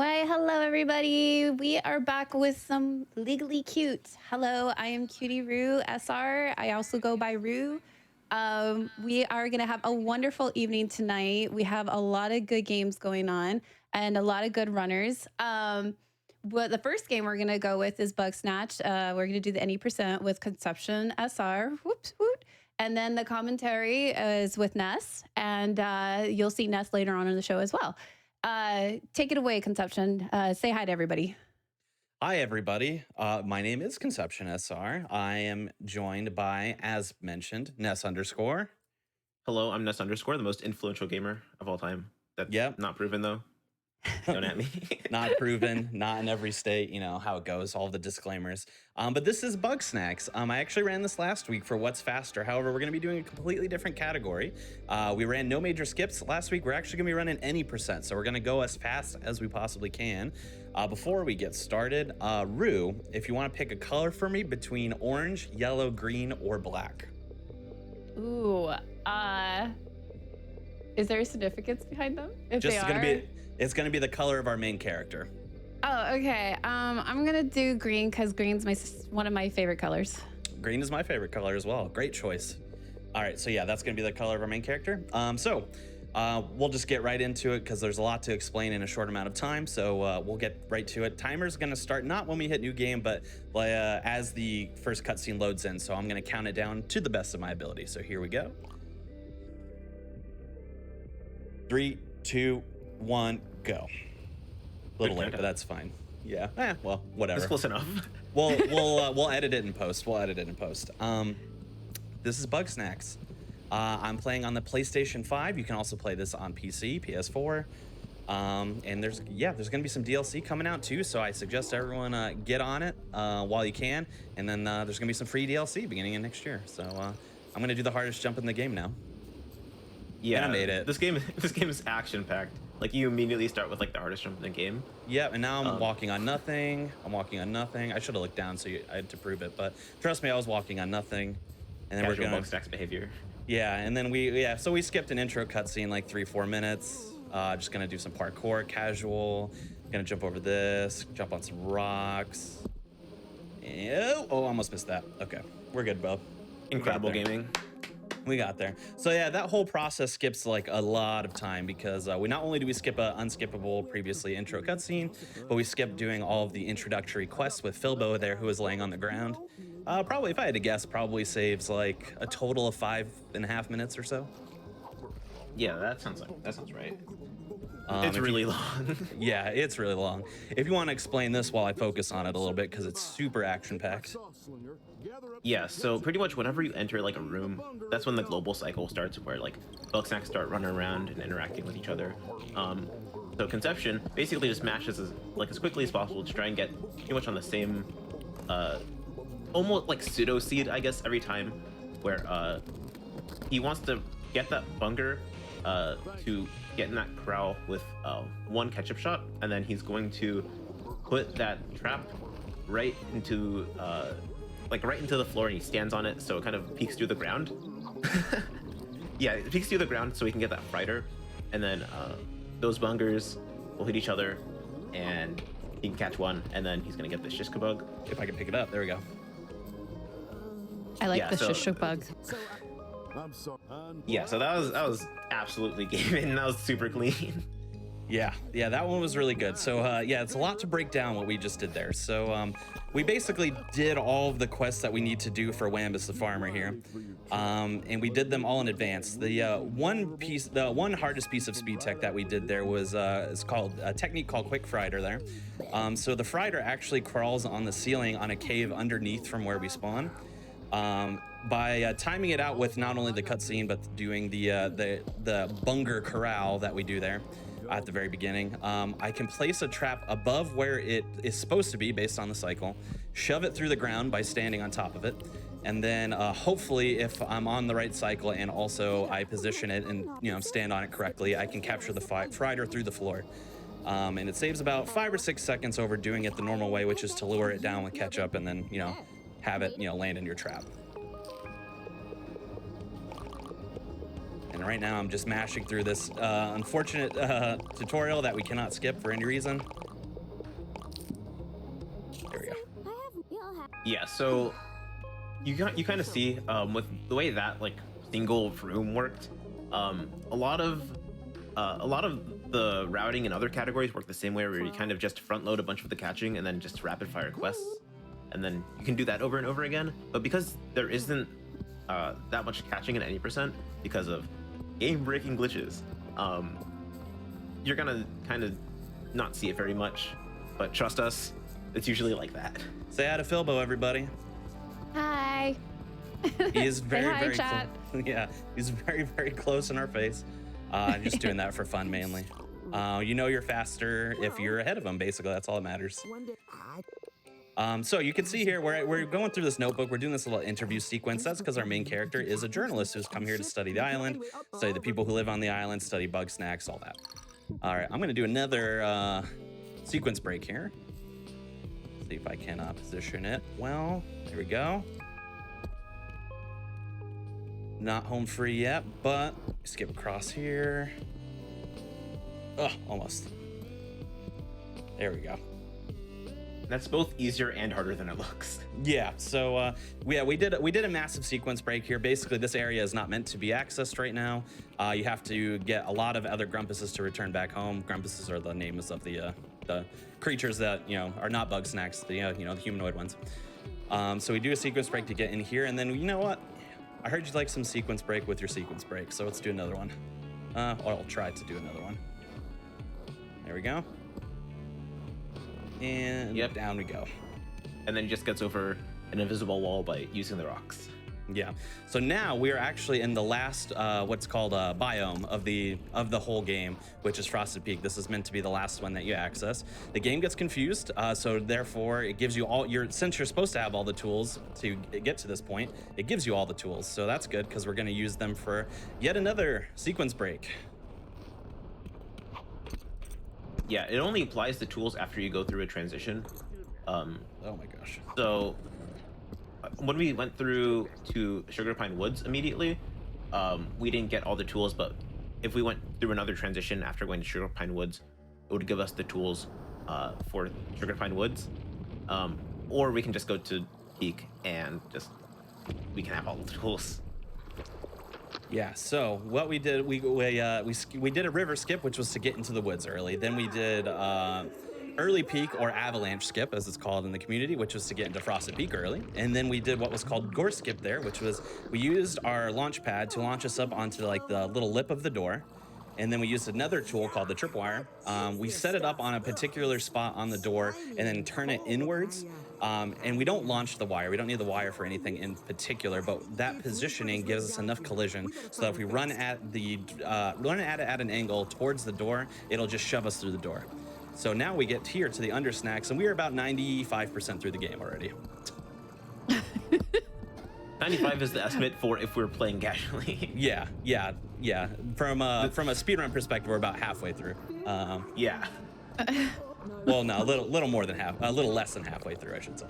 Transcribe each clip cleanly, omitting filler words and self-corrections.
Why, hello everybody. We are back with some Legally Cute. Hello, I am Cutie Rue SR. I also go by Rue. We are going to have a wonderful evening tonight. We have a lot of good games going on and a lot of good runners. But the first game we're going to go with is Bugsnax. We're going to do the any percent with Conception SR. Whoops, whoop. And then the commentary is with Ness, and you'll see Ness later on in the show as well. Take it away, Conception. Say hi to everybody. Hi, everybody. My name is Conception SR. I am joined by, as mentioned, Ness underscore. Hello, I'm Ness underscore, the most influential gamer of all time. That's Yep. not proven, though. Don't at me. Not proven, not in every state, you know how it goes, all the disclaimers. But this is Bugsnax. I actually ran this last week for What's Faster. However, we're going to be doing a completely different category. We ran no major skips last week. We're actually going to be running any percent. So we're going to go as fast as we possibly can. Before we get started, Rue, if you want to pick a color for me between orange, yellow, green, or black. Ooh, is there a significance behind them? If Just they gonna are? it's gonna be the color of our main character. Oh, okay. I'm gonna do green because green's one of my favorite colors. Green is my favorite color as well. Great choice. All right, so yeah, that's gonna be the color of our main character. We'll just get right into it because there's a lot to explain in a short amount of time. So we'll get right to it. Timer's gonna start not when we hit new game, but as the first cutscene loads in. So I'm gonna count it down to the best of my ability. So here we go. 3, 2, 1, go. A little late, but that's fine. Yeah. Well, whatever. That's close enough. We'll edit it in post. This is Bugsnax. I'm playing on the PlayStation 5. You can also play this on PC, PS4. And there's gonna be some DLC coming out too. So I suggest everyone get on it while you can. And then there's gonna be some free DLC beginning of next year. So I'm gonna do the hardest jump in the game now. Yeah, And I made it. This game is action packed. Like you immediately start with like the hardest jump in the game. Yeah, and now I'm walking on nothing. I should have looked down I had to prove it, but trust me, I was walking on nothing. And then Casual we're going Bugsnax behavior. Yeah, and then so we skipped an intro cutscene like 3-4 minutes. Just gonna do some parkour, casual. Gonna jump over this, jump on some rocks. Oh, almost missed that. Okay, we're good, bro. Incredible gaming. We got there. So yeah, that whole process skips like a lot of time because we not only do we skip a unskippable previously intro cutscene, but we skipped doing all of the introductory quests with Philbo there, who was laying on the ground. Probably, if I had to guess, probably saves like a total of 5.5 minutes or so. Yeah, that sounds right. It's really long. Yeah, it's really long. If you want to explain this while I focus on it a little bit, because it's super action-packed. Yeah, so pretty much whenever you enter like a room, that's when the global cycle starts, where like Bugsnax start running around and interacting with each other. So Conception basically just mashes as quickly as possible to try and get pretty much on the same, almost like pseudo seed, I guess, every time, where he wants to get that bunger to get in that corral with one ketchup shot, and then he's going to put that trap right into the floor, and he stands on it so it kind of peeks through the ground. Yeah, it peeks through the ground so we can get that fighter, and then those bungers will hit each other, and he can catch one, and then he's gonna get the Shishka bug. If I can pick it up, there we go. I like the Shishka bug. Yeah, so that was absolutely gaming. That was super clean. Yeah, that one was really good. So it's a lot to break down what we just did there. So we basically did all of the quests that we need to do for Wambus the farmer here, and we did them all in advance. The one hardest piece of speed tech that we did there was it's called a technique called quick frider there. So the frider actually crawls on the ceiling on a cave underneath from where we spawn. By timing it out with not only the cutscene but doing the bunger corral that we do there at the very beginning, I can place a trap above where it is supposed to be based on the cycle, shove it through the ground by standing on top of it, and then hopefully if I'm on the right cycle and also I position it and stand on it correctly, I can capture the frider through the floor. And it saves about 5 or 6 seconds over doing it the normal way, which is to lure it down with ketchup and then have it land in your trap. And right now I'm just mashing through this unfortunate tutorial that we cannot skip for any reason. Yeah, so you kind of see with the way that like single room worked, a lot of the routing and other categories work the same way, where you kind of just front load a bunch of the catching and then just rapid fire quests, and then you can do that over and over again. But because there isn't that much catching in any percent because of game breaking glitches, you're gonna kind of not see it very much. But trust us, it's usually like that. Say hi to Philbo, everybody. Hi. He is very, Say hi, very chat. close. Yeah, he's very, very close in our face. Just doing that for fun mainly. You know you're faster if you're ahead of him, basically. That's all that matters. So you can see here, we're going through this notebook. We're doing this little interview sequence. That's because our main character is a journalist who's come here to study the island, study the people who live on the island, study Bugsnax, all that. All right, I'm going to do another sequence break here. See if I can position it well. There we go. Not home free yet, but skip across here. Oh, almost. There we go. That's both easier and harder than it looks. Yeah, so we did a massive sequence break here. Basically, this area is not meant to be accessed right now. You have to get a lot of other grumpuses to return back home. Grumpuses are the names of the creatures that are not Bugsnax, the the humanoid ones. So we do a sequence break to get in here, and then you know what? I heard you like some sequence break with your sequence break, so let's do another one. Or I'll try to do another one. There we go. And Yep. down we go. And then he just gets over an invisible wall by using the rocks. Yeah. So now we are actually in the last what's called a biome of the whole game, which is Frosted Peak. This is meant to be the last one that you access. The game gets confused, so therefore it gives you all since you're supposed to have all the tools to get to this point, it gives you all the tools. So that's good because we're going to use them for yet another sequence break. Yeah, it only applies the tools after you go through a transition. Oh my gosh. So when we went through to Sugar Pine Woods immediately, we didn't get all the tools, but if we went through another transition after going to Sugar Pine Woods, it would give us the tools for Sugar Pine Woods. Or we can just go to Peak and we can have all the tools. Yeah, so what we did, we did a river skip, which was to get into the woods early. Then we did early peak or avalanche skip, as it's called in the community, which was to get into Frosted Peak early. And then we did what was called gore skip there, which was we used our launch pad to launch us up onto like the little lip of the door. And then we used another tool called the tripwire. We set it up on a particular spot on the door and then turn it inwards. And we don't launch the wire. We don't need the wire for anything in particular, but that positioning gives us enough collision so that if we run at it at an angle towards the door, it'll just shove us through the door. So now we get here to the undersnacks, and we are about 95% through the game already. 95 is the estimate for if we're playing casually. Yeah. From a speedrun perspective, we're about halfway through. Yeah. Well, no, a little more than half, a little less than halfway through, I should say.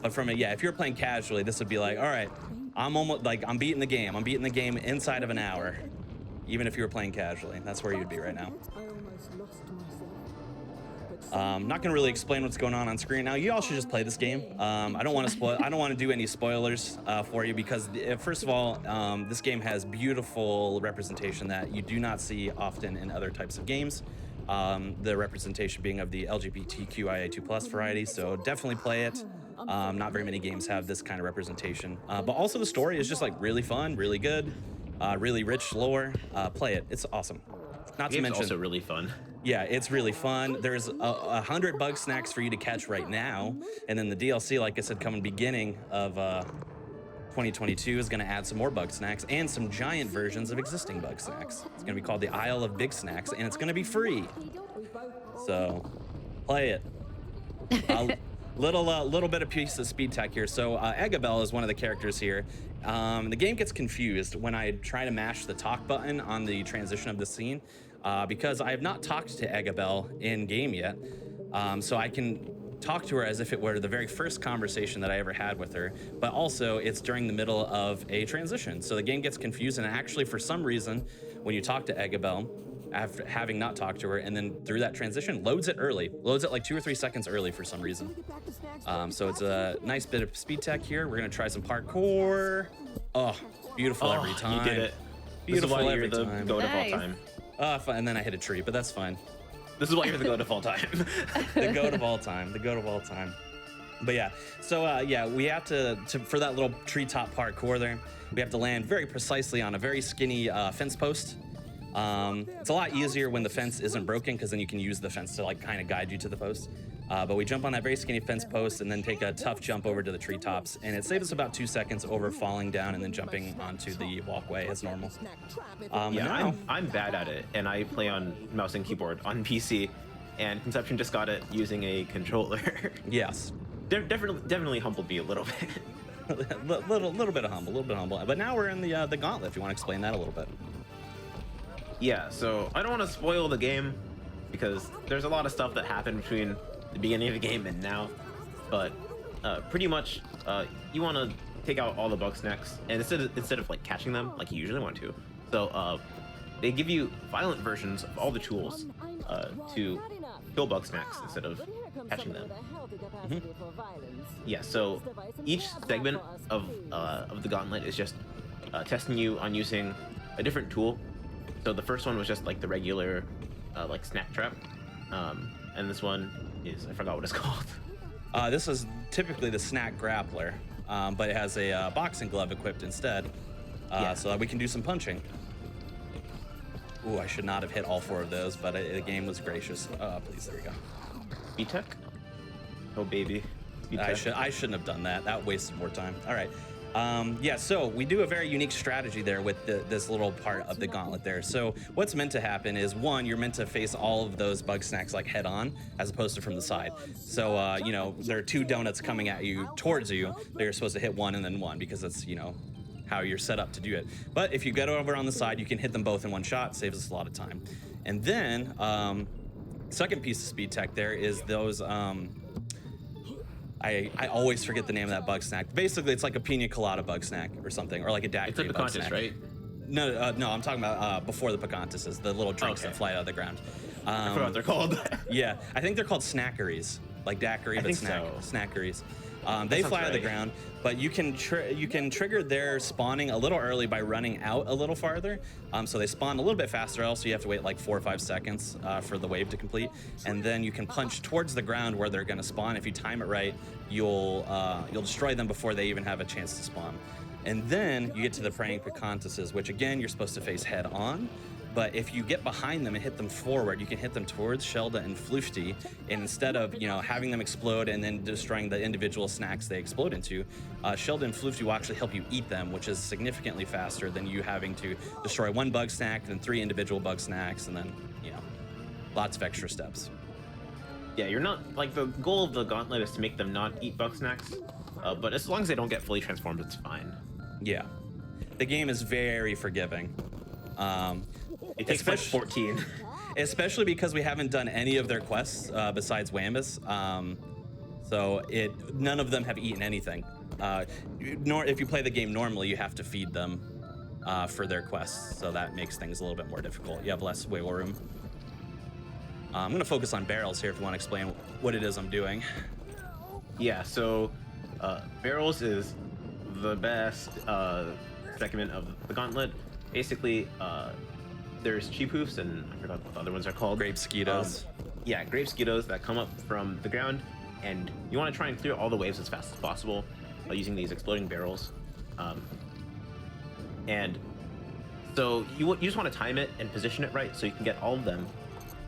But if you're playing casually, this would be like, all right, I'm beating the game. I'm beating the game inside of an hour. Even if you were playing casually, that's where you'd be right now. Not gonna really explain what's going on screen now. You all should just play this game. I don't want to spoil. I don't want to do any spoilers for you because first of all, this game has beautiful representation that you do not see often in other types of games. The representation being of the LGBTQIA2+ variety. So definitely play it. Not very many games have this kind of representation. But also the story is just like really fun, really good, really rich lore. Play it. It's awesome. Not to mention, also really fun. Yeah, it's really fun. There's 100 Bugsnax for you to catch right now, and then the DLC, like I said, coming beginning of 2022 is going to add some more Bugsnax and some giant versions of existing Bugsnax. It's going to be called the Isle of Big Snacks, and it's going to be free. So, play it. Little bit of piece of speed tech here. So Eggabell is one of the characters here. The game gets confused when I try to mash the talk button on the transition of the scene because I have not talked to Eggabell in game yet. So I can talk to her as if it were the very first conversation that I ever had with her, but also it's during the middle of a transition. So the game gets confused, and actually for some reason, when you talk to Eggabell, after having not talked to her, and then through that transition loads it like 2 or 3 seconds early for some reason. So it's a nice bit of speed tech here. We're gonna try some parkour. Oh, beautiful every time. You did it. Beautiful this is why every you're the time. goat Nice. of all time. And then I hit a tree, but that's fine. This is why you're the goat of all time. The goat of all time. The goat of all time. But yeah, so yeah, we have to for that little treetop parkour there, we have to land very precisely on a very skinny fence post. It's a lot easier when the fence isn't broken, because then you can use the fence to like kind of guide you to the post. But we jump on that very skinny fence post and then take a tough jump over to the treetops, and it saves us about 2 seconds over falling down and then jumping onto the walkway as normal. Yeah, now, I'm bad at it, and I play on mouse and keyboard on PC, and Conception just got it using a controller. yes. Definitely humbled me a little bit. little bit of humble. But now we're in the gauntlet. If you want to explain that a little bit. Yeah, so I don't want to spoil the game because there's a lot of stuff that happened between the beginning of the game and now, but pretty much you want to take out all the Bugsnax, and instead of like catching them like you usually want to, so they give you violent versions of all the tools to kill Bugsnax instead of catching them. Yeah, so each segment of the gauntlet is just testing you on using a different tool. So the first one was just like the regular like snack trap, and this one is, I forgot what it's called. This is typically the snack grappler, but it has a boxing glove equipped instead, so that we can do some punching. Ooh, I should not have hit all 4 of those, but the game was gracious. Please, there we go. B-Tech? Oh baby. I shouldn't have done that. That wasted more time. All right. Yeah, so we do a very unique strategy there with this little part of the gauntlet there. So what's meant to happen is, one, you're meant to face all of those Bugsnax like head on, as opposed to from the side. So, you know, there are 2 donuts coming at you towards you. They're supposed to hit one and then one, because that's, you know, how you're set up to do it. But if you get over on the side, you can hit them both in one shot. Saves us a lot of time. And then, second piece of speed tech there is those, I always forget the name of that Bugsnax. Basically, it's like a pina colada Bugsnax or something, or like a daiquiri It's a Bugsnax. Picantis, right? No, I'm talking about before the Picantises, the little drinks that fly out of the ground. I forgot what they're called. Yeah, I think they're called snackeries, like daiquiri, but snackeries. They fly out of the ground, but you can trigger their spawning a little early by running out a little farther. So they spawn a little bit faster. Also, you have to wait like 4 or 5 seconds for the wave to complete, and then you can punch towards the ground where they're going to spawn. If you time it right, you'll destroy them before they even have a chance to spawn. And then you get to the praying Picantises, which again you're supposed to face head on. But if you get behind them and hit them forward, you can hit them towards Shelda and Floofty, and instead of, you know, having them explode and then destroying the individual snacks they explode into, Shelda and Floofty will actually help you eat them, which is significantly faster than you having to destroy 1 bug snack, then 3 individual bug snacks, and then, you know, lots of extra steps. Yeah, you're not, like, the goal of the gauntlet is to make them not eat Bugsnax, but as long as they don't get fully transformed, it's fine. Yeah. The game is very forgiving. It takes like 14. Especially because we haven't done any of their quests besides Wambus. So none of them have eaten anything. Nor if you play the game normally, you have to feed them for their quests. So that makes things a little bit more difficult. You have less wiggle room. I'm going to focus on barrels here if you want to explain what it is I'm doing. Yeah, so barrels is the best segment of the gauntlet. Basically, there's cheap hoofs, and I forgot what the other ones are called. Grape skeetos. Yeah, grape skeetos that come up from the ground, and you want to try and clear all the waves as fast as possible using these exploding barrels. And so you just want to time it and position it right so you can get all of them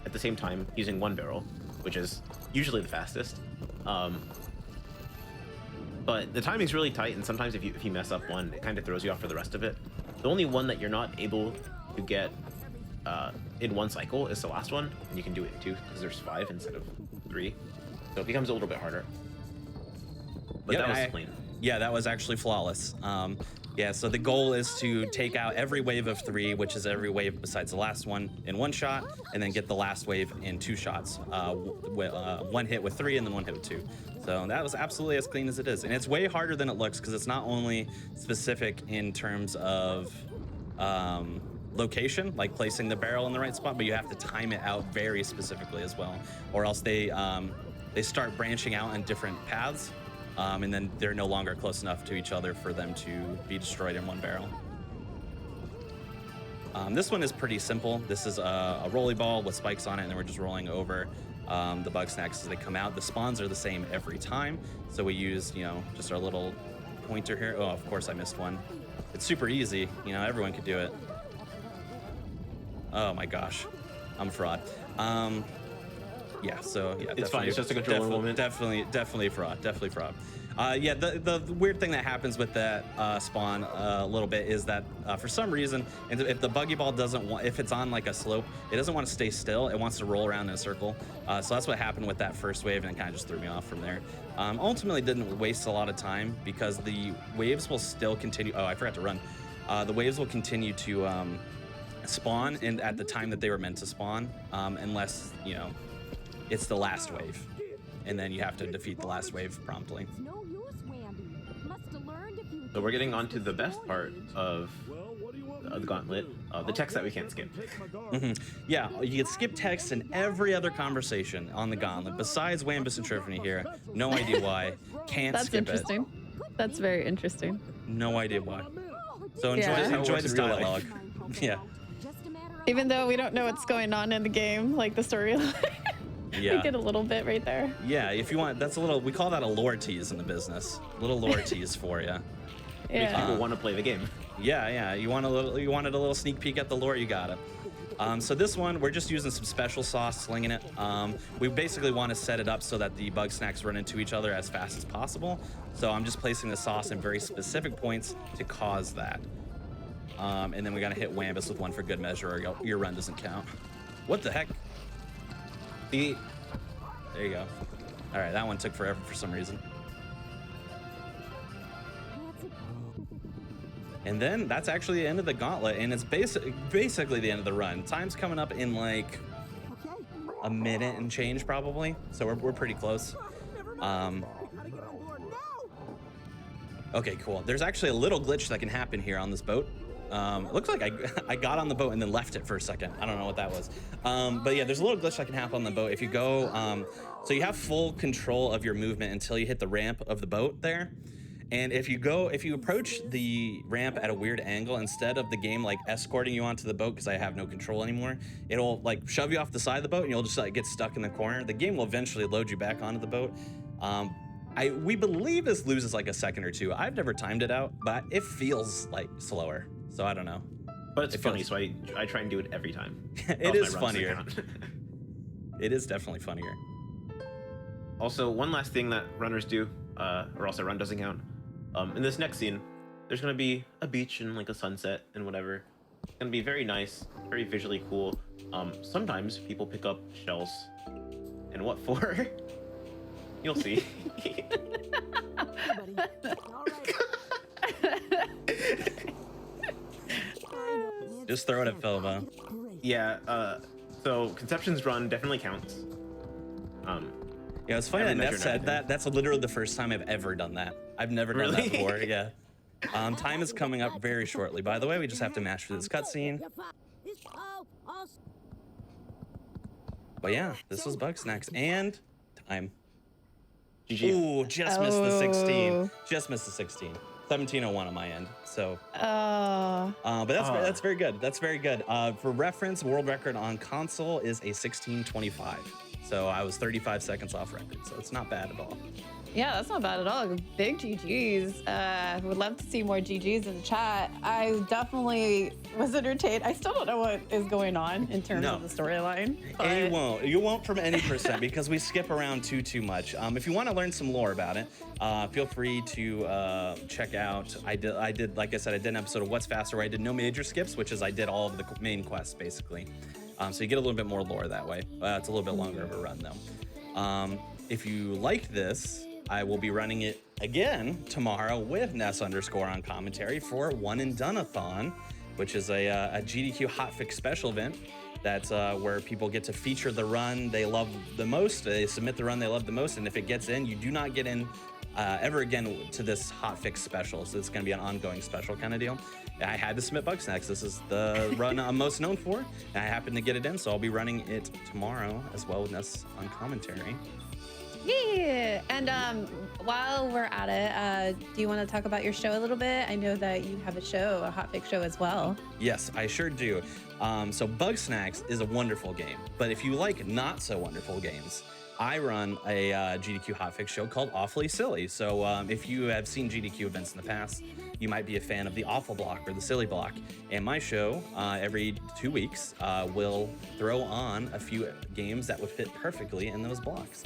at the same time using 1 barrel, which is usually the fastest. But the timing's really tight, and sometimes if you mess up one, it kind of throws you off for the rest of it. The only one that you're not able to get in 1 cycle is the last one, and you can do it in 2 because there's 5 instead of 3, so it becomes a little bit harder. But that was clean. Yeah, that was actually flawless. Yeah, so the goal is to take out every wave of 3, which is every wave besides the last one, in 1 shot, and then get the last wave in 2 shots. 1 hit with 3 and then 1 hit with 2. So that was absolutely as clean as it is. And it's way harder than it looks because it's not only specific in terms of location, like placing the barrel in the right spot, but you have to time it out very specifically as well, or else they start branching out on different paths, and then they're no longer close enough to each other for them to be destroyed in one barrel. This one is pretty simple. This is a rolly ball with spikes on it, and then we're just rolling over the Bugsnax as they come out. The spawns are the same every time, so we use, you know, just our little pointer here. Oh, of course I missed one. It's super easy, you know, everyone could do it. Oh my gosh, I'm a fraud. Yeah, so yeah, It's fine. It's just a controller moment. Definitely fraud. Yeah, the weird thing that happens with that spawn a little bit is that for some reason, if the buggy ball doesn't want, if it's on like a slope, it doesn't want to stay still. It wants to roll around in a circle. So that's what happened with that first wave, and it kind of just threw me off from there. Ultimately, didn't waste a lot of time because the waves will still continue. Oh, I forgot to run. The waves will continue to spawn and at the time that they were meant to spawn, unless, you know, it's the last wave, and then you have to defeat the last wave promptly. So we're getting on to the best part of the gauntlet, the text that we can't skip. Yeah, you can skip text in every other conversation on the gauntlet besides Wambus and Triffany here. No idea why. Can't That's skip interesting. That's very interesting. No idea why. So Yeah. enjoy this dialogue. Yeah. Even though we don't know what's going on in the game, like the storyline. Yeah. We get a little bit right there. Yeah, if you want, that's a little, we call that a lore tease in the business. Little lore tease for you. Makes Yeah. people want to play the game. Yeah, you wanted a little sneak peek at the lore, you got it. So this one, we're just using some special sauce, slinging it. We basically want to set it up so that the Bugsnax run into each other as fast as possible. So I'm just placing the sauce in very specific points to cause that. And then we gotta hit Wambus with one for good measure, or your run doesn't count. What the heck? There you go. All right, that one took forever for some reason. And then that's actually the end of the gauntlet, and it's basically the end of the run. Time's coming up in like a minute and change probably, so we're pretty close. Okay, cool. There's actually a little glitch that can happen here on this boat. It looks like I got on the boat and then left it for a second. I don't know what that was. But yeah, there's a little glitch that can happen on the boat. If you go, so you have full control of your movement until you hit the ramp of the boat there. And if you approach the ramp at a weird angle, instead of the game like escorting you onto the boat, because I have no control anymore, it'll like shove you off the side of the boat and you'll just like get stuck in the corner. The game will eventually load you back onto the boat. We believe this loses like a second or two. I've never timed it out, but it feels like slower. So I don't know. But it's funny, so I try and do it every time. It is funnier. It is definitely funnier. Also, one last thing that runners do, or else a run doesn't count. In this next scene, there's gonna be a beach and like a sunset and whatever. It's gonna be very nice, very visually cool. Sometimes people pick up shells. And what for? You'll see. Just throw it at Philma. Yeah, so Conception's run definitely counts. Yeah, it's funny that Neff said that. That's literally the first time I've ever done that. I've never done that before, yeah. Time is coming up very shortly. By the way, we just have to mash through this cutscene. But yeah, this was Bugsnax and time. GG. Ooh, just missed the 16. Just missed the 16. 17:01 on my end. So, but that's very good. That's very good. For reference, world record on console is a 16:25. So I was 35 seconds off record. So it's not bad at all. Yeah, that's not bad at all. Big GGs. Would love to see more GGs in the chat. I definitely was entertained. I still don't know what is going on in terms of the storyline. And you won't from any percent because we skip around too much. If you want to learn some lore about it, feel free to check out. I did, like I said, I did an episode of What's Faster where I did no major skips, which is I did all of the main quests basically. So you get a little bit more lore that way. It's a little bit longer of a run though. If you like this, I will be running it again tomorrow with Ness _ on commentary for One and Done-a-thon, which is a GDQ hotfix special event. That's where people get to feature the run they love the most. They submit the run they love the most, and if it gets in, you do not get in ever again to this hotfix special. So it's going to be an ongoing special kind of deal. I had to submit Bugsnax. This is the run I'm most known for, and I happened to get it in, so I'll be running it tomorrow as well with Ness on commentary. Yeah. And while we're at it, do you want to talk about your show a little bit? I know that you have a show, a hotfix show as well. Yes, I sure do. So Bugsnax is a wonderful game, but if you like not so wonderful games, I run a GDQ hotfix show called Awfully Silly. So if you have seen GDQ events in the past, you might be a fan of the Awful Block or the Silly Block. And my show, every 2 weeks, will throw on a few games that would fit perfectly in those blocks.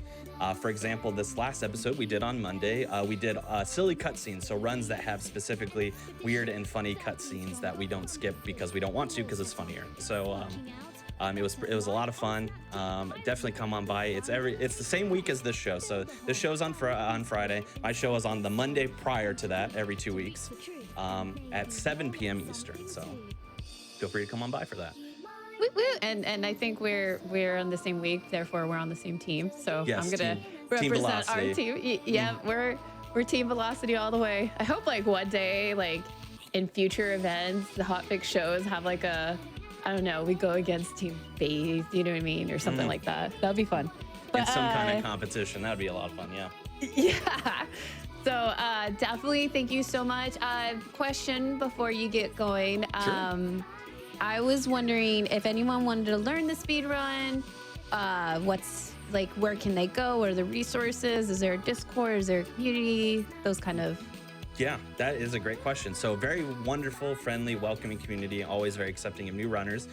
For example, this last episode we did on Monday, we did silly cutscenes, so runs that have specifically weird and funny cutscenes that we don't skip because we don't want to, because it's funnier. So it was a lot of fun. Definitely come on by. It's the same week as this show. So this show's on Friday. My show is on the Monday prior to that, every 2 weeks, at 7 p.m. Eastern. So feel free to come on by for that. Woo, woo. And I think we're on the same week, therefore we're on the same team. So Yes, I'm gonna team represent our Velocity. team. Yeah, we're Team Velocity all the way. I hope like one day, like in future events, the hotfix shows have like a, I don't know, we go against Team Faith, you know what I mean, or something like that. That'd be fun. But In some kind of competition, that'd be a lot of fun. Yeah. yeah. So definitely thank you so much. Question before you get going. Sure. I was wondering if anyone wanted to learn the speed run, what's like, where can they go? What are the resources? Is there a Discord? Is there a community? Those kind of. Yeah, that is a great question. So very wonderful, friendly, welcoming community, always very accepting of new runners.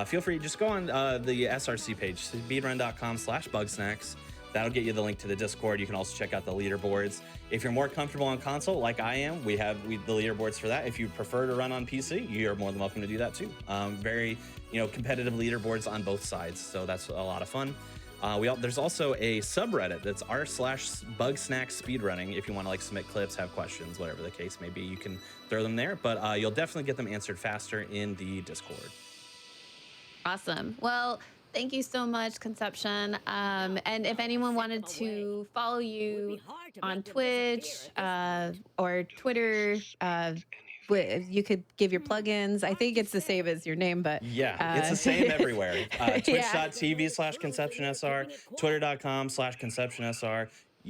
Feel free to just go on the SRC page, speedrun.com/bugsnax. That'll get you the link to the Discord. You can also check out the leaderboards. If you're more comfortable on console, like I am, we have the leaderboards for that. If you prefer to run on PC, you're more than welcome to do that too. Very, competitive leaderboards on both sides, so that's a lot of fun. There's also a subreddit that's r/Bugsnax speedrunning. If you want to submit clips, have questions, whatever the case may be, you can throw them there. But you'll definitely get them answered faster in the Discord. Awesome. Well, thank you so much, Conception. And if anyone wanted to follow you on Twitch or Twitter, you could give your plugins. I think it's the same as your name, but yeah, it's the same everywhere. Twitch.tv/ConceptionSR, Twitter.com/ConceptionSR.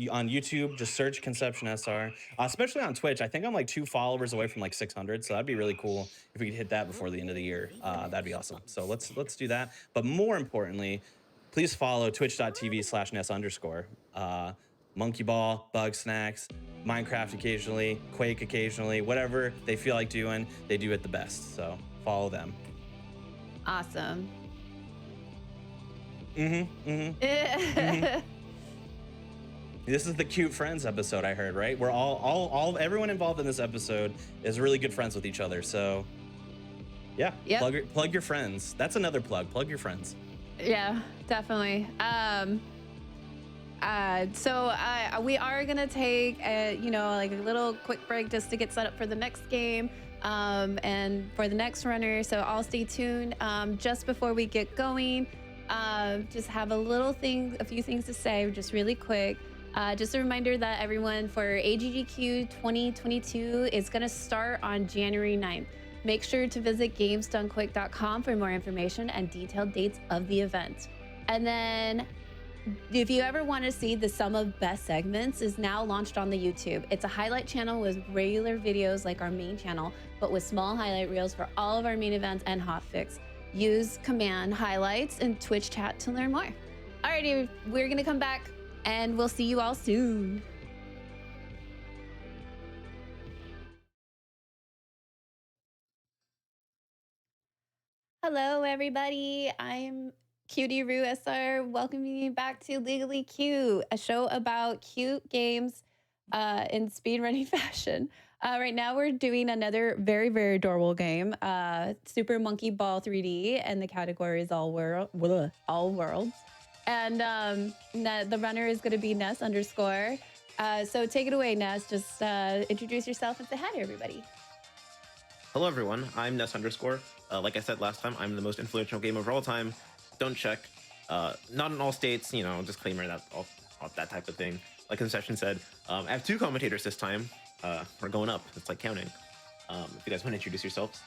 On YouTube, just search ConceptionSR. Especially on Twitch, I think I'm 2 followers away from 600, so that'd be really cool if we could hit that before the end of the year. That'd be awesome. So let's do that. But more importantly, please follow twitch.tv/Ness_. Monkey Ball, Bugsnax, Minecraft occasionally, Quake occasionally, whatever they feel like doing, they do it the best. So follow them. Awesome. This is the Cute Friends episode, I heard, right? We're everyone involved in this episode is really good friends with each other. So yeah, yep. Plug your friends. That's another plug. Plug your friends. Yeah, definitely. So we are gonna take a little quick break just to get set up for the next game and for the next runner. So I'll stay tuned. Just before we get going, just have a few things to say, just really quick. Just a reminder that everyone, for AGDQ 2022 is gonna start on January 9th. Make sure to visit gamesdonequick.com for more information and detailed dates of the event. And then if you ever want to see the sum of best segments, is now launched on the YouTube. It's a highlight channel with regular videos like our main channel, but with small highlight reels for all of our main events and hotfix. Use command highlights in Twitch chat to learn more. Alrighty, we're gonna come back and we'll see you all soon. Hello, everybody. I'm Cutie Rue SR, welcoming you back to Legally Cute, a show about cute games in speedrunning fashion. Right now we're doing another very, very adorable game, Super Monkey Ball 3D, and the category is all worlds. And the runner is going to be Ness_. So take it away, Ness. Just introduce yourself and say hi to everybody. Hello, everyone. I'm Ness_. Like I said last time, I'm the most influential gamer of all time. Don't check. Not in all states, disclaimer, all that type of thing. Like Conception said, I have 2 commentators this time. We're going up. It's like counting. If you guys want to introduce yourselves.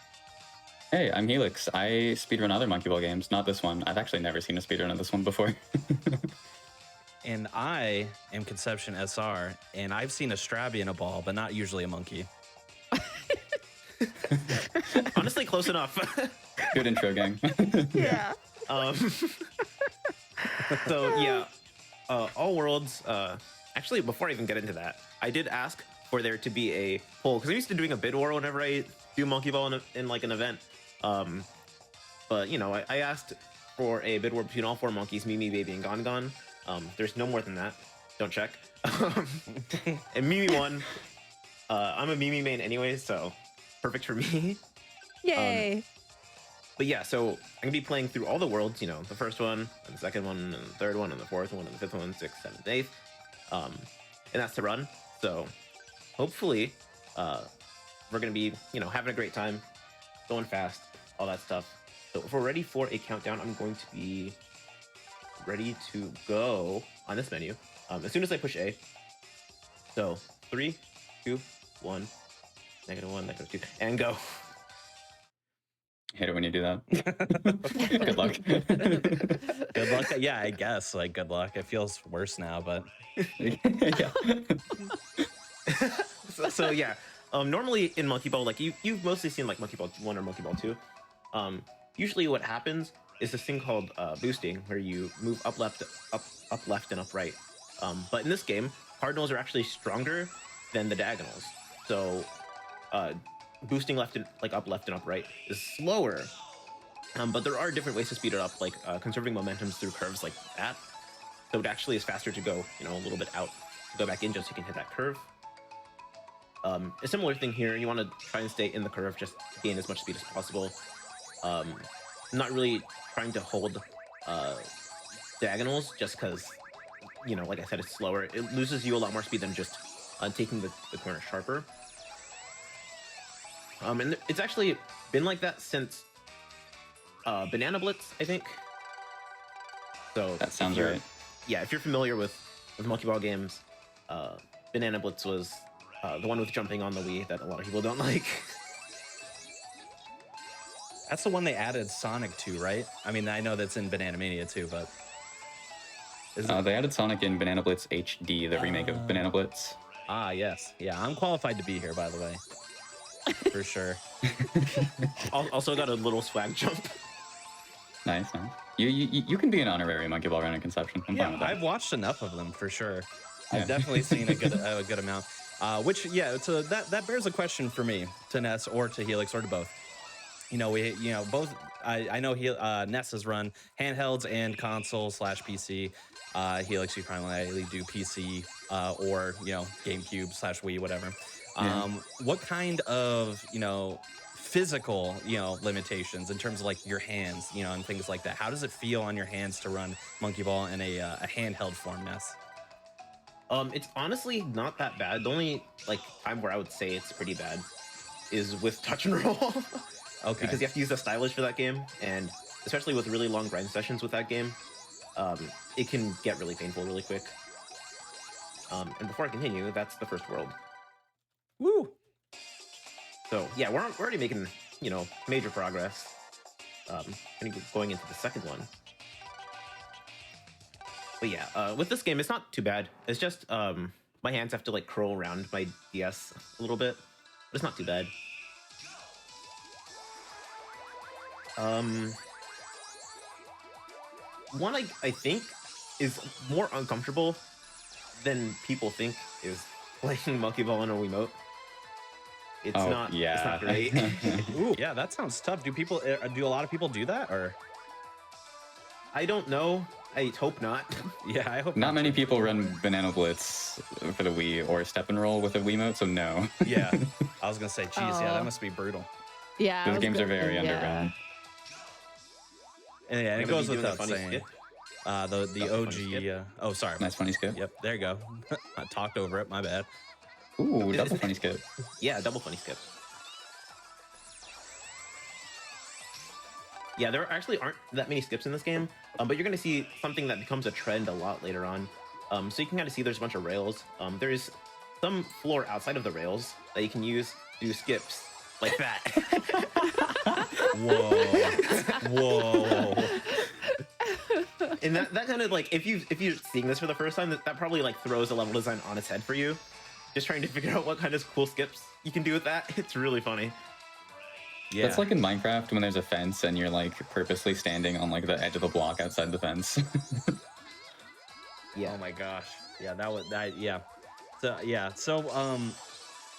Hey, I'm Helix. I speedrun other Monkey Ball games, not this one. I've actually never seen a speedrun of this one before. And I am Conception SR, and I've seen a Strabby in a ball, but not usually a monkey. Honestly, close enough. Good intro, gang. Yeah. So yeah, all worlds. Actually, before I even get into that, I did ask for there to be a poll because I'm used to doing a bid war whenever I do Monkey Ball in like an event. But you know, I asked for a bid war between all 4 monkeys, Mimi, Baby, and Gon Gon. There's no more than that. Don't check. And Mimi won. I'm a Mimi main anyway, so perfect for me. Yay. But yeah, so I'm gonna be playing through all the worlds. You know, the first one, and the second one, and the third one, and the fourth one, and the 5th one, 6th, 7th, 8th. And that's to run. So hopefully, we're gonna be, you know, having a great time, going fast, all that stuff. So if we're ready for a countdown, I'm going to be ready to go on this menu as soon as I push A. So 3, 2, 1, -1, -2, and go. Hate it when you do that. Good luck. Good luck. Yeah, I guess. Like, good luck. It feels worse now, but Yeah. So yeah, normally in Monkey Ball, like you've mostly seen like Monkey Ball 1 or Monkey Ball 2. Usually what happens is this thing called boosting, where you move up, left, and up, right. But in this game, cardinals are actually stronger than the diagonals. So boosting left and like up, left, and up, right is slower. But there are different ways to speed it up, like conserving momentums through curves like that. So it actually is faster to go, you know, a little bit out, to go back in just so you can hit that curve. A similar thing here, you want to try and stay in the curve, just to gain as much speed as possible. Not really trying to hold diagonals, just because, you know, like I said, it's slower. It loses you a lot more speed than just taking the corner sharper. And it's actually been like that since Banana Blitz, I think. So That sounds right. Yeah, if you're familiar with Monkey Ball games, Banana Blitz was the one with jumping on the Wii that a lot of people don't like. that's the one they added Sonic to, right? I mean, I know that's in Banana Mania too, but They added Sonic in Banana Blitz HD, the remake of Banana Blitz. Ah, yes. Yeah, I'm qualified to be here, by the way. For sure. Also got a little swag jump. Nice, nice. You can be an honorary Monkey Ball runner Conception. I'm fine with that. I've watched enough of them for sure. Yeah. I've definitely seen a good amount. Which, yeah, so that bears a question for me, to Ness or to Helix or to both. You know, both. I know Ness has run handhelds and console / PC. Helix, you primarily do PC or, you know, GameCube / Wii, whatever. Yeah. What kind of, you know, physical, you know, limitations in terms of like your hands, you know, and things like that? How does it feel on your hands to run Monkey Ball in a handheld form, Ness? It's honestly not that bad. The only like time where I would say it's pretty bad is with touch and roll. Okay. Because you have to use the stylus for that game, and especially with really long grind sessions with that game, it can get really painful really quick. And before I continue, that's the first world. Woo! So yeah, we're already making, you know, major progress. Going into the second one. But yeah, with this game, it's not too bad. It's just my hands have to like curl around my DS a little bit, but it's not too bad. One I think is more uncomfortable than people think is playing Monkey Ball on a Wiimote. It's not. Yeah. It's not great. Ooh, yeah, that sounds tough. Do a lot of people do that, or? I don't know. I hope not. Yeah, I hope Not many people run Banana Blitz for the Wii or Step and Roll with a Wiimote, so no. Yeah, I was gonna say, geez, yeah, that must be brutal. Yeah. Those games are very underground. And yeah, it Gonna goes be doing a without funny saying. skit? The funny OG. skit. Oh, sorry. Nice funny skip. Yep, there you go. I talked over it. My bad. Ooh, double funny skip. Yeah, double funny skip. Yeah, there actually aren't that many skips in this game, but you're going to see something that becomes a trend a lot later on. So you can kind of see there's a bunch of rails. There's some floor outside of the rails that you can use to do skips like that. Whoa. And that kind of like, if you're seeing this for the first time, that probably like throws a level design on its head for you. Just trying to figure out what kind of cool skips you can do with that. It's really funny. Yeah. That's like in Minecraft when there's a fence and you're like purposely standing on like the edge of the block outside the fence. Yeah. Oh my gosh. Yeah, yeah. So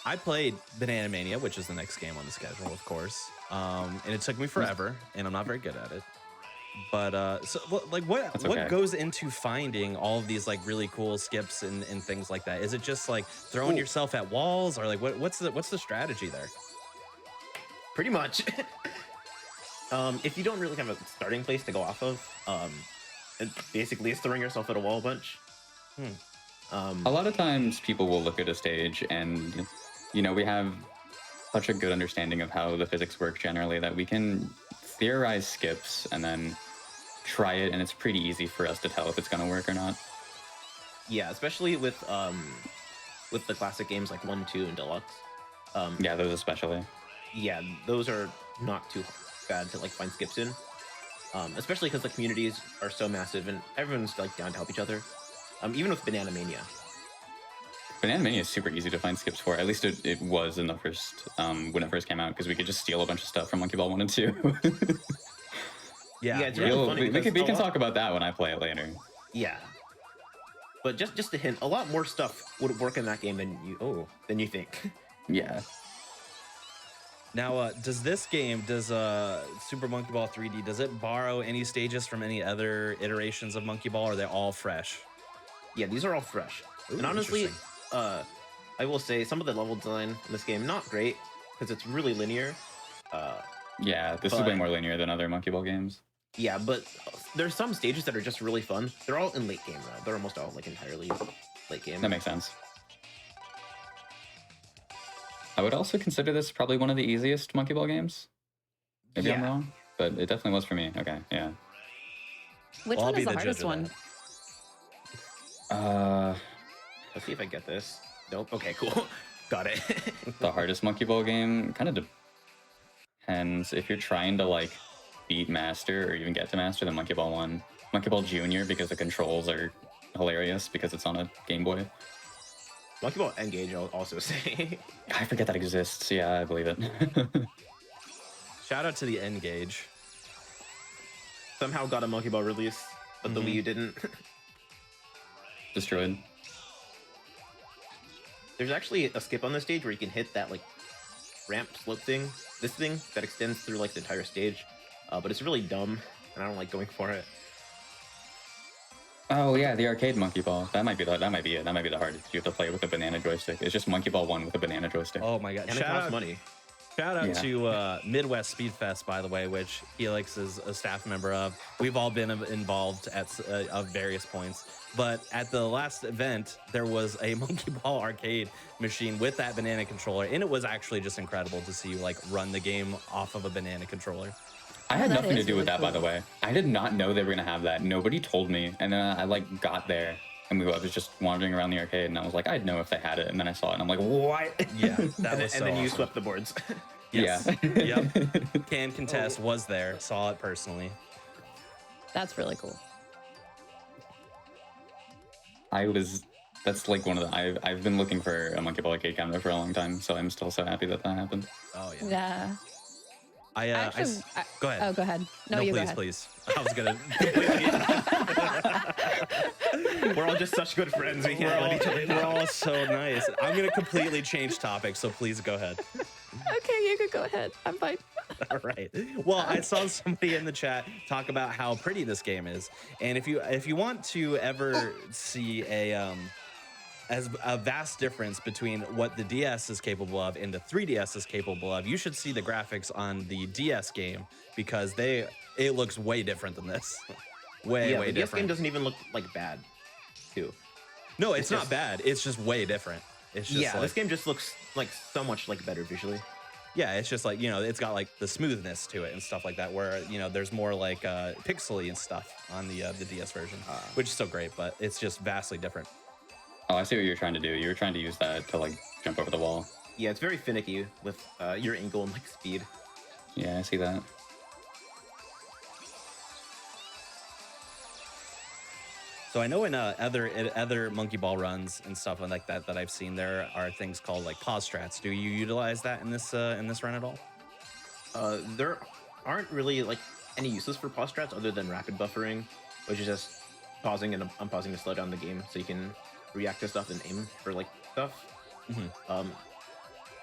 I played Banana Mania, which is the next game on the schedule, of course. And it took me forever, and I'm not very good at it. But so like what goes into finding all of these like really cool skips and things like that? Is it just like throwing yourself at walls, or like what's the strategy there? Pretty much. If you don't really have a starting place to go off of, it basically is throwing yourself at a wall a bunch. A lot of times people will look at a stage and, you know, we have such a good understanding of how the physics work generally that we can theorize skips and then try it, and it's pretty easy for us to tell if it's going to work or not. Yeah, especially with the classic games like 1, 2, and Deluxe. Yeah, those especially. Yeah, those are not too bad to like find skips in. Especially because the communities are so massive and everyone's like down to help each other. Even with Banana Mania. Banana Mania is super easy to find skips for. At least it was in the first, when it first came out, because we could just steal a bunch of stuff from Monkey Ball 1 and 2. Yeah, it's really funny. We can talk about that when I play it later. Yeah. But just a hint, a lot more stuff would work in that game than you think. Yeah. Now, does Super Monkey Ball 3D, does it borrow any stages from any other iterations of Monkey Ball, or are they all fresh? Yeah, these are all fresh. Ooh, and honestly, I will say some of the level design in this game, not great, because it's really linear. Yeah, this is way more linear than other Monkey Ball games. Yeah, but there's some stages that are just really fun. They're all in late game, though. They're almost all like entirely late game. That makes sense. I would also consider this probably one of the easiest Monkey Ball games. Maybe I'm wrong, but it definitely was for me. Okay, yeah. Which one is the hardest one? Let's see if I get this. Nope. Okay, cool. Got it. The hardest Monkey Ball game kind of depends. If you're trying to like beat Master or even get to Master, then Monkey Ball 1. Monkey Ball Junior, because the controls are hilarious because it's on a Game Boy. Monkey Ball Engage, I'll also say. I forget that exists. Yeah, I believe it. Shout out to the N-Gauge. Somehow got a Monkey Ball release, but the Wii U didn't. Destroyed. There's actually a skip on this stage where you can hit that like ramp slope thing, this thing that extends through like the entire stage, but it's really dumb, and I don't like going for it. Oh yeah, the arcade Monkey Ball. That might be it. That might be the hardest. You have to play with a banana joystick. It's just Monkey Ball 1 with a banana joystick. Oh my god! And it costs money. Shout out to Midwest Speed Fest, by the way, which Helix is a staff member of. We've all been involved at various points. But at the last event, there was a Monkey Ball arcade machine with that banana controller, and it was actually just incredible to see you like run the game off of a banana controller. I had nothing to do with that, by the way. I did not know they were gonna have that. Nobody told me, and then I like got there, and I was just wandering around the arcade, and I was like, I'd know if they had it, and then I saw it, and I'm like, what? Yeah, that was so and then you awesome. swept the boards. Yes. Yeah. Yep. Can contest was there. Saw it personally. That's really cool. That's like one of the. I've been looking for a Monkey Ball arcade cabinet for a long time, so I'm still so happy that happened. Oh yeah. Yeah. Go ahead. Oh, go ahead. No, you please, go ahead. please. I was gonna. We're all just such good friends. We can't let each other We're know. all so nice. I'm gonna completely change topics, so please go ahead. Okay, you could go ahead. I'm fine. All right. Well, I saw somebody in the chat talk about how pretty this game is, and if you want to ever see a vast difference between what the DS is capable of and the 3DS is capable of, you should see the graphics on the DS game, because it looks way different than this. Way the DS different. game doesn't even look like bad, too. No, it's not bad. It's just way different. It's just this game just looks like so much like better visually. Yeah, it's just like, it's got like the smoothness to it and stuff like that, where, there's more like pixely and stuff on the DS version, which is still great, but it's just vastly different. Oh, I see what you're trying to do. You were trying to use that to like jump over the wall. Yeah, it's very finicky with your angle and like speed. Yeah, I see that. So I know in other monkey ball runs and stuff like that I've seen, there are things called like pause strats. Do you utilize that in this run at all? There aren't really like any uses for pause strats other than rapid buffering, which is just pausing and unpausing to slow down the game so you can react to stuff and aim for like stuff.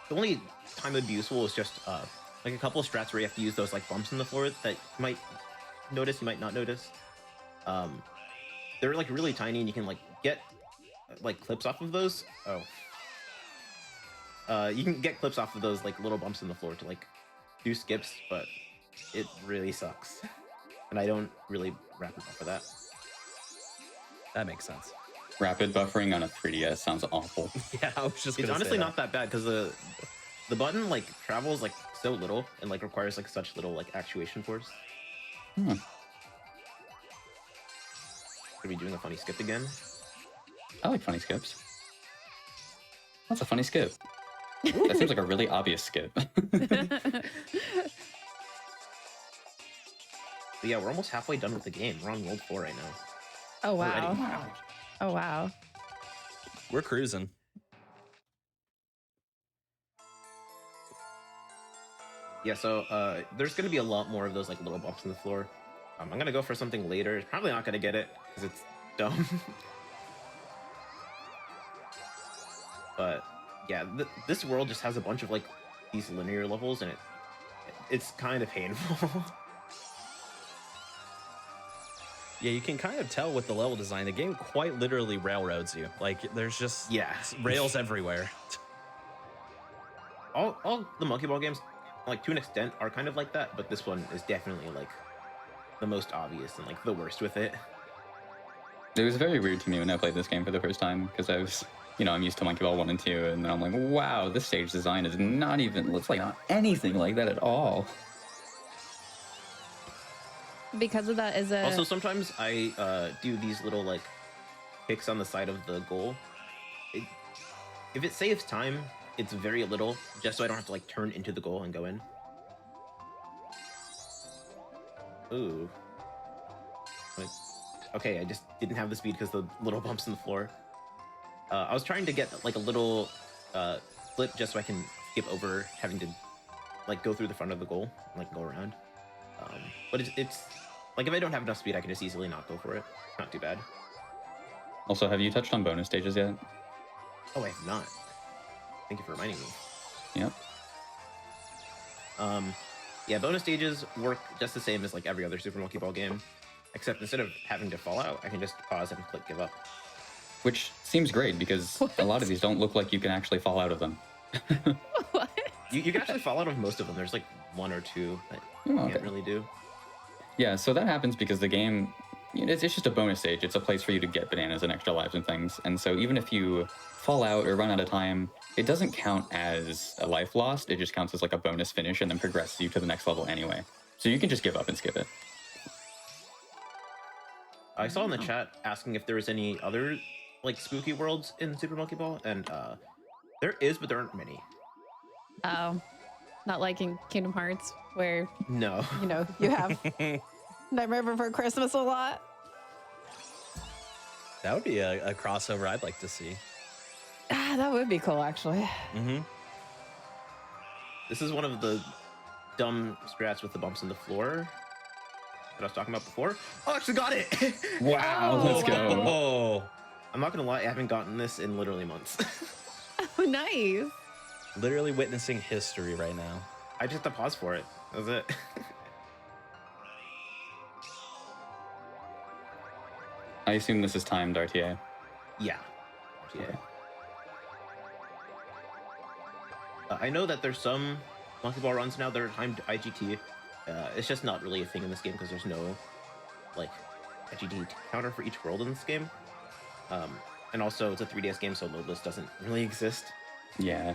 The only time it would be useful is just like a couple of strats where you have to use those like bumps in the floor that you might notice, you might not notice. They're like really tiny and you can like get like clips off of those. You can get clips off of those like little bumps in the floor to like do skips, but it really sucks. And I don't really rapid buffer that. That makes sense. Rapid buffering on a 3DS sounds awful. Yeah, I was just. It's honestly not that bad because the button like travels like so little and like requires like such little like actuation force. Hmm. Are we doing a funny skip again? I like funny skips. That's a funny skip. That seems like a really obvious skip. But yeah, we're almost halfway done with the game. We're on World 4 right now. Oh wow. Already. Oh wow. We're cruising. Yeah, so there's going to be a lot more of those like little bumps in the floor. I'm going to go for something later. Probably not going to get it because it's dumb. But yeah, this world just has a bunch of like these linear levels and it's kind of painful. Yeah, you can kind of tell with the level design. The game quite literally railroads you. Like there's just rails everywhere. All the monkey ball games, like to an extent, are kind of like that, but this one is definitely like the most obvious and like the worst with it. It was very weird to me when I played this game for the first time because I was, I'm used to Monkey Ball 1 and 2, and then I'm like, wow, this stage design is looks like not anything like that at all. Because of that, is it Also, sometimes I do these little like picks on the side of the goal. If it saves time, it's very little, just so I don't have to like turn into the goal and go in. Ooh. Okay, I just didn't have the speed because the little bumps in the floor. I was trying to get like a little flip just so I can skip over having to like go through the front of the goal and like go around. But it's like if I don't have enough speed, I can just easily not go for it. Not too bad. Also, have you touched on bonus stages yet? Oh, I have not. Thank you for reminding me. Yep. Yeah, bonus stages work just the same as like every other Super Monkey Ball game, except instead of having to fall out, I can just pause and click give up. Which seems great because a lot of these don't look like you can actually fall out of them. what? You can actually fall out of most of them. There's like one or two that you can't really do. Yeah, so that happens because the game, it's just a bonus stage. It's a place for you to get bananas and extra lives and things. And so even if you fall out or run out of time, it doesn't count as a life lost. It just counts as like a bonus finish and then progresses you to the next level anyway. So you can just give up and skip it. I saw in the chat asking if there was any other like spooky worlds in Super Monkey Ball, and there is, but there aren't many. Oh, not like in Kingdom Hearts where No. you have Nightmare Before Christmas a lot. That would be a crossover I'd like to see. Ah, that would be cool, actually. Mm-hmm. This is one of the dumb strats with the bumps in the floor that I was talking about before. Oh, I actually got it! Wow, let's go. Oh, I'm not gonna lie, I haven't gotten this in literally months. Oh, nice. literally witnessing history right now. I just have to pause for it. That's it. I assume this is timed RTA. Yeah. I know that there's some Monkey Ball runs now that are timed IGT. It's just not really a thing in this game because there's no like IGT counter for each world in this game. And also it's a 3DS game, so loadless doesn't really exist. Yeah.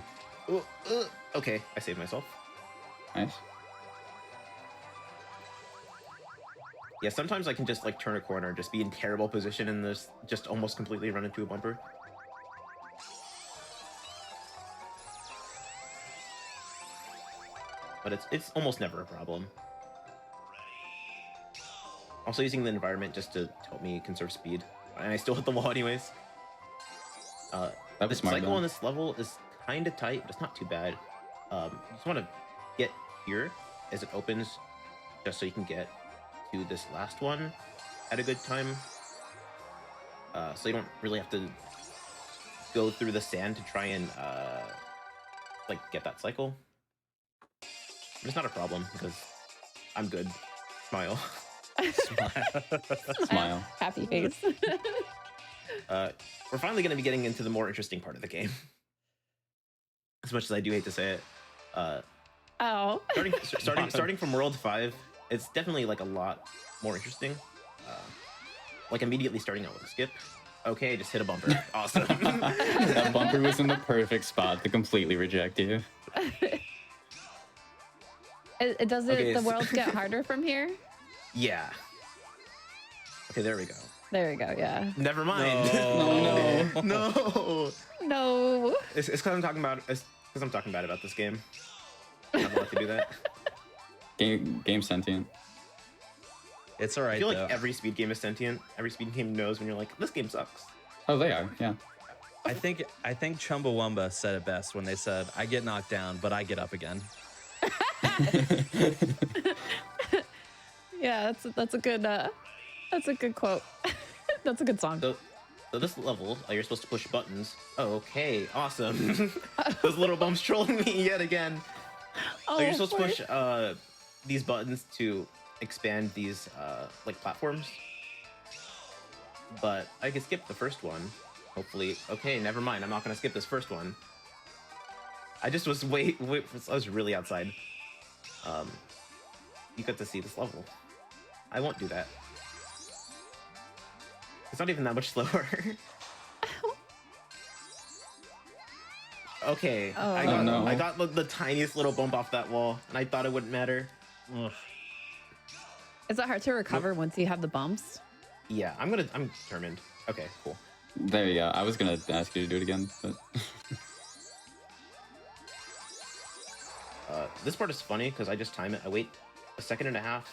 Okay, I saved myself. Nice. Yeah, sometimes I can just like turn a corner, just be in terrible position and just almost completely run into a bumper. but it's almost never a problem. Also using the environment just to help me conserve speed, and I still hit the wall anyways. That was The smart. cycle on this level is kind of tight, but it's not too bad. You just want to get here as it opens, just so you can get to this last one at a good time. So you don't really have to go through the sand to try and like get that cycle. But it's not a problem because I'm good. Smile. Smile. Happy face. We're finally going to be getting into the more interesting part of the game. As much as I do hate to say it. Oh. Starting from World 5, it's definitely like a lot more interesting. Like immediately starting out with a skip. Okay, just hit a bumper. Awesome. That bumper was in the perfect spot to completely reject you. Does Okay, the so- worlds get harder from here? Yeah. Okay, there we go. There we go, yeah. Never mind. No. No. No. It's because I'm talking about. It's because I'm talking bad about this game. I'm not allowed to do that. Game sentient. It's all right, I feel though. like every speed game is sentient. Every speed game knows when you're like, this game sucks. Oh, they are. Yeah. I think Chumbawamba said it best when they said, "I get knocked down, but I get up again." Yeah, that's a good quote. That's a good song. So this level, you're supposed to push buttons. Oh, okay, awesome. Those little bumps trolling me yet again. Oh, You're supposed to poor- push these buttons to expand these like platforms. But I could skip the first one. Hopefully, okay, never mind. I'm not gonna skip this first one. I just was I was really outside. You got to see this level. I won't do that. It's not even that much slower. Okay, Oh. I got the tiniest little bump off that wall, and I thought it wouldn't matter. Ugh. Is it hard to recover once you have the bumps? Yeah, I'm determined. Okay, cool. There you go. I was gonna ask you to do it again, but This part is funny because I just time it. I wait a second and a half,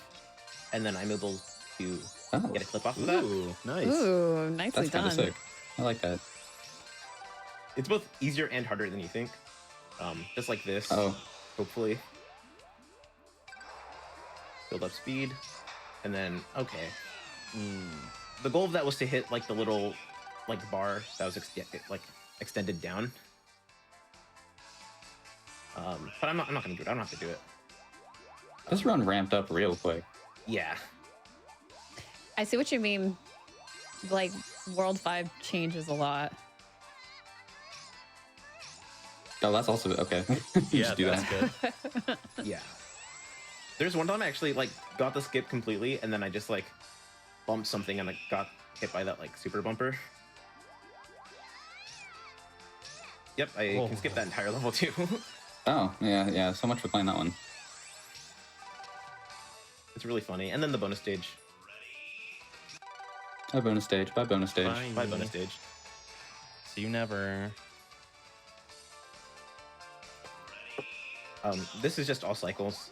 and then I'm able to Oh. get a clip off of that. Ooh, nice. Ooh, nicely that's kind done. of sick. I like that. It's both easier and harder than you think. Just like this. Oh, Hopefully. Build up speed, and then okay. The goal of that was to hit like the little like bar that was extended down. But I'm not gonna do it. I don't have to do it. this run ramped up real quick. Yeah. I see what you mean. Like World 5 changes a lot. Oh, that's also okay. Yeah, Just do that's that. good. Yeah. There's one time I actually like got the skip completely, and then I just like bumped something and like got hit by that like super bumper. Yep, I can skip that entire level too. Oh, yeah. So much for playing that one. It's really funny. And then the bonus stage. Bye bonus stage. Bye bonus stage. Bye. My bonus stage. See you never. This is just all cycles.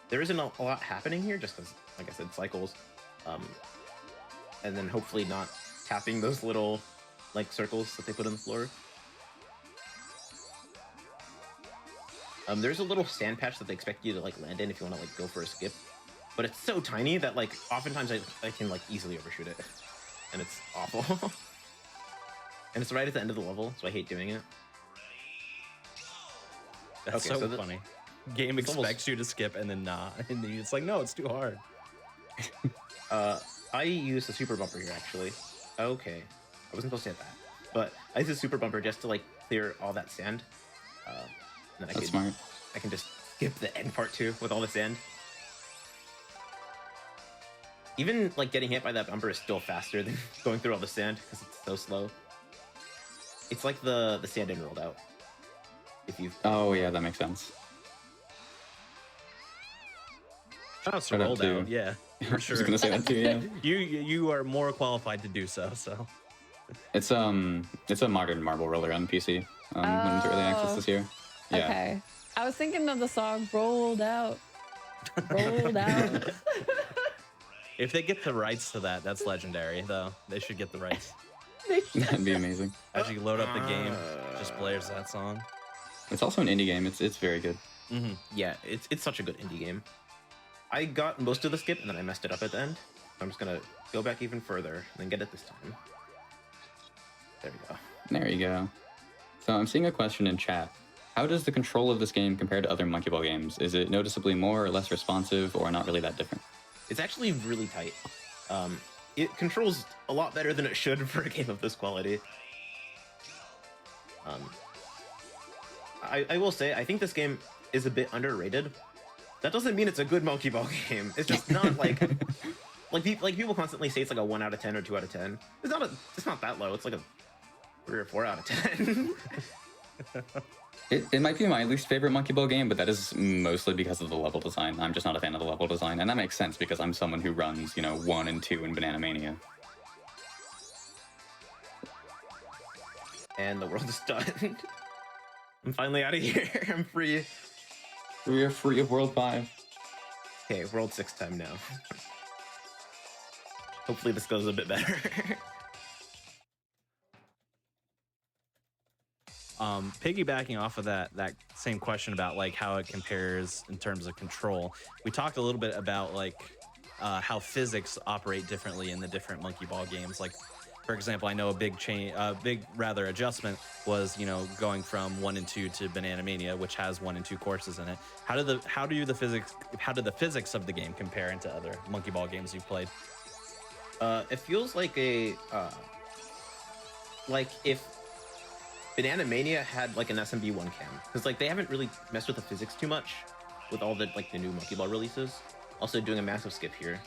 There isn't a lot happening here, just because, like I said, cycles. And then hopefully not tapping those little like circles that they put on the floor. There's a little sand patch that they expect you to like land in if you want to like go for a skip, but it's so tiny that like oftentimes I can like easily overshoot it, and it's awful. And it's right at the end of the level, so I hate doing it. That's Okay, so so funny. Game it's almost- expects you to skip and then not, and then it's like, no, it's too hard. I used a super bumper here actually. Okay, I wasn't supposed to hit that, but I used a super bumper just to like clear all that sand. And then That's smart. I can just skip the end part too with all the sand. Even like getting hit by that bumper is still faster than going through all the sand because it's so slow. It's like the sand in rolled out. If you've Oh yeah, that makes sense. Shout out to Shout out rolled to- out, yeah, I for was sure. gonna say that too. Yeah. You are more qualified to do so. So It's a modern marble roller on PC. Went into early access this year. Yeah. Okay. I was thinking of the song "Rolled Out." Rolled out. If they get the rights to that, that's legendary, though. They should get the rights. That'd be amazing. As you load up the game, just blares that song. It's also an indie game. It's very good. Yeah, it's such a good indie game. I got most of the skip and then I messed it up at the end. I'm just gonna go back even further and then get it this time. There we go. There you go. So I'm seeing a question in chat. How does the control of this game compare to other Monkey Ball games? Is it noticeably more or less responsive, or not really that different? It's actually really tight. It controls a lot better than it should for a game of this quality. I will say, I think this game is a bit underrated. That doesn't mean it's a good Monkey Ball game. It's just not like people constantly say it's like a 1 out of 10 or 2 out of 10. It's not that low. It's like a 3 or 4 out of 10. It might be my least favorite Monkey Ball game, but that is mostly because of the level design. I'm just not a fan of the level design, and that makes sense because I'm someone who runs, 1 and 2 in Banana Mania. And the world is done. I'm finally out of here. I'm free. We are free of World 5. Okay, World 6 time now. Hopefully this goes a bit better. Piggybacking off of that same question about like how it compares in terms of control, we talked a little bit about like how physics operate differently in the different Monkey Ball games. Like, for example, I know a big adjustment was going from 1 and 2 to Banana Mania, which has 1 and 2 courses in it. How do the physics of the game compare into other Monkey Ball games you've played? It feels like like if Banana Mania had like an SMB 1 cam, because like they haven't really messed with the physics too much with all the like the new Monkey Ball releases. Also doing a massive skip here.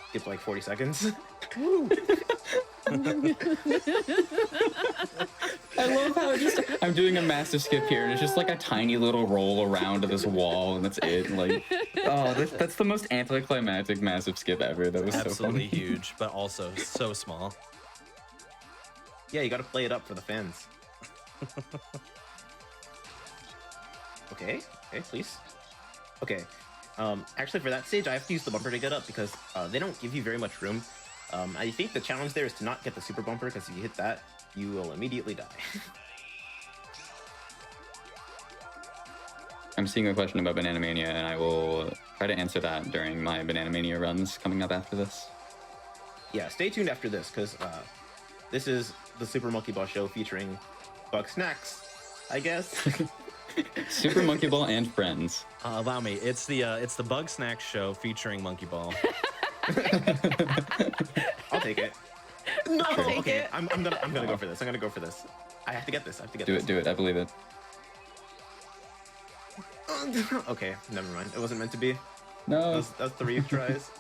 Skip like 40 seconds. Woo! I love how I'm doing a massive skip here, and it's just like a tiny little roll around to this wall, and that's it. Like, oh, that's the most anticlimactic massive skip ever. That was Absolutely so funny. huge, but also so small. Yeah, you gotta play it up for the fans. Okay, please. Okay. Actually, for that stage, I have to use the bumper to get up because they don't give you very much room. I think the challenge there is to not get the super bumper, because if you hit that, you will immediately die. I'm seeing a question about Banana Mania, and I will try to answer that during my Banana Mania runs coming up after this. Yeah, stay tuned after this, because this is the Super Monkey Ball show featuring Bugsnax, I guess. Super Monkey Ball and friends. Allow me. It's the Bugsnax show featuring Monkey Ball. I'll take it. No, Take okay. it. I'm gonna go for this. I'm gonna go for this. I have to get this. Do it. I believe it. Okay, never mind. It wasn't meant to be. No. That's 3 tries.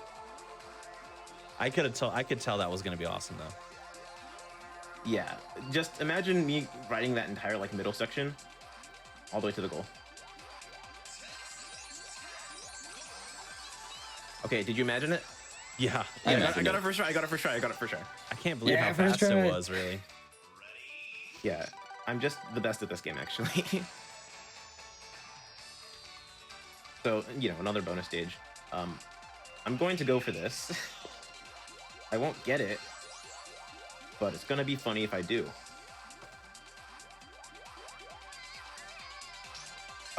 I could tell that was gonna be awesome though. Yeah, just imagine me riding that entire like middle section all the way to the goal. Okay, did you imagine it? Yeah. Yeah, I imagined got it. it first try. I got it first try. I can't believe Yeah, how first fast try. it was, really. Yeah, I'm just the best at this game, actually. So, another bonus stage. I'm going to go for this. I won't get it, but it's gonna be funny if I do.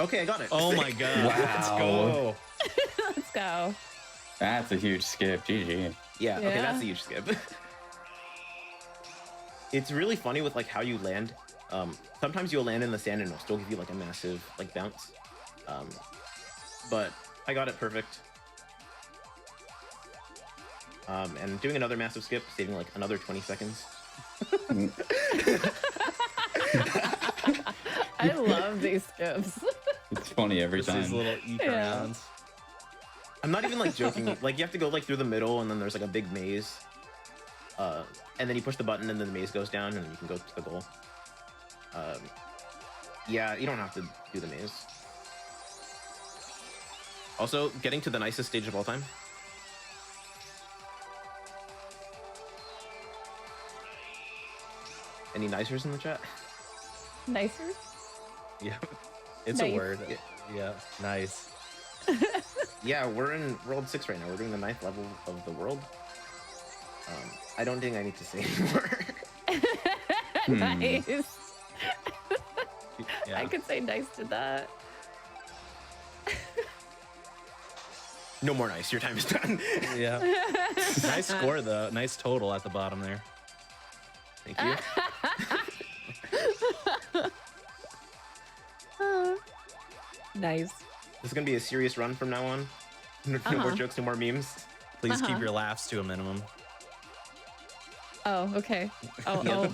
Okay, I got it. Oh my god. Wow. Let's go. Let's go. That's a huge skip. GG. Yeah, okay, Yeah. that's a huge skip. It's really funny with like how you land. Sometimes you'll land in the sand and it'll still give you like a massive like bounce. But I got it perfect. And doing another massive skip, saving like another 20 seconds. I love these skips. It's funny every Just these time. little eke Yeah. arounds. I'm not even like joking. Like you have to go like through the middle, and then there's like a big maze. And then you push the button, and then the maze goes down, and then you can go to the goal. Yeah, you don't have to do the maze. Also, getting to the nicest stage of all time. Any nicers in the chat? Nicer? Yeah, it's Nice. a word. Yeah, nice. Yeah, we're in World 6 right now. We're doing the 9th level of the world. I don't think I need to say anymore. Nice. Yeah. I could say nice to that. No more nice. Your time is done. Yeah. Nice score though. Nice total at the bottom there. Thank you. Nice. This is gonna be a serious run from now on. No more jokes, no more memes. Please keep your laughs to a minimum. Oh, okay. Oh, Yeah, oh.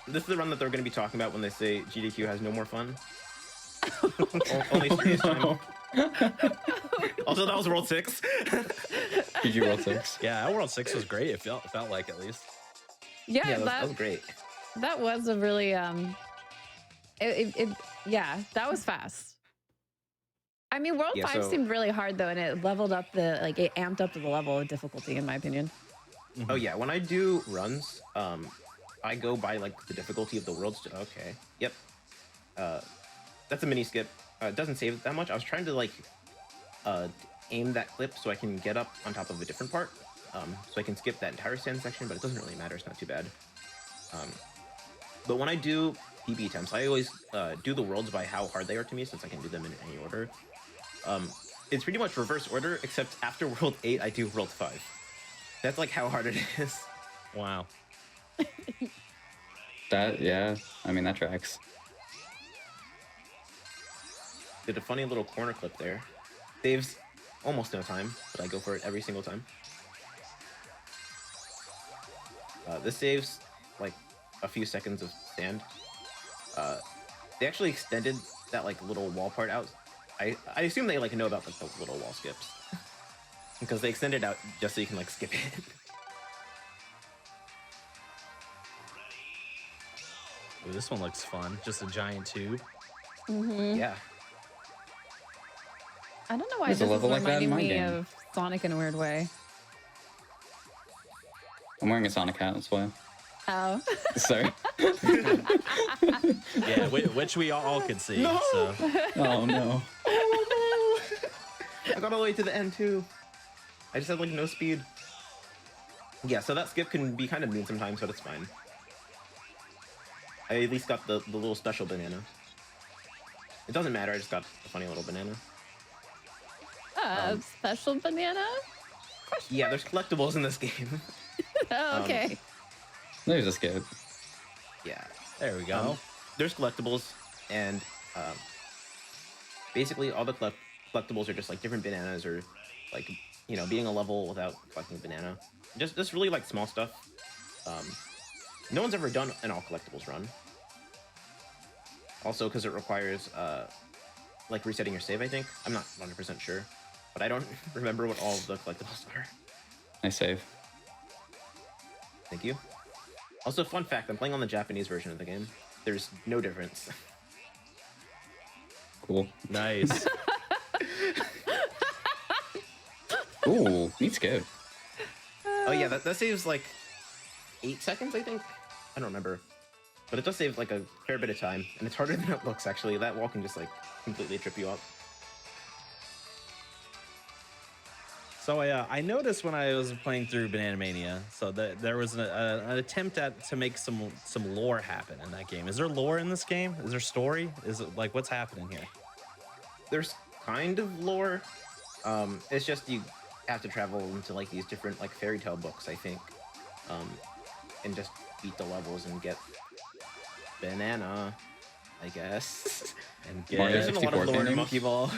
this is the run that they're gonna be talking about when they say GDQ has no more fun. Only serious time. Also, that was World 6. GG World 6. Yeah, World 6 was great. It felt like at least. Yeah, Yeah, that was great. that was a really yeah, that was fast. I mean, World Yeah, 5 so- seemed really hard though, and it leveled up it amped up to the level of difficulty in my opinion. Oh yeah, when I do runs, I go by like the difficulty of the worlds. Okay, yep. That's a mini skip. It doesn't save it that much. I was trying to like aim that clip so I can get up on top of a different part, so I can skip that entire stand section. But it doesn't really matter. It's not too bad. But when I do PB attempts, I always do the worlds by how hard they are to me, since I can do them in any order. It's pretty much reverse order, except after World 8, I do World 5. That's like how hard it is. Wow. Yeah, I mean, that tracks. Did a funny little corner clip there. Saves almost no time, but I go for it every single time. This saves like a few seconds of stand. They actually extended that like little wall part out. I assume they like know about like the little wall skips because they extend it out just so you can like skip it. Ooh, this one looks fun. Just a giant tube. Yeah. I don't know why There's this a is level like that in reminding my me game. of Sonic in a weird way. I'm wearing a Sonic hat, that's why. Oh. Sorry. Yeah, which we all could see. No! So Oh no. I got all the way to the end too. I just had like no speed. Yeah, so that skip can be kind of mean sometimes, but it's fine. I at least got the little special banana. It doesn't matter, I just got a funny little banana. Special banana? Yeah, there's collectibles in this game. Oh, okay. There's a skip. Yeah. there we go. There's collectibles, and basically all the collectibles are just like different bananas, or like, you know, being a level without collecting a banana. Just really like small stuff. No one's ever done an all collectibles run. Also, because it requires like resetting your save, I think. I'm not 100% sure, but I don't remember what all of the collectibles are. Nice save. Thank you. Also, fun fact, I'm playing on the Japanese version of the game. There's no difference. Cool. Nice. Ooh, neat skip. Oh yeah, that saves like 8 seconds, I think. I don't remember. But it does save like a fair bit of time, and it's harder than it looks, actually. That wall can just like completely trip you up. So I noticed when I was playing through Banana Mania, so that there was an attempt to make some lore happen in that game. Is there lore in this game? Is there story? Is it like what's happening here? There's kind of lore. It's just you have to travel into like these different like fairy tale books, I think, and just beat the levels and get banana, I guess. And Mario There's been a lot of 64 lore in games? Monkey Ball.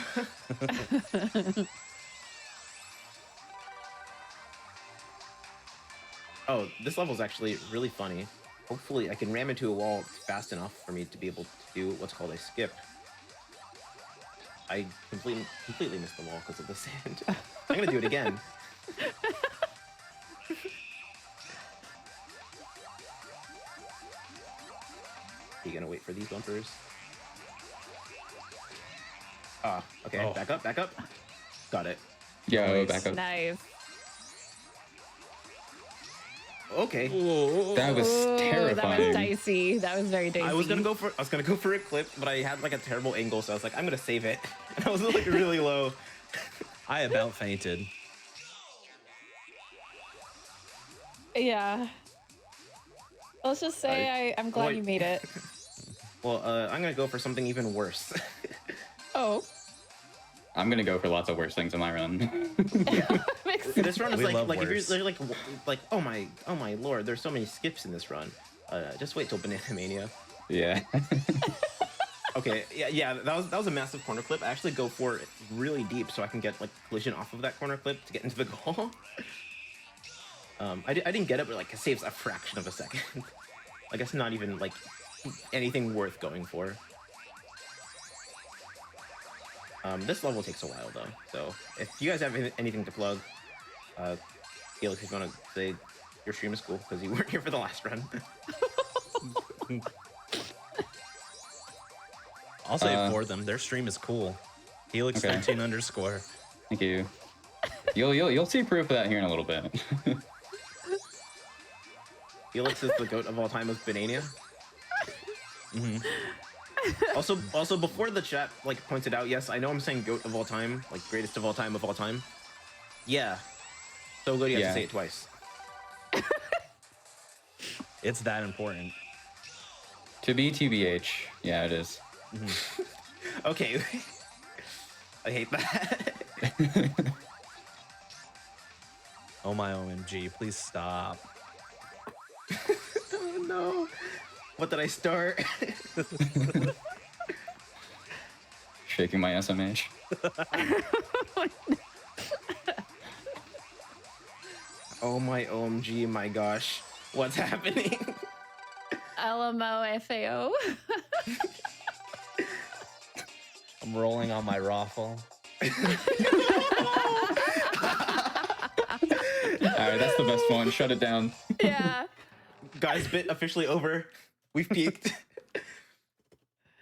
Oh, this level is actually really funny. Hopefully I can ram into a wall fast enough for me to be able to do what's called a skip. I completely missed the wall because of the sand. I'm gonna do it again. You gonna wait for these bumpers? Ah, okay, Oh. back up. Got it. Yo, Nice. back up. Nice. Okay. That was Ooh, terrifying. that was dicey. That was very dicey. I was gonna go for a clip, but I had like a terrible angle, so I was like, I'm gonna save it. And I was like really low. I about fainted. Yeah. Let's just say I'm glad wait. you made it. Well, I'm gonna go for something even worse. Oh. I'm gonna go for lots of worse things in my run. Makes sense. This run is We love like if worse. you're like oh my lord, there's so many skips in this run. Just wait till Banana Mania. Yeah. Okay, yeah, that was a massive corner clip. I actually go for it really deep so I can get like collision off of that corner clip to get into the goal. I didn't get it, but like it saves a fraction of a second. I guess not even like anything worth going for. This level takes a while though, so if you guys have anything to plug, Felix, if you want to say your stream is cool because you weren't here for the last run. I'll say it for them. Their stream is cool. Helix Okay. 13 underscore. Thank you. You'll see proof of that here in a little bit. Felix is the goat of all time with Banania. Also, before the chat like pointed out, yes, I know I'm saying goat of all time, like greatest of all time of all time. Yeah, so good you have to say it twice. It's that important. To be TBH, yeah, it is. Okay, I hate that. Oh my OMG, please stop. Oh no, what did I start? Shaking my SMH. Oh my OMG, my gosh, what's happening? LMOFAO. I'm rolling on my raffle. Alright, that's the best one. Shut it down. Yeah. Guys, bit officially over. We've peaked.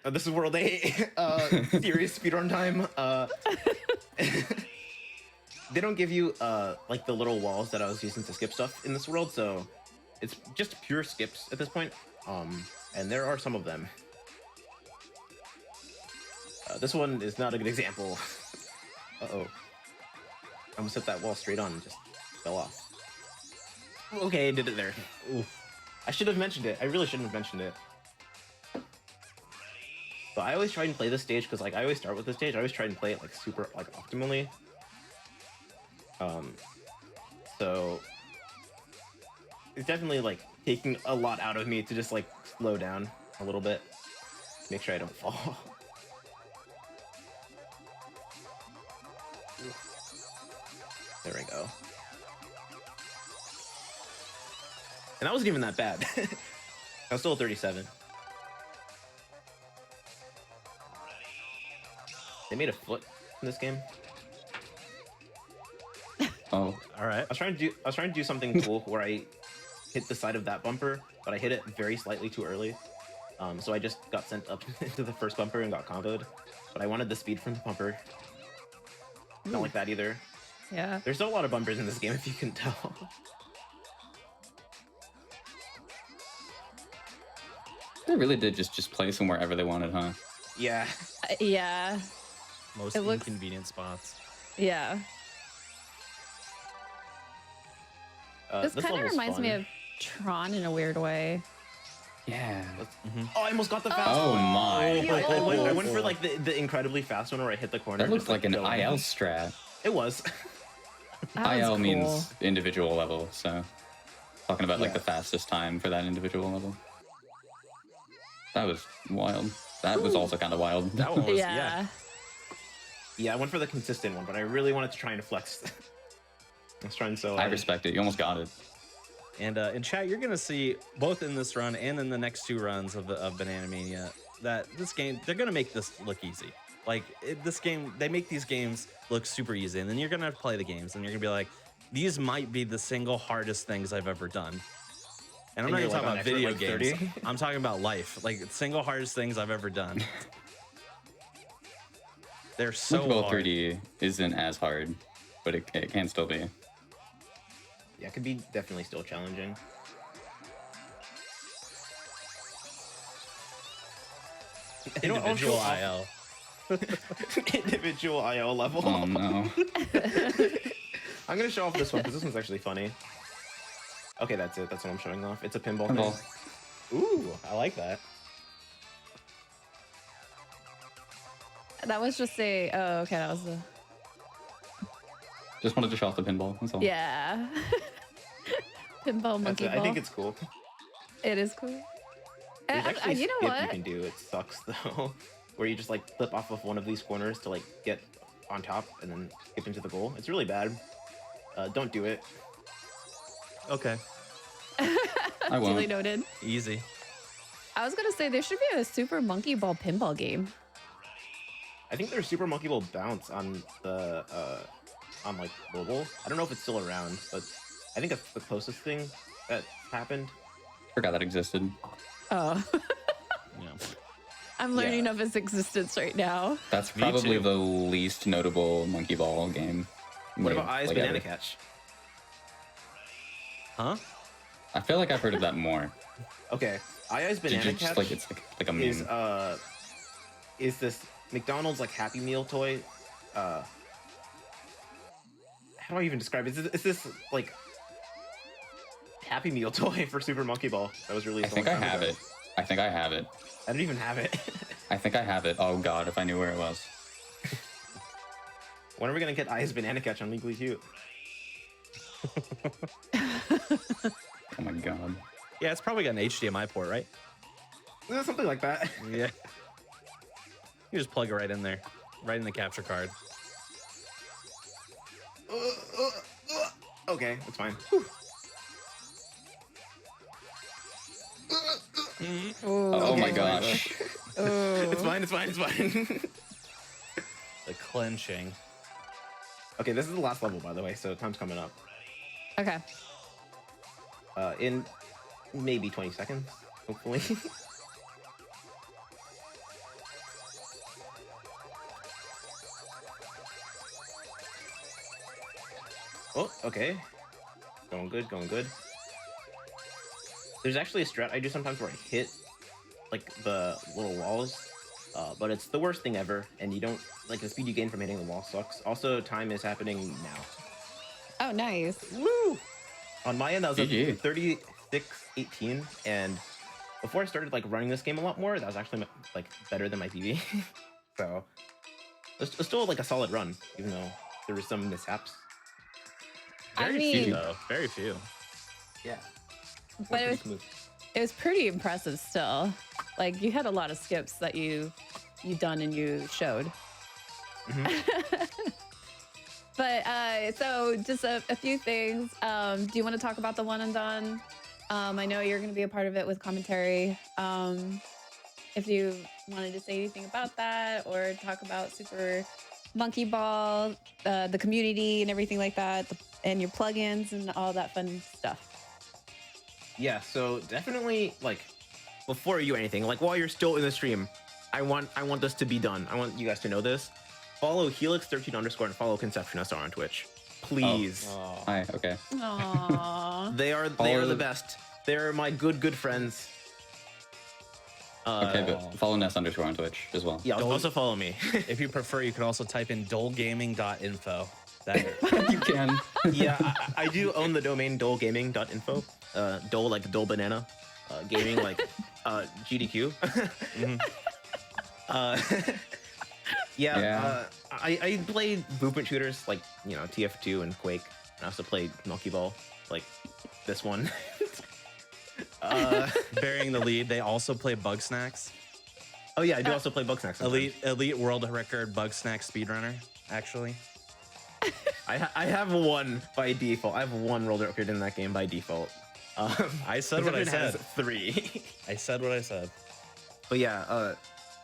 This is World 8. Serious speedrun time. They don't give you like the little walls that I was using to skip stuff in this world, so it's just pure skips at this point. And there are some of them. This one is not a good example. Uh-oh. I almost hit that wall straight on and just fell off. Okay, I did it there. Oof. I should have mentioned it. I really shouldn't have mentioned it. But I always try and play this stage because like I always start with this stage. I always try and play it like super like optimally. So it's definitely like taking a lot out of me to just like slow down a little bit, make sure I don't fall. There we go. And that wasn't even that bad. I was still 37. They made a foot in this game. Oh. All right. I was trying to do something cool where I hit the side of that bumper, but I hit it very slightly too early. So I just got sent up into the first bumper and got comboed. But I wanted the speed from the bumper. Not like that either. Yeah. There's still a lot of bumpers in this game, if you can tell. They really did just place them wherever they wanted, huh? Yeah. Yeah. Most It looks- inconvenient spots. Yeah. This kind of level's reminds me fun. of Tron in a weird way. Yeah. Oh, I almost got the fast Oh one. my. you I went for like the incredibly fast one where I hit the corner. That and looks just, like an go in. IL strat. It was. That was IL cool. means individual level, so talking about like Yeah. the fastest time for that individual level. That was wild. That was also kind of wild. That one was, Yeah. Yeah, I went for the consistent one, but I really wanted to try and flex. I was trying so I hard. respect it. You almost got it. And in chat, you're gonna see both in this run and in the next two runs of Banana Mania that this game, they're gonna make this look easy. Like this game, they make these games look super easy, and then you're gonna have to play the games, and you're gonna be like, these might be the single hardest things I've ever done. And I'm And not you're, even like, talking on about expert, video like, games. 30? I'm talking about life. Like single hardest things I've ever done. They're so Multiple hard. 3D isn't as hard, but it can still be. yeah, it could be definitely still challenging. Individual IO. Individual IO level. Oh no. I'm gonna show off this one because this one's actually funny. Okay, that's it. That's what I'm showing off. It's a pinball Pinball. thing. Ooh, I like that. That was just a. Oh, okay. That was the. Just wanted to show off the pinball. That's all. Yeah. Pinball monkey ball. I think it's cool. It is cool. There's actually You know skip what? you can do. It sucks though, where you just like flip off of one of these corners to like get on top and then skip into the goal. It's really bad. Don't do it. Okay. I won't. Duly noted. Easy. I was gonna say there should be a Super Monkey Ball pinball game. I think there's Super Monkey Ball Bounce on the on like mobile. I don't know if it's still around, but I think that's the closest thing that happened. Forgot that existed. Oh. Yeah. I'm learning of its existence right now. That's Me probably too. the least notable monkey ball game. What about Eyes Like, Banana ever. Catch? Huh? I feel like I've heard of that more. Okay, Eyes Banana Just Catch like it's like a meme. is this McDonald's like Happy Meal toy? How do I even describe it? Is this like Happy Meal toy for Super Monkey Ball that was released? I think I have it. I think I have it. I don't even have it. I think I have it. Oh god, if I knew where it was. When are we gonna get Eyes Banana Catch on Legally Cute? Oh my god. Yeah, it's probably got an HDMI port, right? Something like that. Yeah. You just plug it right in there, right in the capture card. Okay, that's fine. Oh my it's fine. gosh. It's fine. It's fine. It's fine. The clenching. Okay, this is the last level, by the way, so time's coming up. Okay. In maybe 20 seconds, hopefully. Oh, okay. Going good, going good. There's actually a strat I do sometimes where I hit like the little walls, but it's the worst thing ever, and you don't like the speed you gain from hitting the wall sucks. Also, time is happening now. Oh, nice. Woo! On my end, that was a GG. 36-18, and before I started like running this game a lot more, that was actually like better than my PB. So it's still like a solid run, even though there were some mishaps. I Very mean, few, though. Very few. Yeah, but smooth. it was pretty impressive still. Like you had a lot of skips that you done and you showed. But so just a few things. Do you want to talk about the one and done? I know you're going to be a part of it with commentary. If you wanted to say anything about that or talk about Super Monkey Ball, the community and everything like that, and your plugins and all that fun stuff. Yeah, so definitely like before you do anything, like while you're still in the stream, I want this to be done. I want you guys to know this. Follow Helix13_ and follow Conception SR on Twitch, please. Oh. Hi, okay. Aww. They are the best. They're my good friends. Okay, but follow Ness_ on Twitch as well. Yeah, also follow me. If you prefer, you can also type in dolegaming.info. That You can. Yeah, I do own the domain dolegaming.info. Dole like Dole Banana. Gaming like GDQ. Yeah. I play movement shooters like, you know, TF2 and Quake. And I also played Monkey Ball, like this one. bearing the lead, they also play Bugsnax. Oh yeah, I do also play Bugsnax. Elite world record Bugsnax speedrunner, actually. I have one by default. I have one world record in that game by default. I said what I Conception has said. 3. I said what I said. But yeah,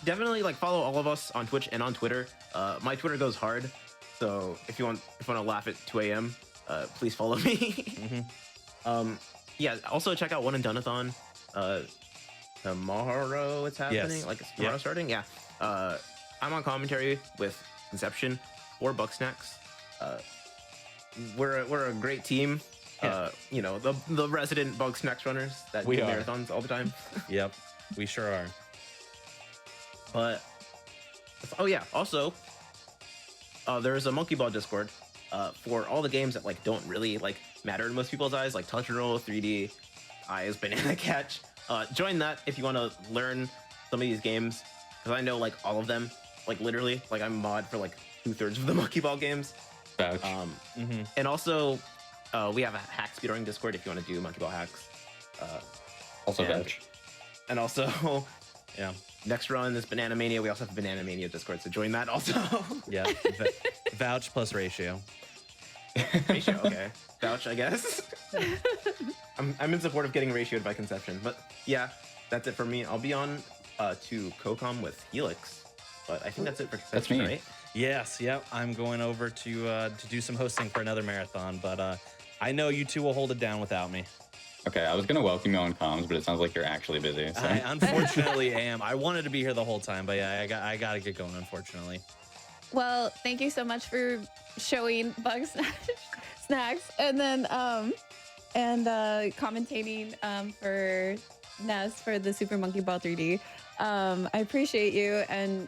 definitely like follow all of us on Twitch and on Twitter. My Twitter goes hard, so if you want to laugh at 2 a.m., please follow me. Yeah, also check out One and Doneathon. Tomorrow it's happening. Yes. Like it's tomorrow starting. Yeah. I'm on commentary with Conception or Bugsnax. We're a great team. You know, the resident Bugsnax runners that We do are. marathons all the time. Yep, we sure are. But oh yeah, also there's a Monkey Ball Discord for all the games that like don't really like matter in most people's eyes, like Touch and Roll, 3D, Eyes, Banana Catch. Join that if you want to learn some of these games, because I know like all of them, like literally, like I'm mod for like 2/3 of the Monkey Ball games. Vouch. And also we have a hack speedrunning Discord if you want to do Monkey Ball hacks. Also and- vouch. And also, Yeah, next run is Banana Mania. We also have a Banana Mania Discord, so join that also. yeah. Vouch plus ratio. Ratio, okay. Vouch, I guess. I'm in support of getting ratioed by conception, but yeah, that's it for me. I'll be on to CoCom with Helix, but I think that's it for conception, me. right? Yes, yep. I'm going over to do some hosting for another marathon, but I know you two will hold it down without me. Okay, I was gonna welcome you on comms, but it sounds like you're actually busy. So. I unfortunately am. I wanted to be here the whole time, but yeah, I got to get going, unfortunately. Well, thank you so much for showing Bugsnax and then commentating for Ness for the Super Monkey Ball 3D. I appreciate you, and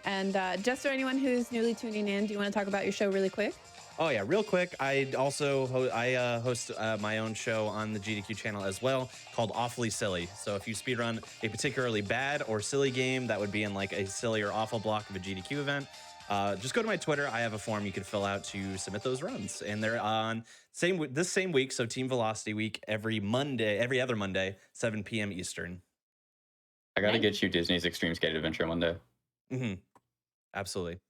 just for anyone who's newly tuning in, do you want to talk about your show really quick? Oh yeah, real quick. I also host my own show on the GDQ channel as well, called Awfully Silly. So if you speedrun a particularly bad or silly game that would be in like a silly or awful block of a GDQ event, just go to my Twitter. I have a form you can fill out to submit those runs, and they're on this same week. So Team Velocity week every other Monday, 7 p.m. Eastern. I gotta get you Disney's Extreme Skate Adventure one day. Mm-hmm. Absolutely.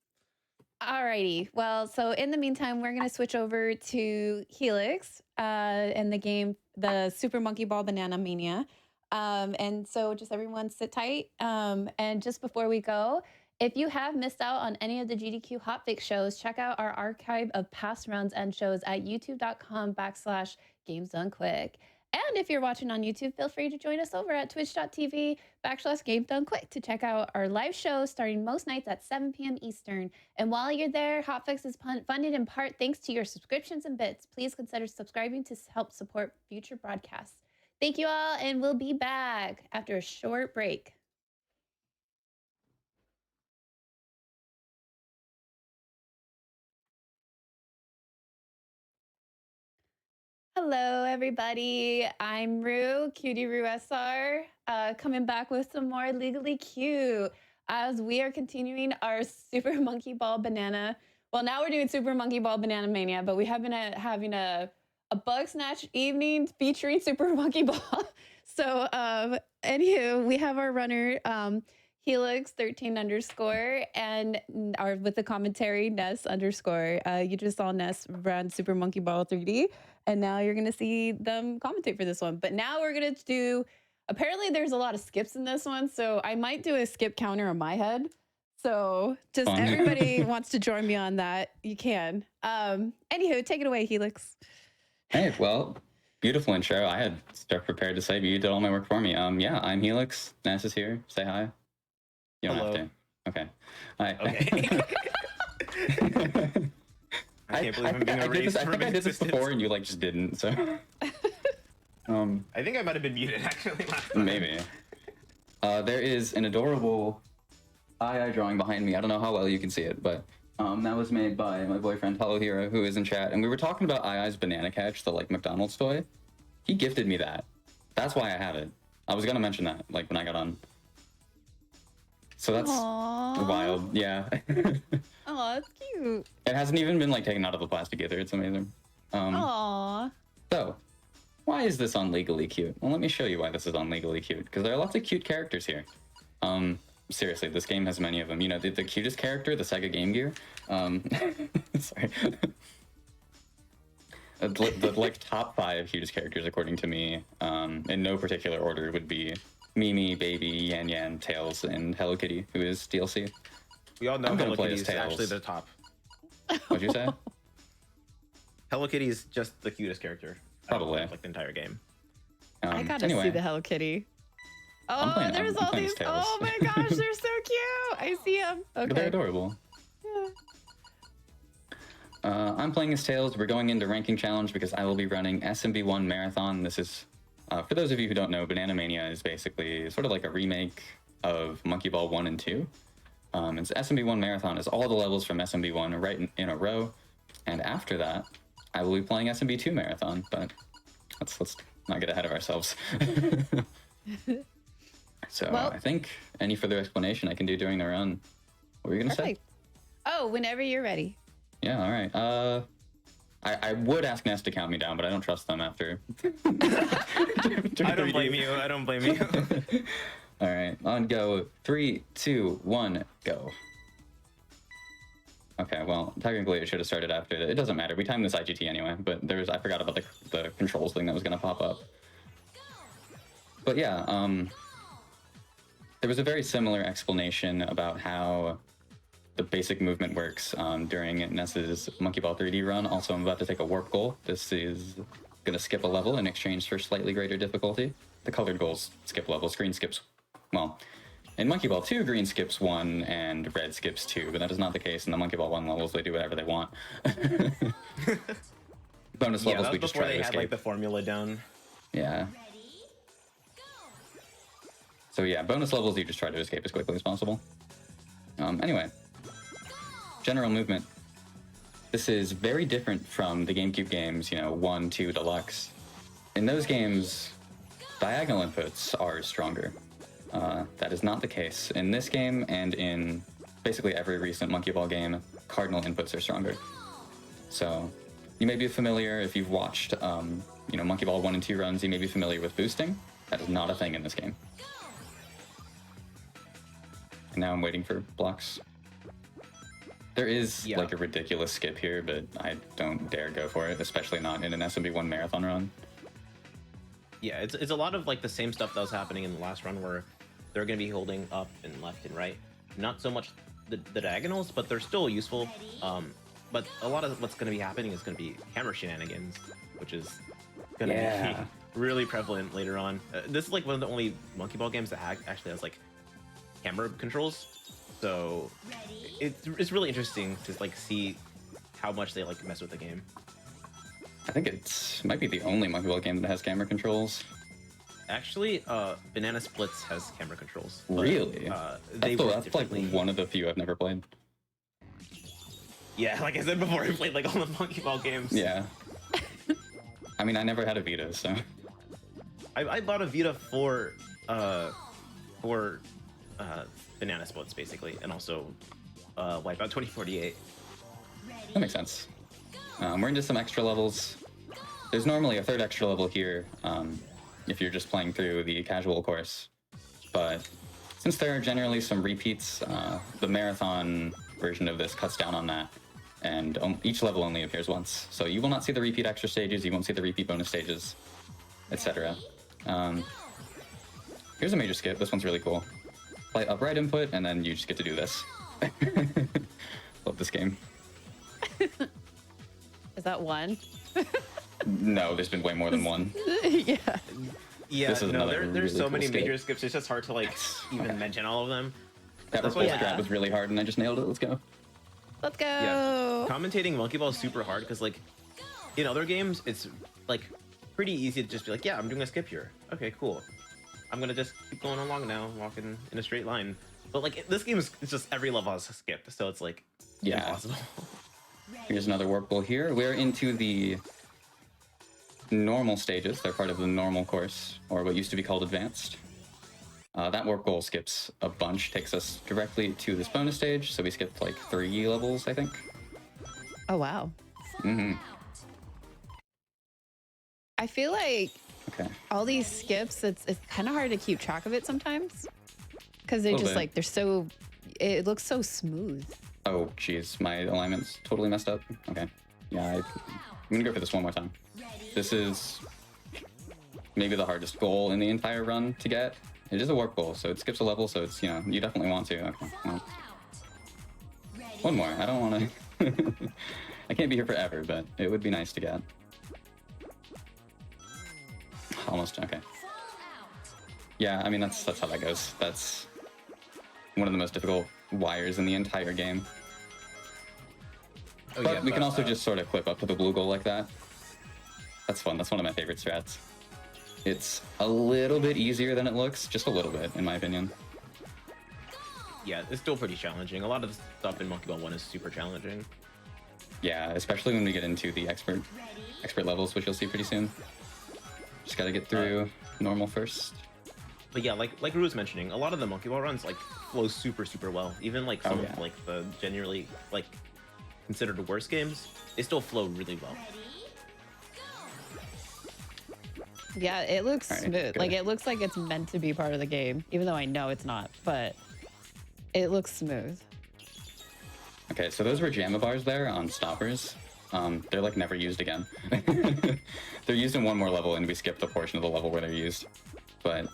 Alrighty. Well, so in the meantime, we're going to switch over to Helix and the game, the Super Monkey Ball Banana Mania. And so just everyone sit tight. And just before we go, if you have missed out on any of the GDQ Hotfix shows, check out our archive of past rounds and shows at youtube.com/GamesDoneQuick. And if you're watching on YouTube, feel free to join us over at twitch.tv/GamesDoneQuick to check out our live show starting most nights at 7 p.m. Eastern. And while you're there, Hotfix is funded in part thanks to your subscriptions and bits. Please consider subscribing to help support future broadcasts. Thank you all, and we'll be back after a short break. Hello, everybody. I'm Rue, Cutie Rue SR, coming back with some more Legally Cute as we are continuing our Super Monkey Ball Banana. Well, now we're doing Super Monkey Ball Banana Mania, but we have been having a Bugsnax evening featuring Super Monkey Ball. So, anywho, we have our runner, Helix 13_, and our with the commentary Ness _. You just saw Ness run Super Monkey Ball 3D, and now you're gonna see them commentate for this one. But now we're gonna do. Apparently, there's a lot of skips in this one, so I might do a skip counter in my head. So just everybody wants to join me on that, you can. Anywho, take it away, Helix. Hey, well, beautiful intro. I had stuff prepared to say, but you did all my work for me. Yeah, I'm Helix. Ness is here. Say hi. You don't Hello. have to. Okay. Hi. Okay. I can't believe I'm being I did erased this, I from think I did this existence. before and you like just didn't, so. I think I might have been muted actually last time. Maybe. There is an adorable eye drawing behind me. I don't know how well you can see it, but that was made by my boyfriend Hello Hero, who is in chat, and we were talking about I's Banana Catch, the like McDonald's toy. He gifted me that. That's why I have it. I was gonna mention that like when I got on. So that's Aww. wild, yeah. Oh, that's cute. It hasn't even been like taken out of the plastic either. It's amazing. Aw. So, why is this on Legally Cute? Well, let me show you why this is on Legally Cute, because there are lots of cute characters here. Seriously, this game has many of them. You know, the cutest character, the Sega Game Gear. Sorry. The like top 5 cutest characters, according to me, in no particular order, would be Mimi, Baby, Yan Yan, Tails, and Hello Kitty, who is DLC. We all know I'm gonna Hello play Kitty as is actually Tails. the top. What'd you say? Hello Kitty is just the cutest character. Probably. Like the entire game. I gotta anyway, see the Hello Kitty. Oh, playing- there's I'm all playing these. as Tails. Oh my gosh, they're so cute. I see them. They're Okay. adorable. Yeah. I'm playing as Tails. We're going into ranking challenge because I will be running SMB1 Marathon. This is, for those of you who don't know, Banana Mania is basically sort of like a remake of Monkey Ball 1 and 2. And so SMB1 Marathon is all the levels from SMB1 right in a row. And after that, I will be playing SMB2 Marathon, but let's not get ahead of ourselves. So Well, I think any further explanation I can do during the run. What were you going to say? perfect. Oh, whenever you're ready. Yeah, all right. I would ask Nest to count me down, but I don't trust them after. I don't blame you. I don't blame you. All right, on go. 3, 2, 1, go. Okay, well, technically it should have started after. It doesn't matter. We timed this IGT anyway, but I forgot about the controls thing that was going to pop up. But yeah, there was a very similar explanation about how the basic movement works during Ness's Monkey Ball 3D run. Also, I'm about to take a warp goal. This is going to skip a level in exchange for slightly greater difficulty. The colored goals skip levels. Green skips, well, in Monkey Ball 2, green skips 1 and red skips 2, but that is not the case in the Monkey Ball 1 levels. They do whatever they want. Bonus levels, that we was just before try they to had escape. like the formula down. Yeah. So yeah, bonus levels, you just try to escape as quickly as possible. Anyway, general movement. This is very different from the GameCube games, 1, 2, Deluxe. In those games, diagonal inputs are stronger. That is not the case. In this game and in basically every recent Monkey Ball game, cardinal inputs are stronger. So you may be familiar, if you've watched Monkey Ball 1 and 2 runs, you may be familiar with boosting. That is not a thing in this game. And now I'm waiting for blocks. There is like a ridiculous skip here, but I don't dare go for it, especially not in an SMB1 marathon run. Yeah, it's a lot of like the same stuff that was happening in the last run where they're going to be holding up and left and right. Not so much the diagonals, but they're still useful. But a lot of what's going to be happening is going to be camera shenanigans, which is going to be really prevalent later on. This is like one of the only Monkey Ball games that actually has like camera controls, so it's really interesting to like see how much they like mess with the game. I think it might be the only Monkey Ball game that has camera controls. Actually, Banana Splits has camera controls. But, really? That's like differently. one of the few I've never played. Yeah, like I said before, I played like all the Monkey Ball games. Yeah. I mean, I never had a Vita, so. I bought a Vita for Banana Splits basically, and also Wipeout 2048. That makes sense. We're into some extra levels. There's normally a third extra level here if you're just playing through the casual course. But since there are generally some repeats, the marathon version of this cuts down on that. And each level only appears once. So you will not see the repeat extra stages, you won't see the repeat bonus stages, etc. Here's a major skip. This one's really cool. Play upright input, and then you just get to do this. Love this game. Is that one? No, there's been way more than one. Yeah. Yeah, This is no, another there's really so cool many skip. major skips. It's just hard to like even mention all of them. That That's repulse why- grab was really hard, and I just nailed it. Let's go. Let's go. Yeah, commentating Monkey Ball is super hard because like in other games it's like pretty easy to just be like, yeah, I'm doing a skip here. Okay, cool. I'm gonna just keep going along now, walking in a straight line. But like this game is it's just every level has a skip, so it's like impossible. Here's another warp goal here. We're into the normal stages. They're part of the normal course, or what used to be called advanced. That warp goal skips a bunch, takes us directly to this bonus stage. So we skipped like 3 levels, I think. Oh, wow. Mm-hmm. I feel like Okay. all these skips, it's kind of hard to keep track of it sometimes. Because they're Little just bit. like, it looks so smooth. Oh, geez, my alignment's totally messed up. Okay. Yeah, I'm gonna go for this one more time. This is maybe the hardest goal in the entire run to get. It is a warp goal, so it skips a level, so it's, you definitely want to. Okay, well. One more. I don't want to... I can't be here forever, but it would be nice to get. Almost, okay. Yeah, I mean, that's how that goes. That's one of the most difficult wires in the entire game. Oh, But yeah, we can also just sort of clip up to the blue goal like that. That's fun. That's one of my favorite strats. It's a little bit easier than it looks, just a little bit, in my opinion. Yeah, it's still pretty challenging. A lot of the stuff in Monkey Ball 1 is super challenging. Yeah, especially when we get into the expert levels, which you'll see pretty soon. Just gotta get through normal first. But yeah, like Ru was mentioning, a lot of the Monkey Ball runs like flow super well. Even like some of like the genuinely like considered the worst games, they still flow really well. Yeah, it looks All right, smooth. good. Like it looks like it's meant to be part of the game, even though I know it's not, but it looks smooth. Okay, so those were JAMA bars there on stoppers. They're like never used again. They're used in one more level, and we skipped the portion of the level where they're used. But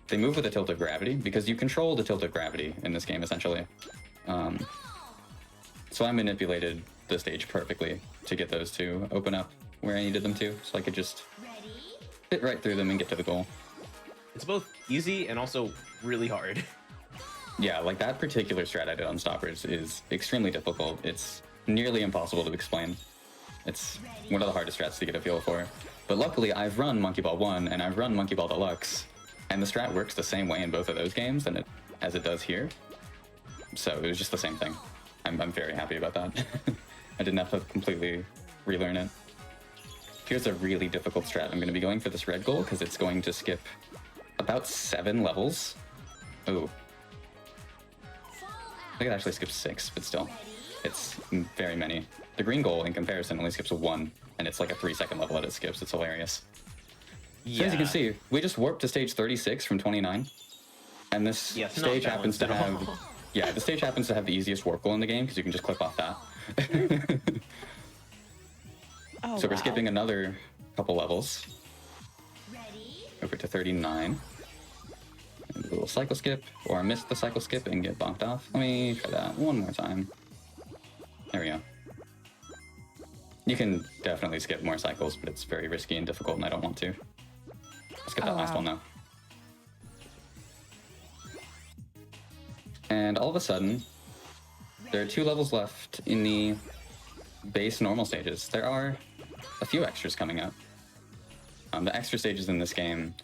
they move with a tilt of gravity because you control the tilt of gravity in this game essentially. So I manipulated the stage perfectly to get those to open up where I needed them to, so I could just fit right through them and get to the goal. It's both easy and also really hard. Yeah, like that particular strat I did on stoppers is extremely difficult. It's nearly impossible to explain. It's one of the hardest strats to get a feel for. But luckily, I've run Monkey Ball 1 and I've run Monkey Ball Deluxe, and the strat works the same way in both of those games as it does here. So it was just the same thing. I'm very happy about that. I didn't have to completely relearn it. Here's a really difficult strat. I'm going to be going for this red goal because it's going to skip about 7 levels. Ooh. I think it actually skips 6, but still. It's very many. The green goal, in comparison, only skips 1, and it's like a 3-second level that it skips. It's hilarious. Yeah. So as you can see, we just warped to stage 36 from 29, and this stage happens to have... Yeah, the stage happens to have the easiest warp goal in the game, because you can just clip off that. Oh, So we're skipping another couple levels. Over to 39. And a little cycle skip, or I missed the cycle skip and get bonked off. Let me try that one more time. There we go. You can definitely skip more cycles, but it's very risky and difficult, and I don't want to. Let's get that last one, though. And all of a sudden, there are 2 levels left in the base normal stages. There are a few extras coming up. The extra stages in this game...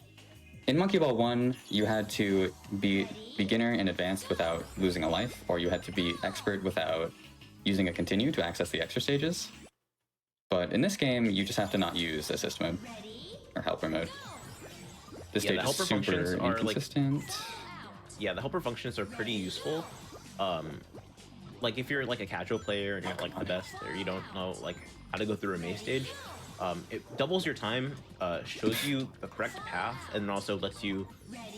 In Monkey Ball 1, you had to be beginner and advanced without losing a life, or you had to be expert without using a continue to access the extra stages. But in this game, you just have to not use assist mode, or helper mode. This stage is super inconsistent. Yeah, the helper functions are pretty useful. Like if you're like a casual player and you're not like the best, or you don't know like how to go through a maze stage, it doubles your time, shows you the correct path, and then also lets you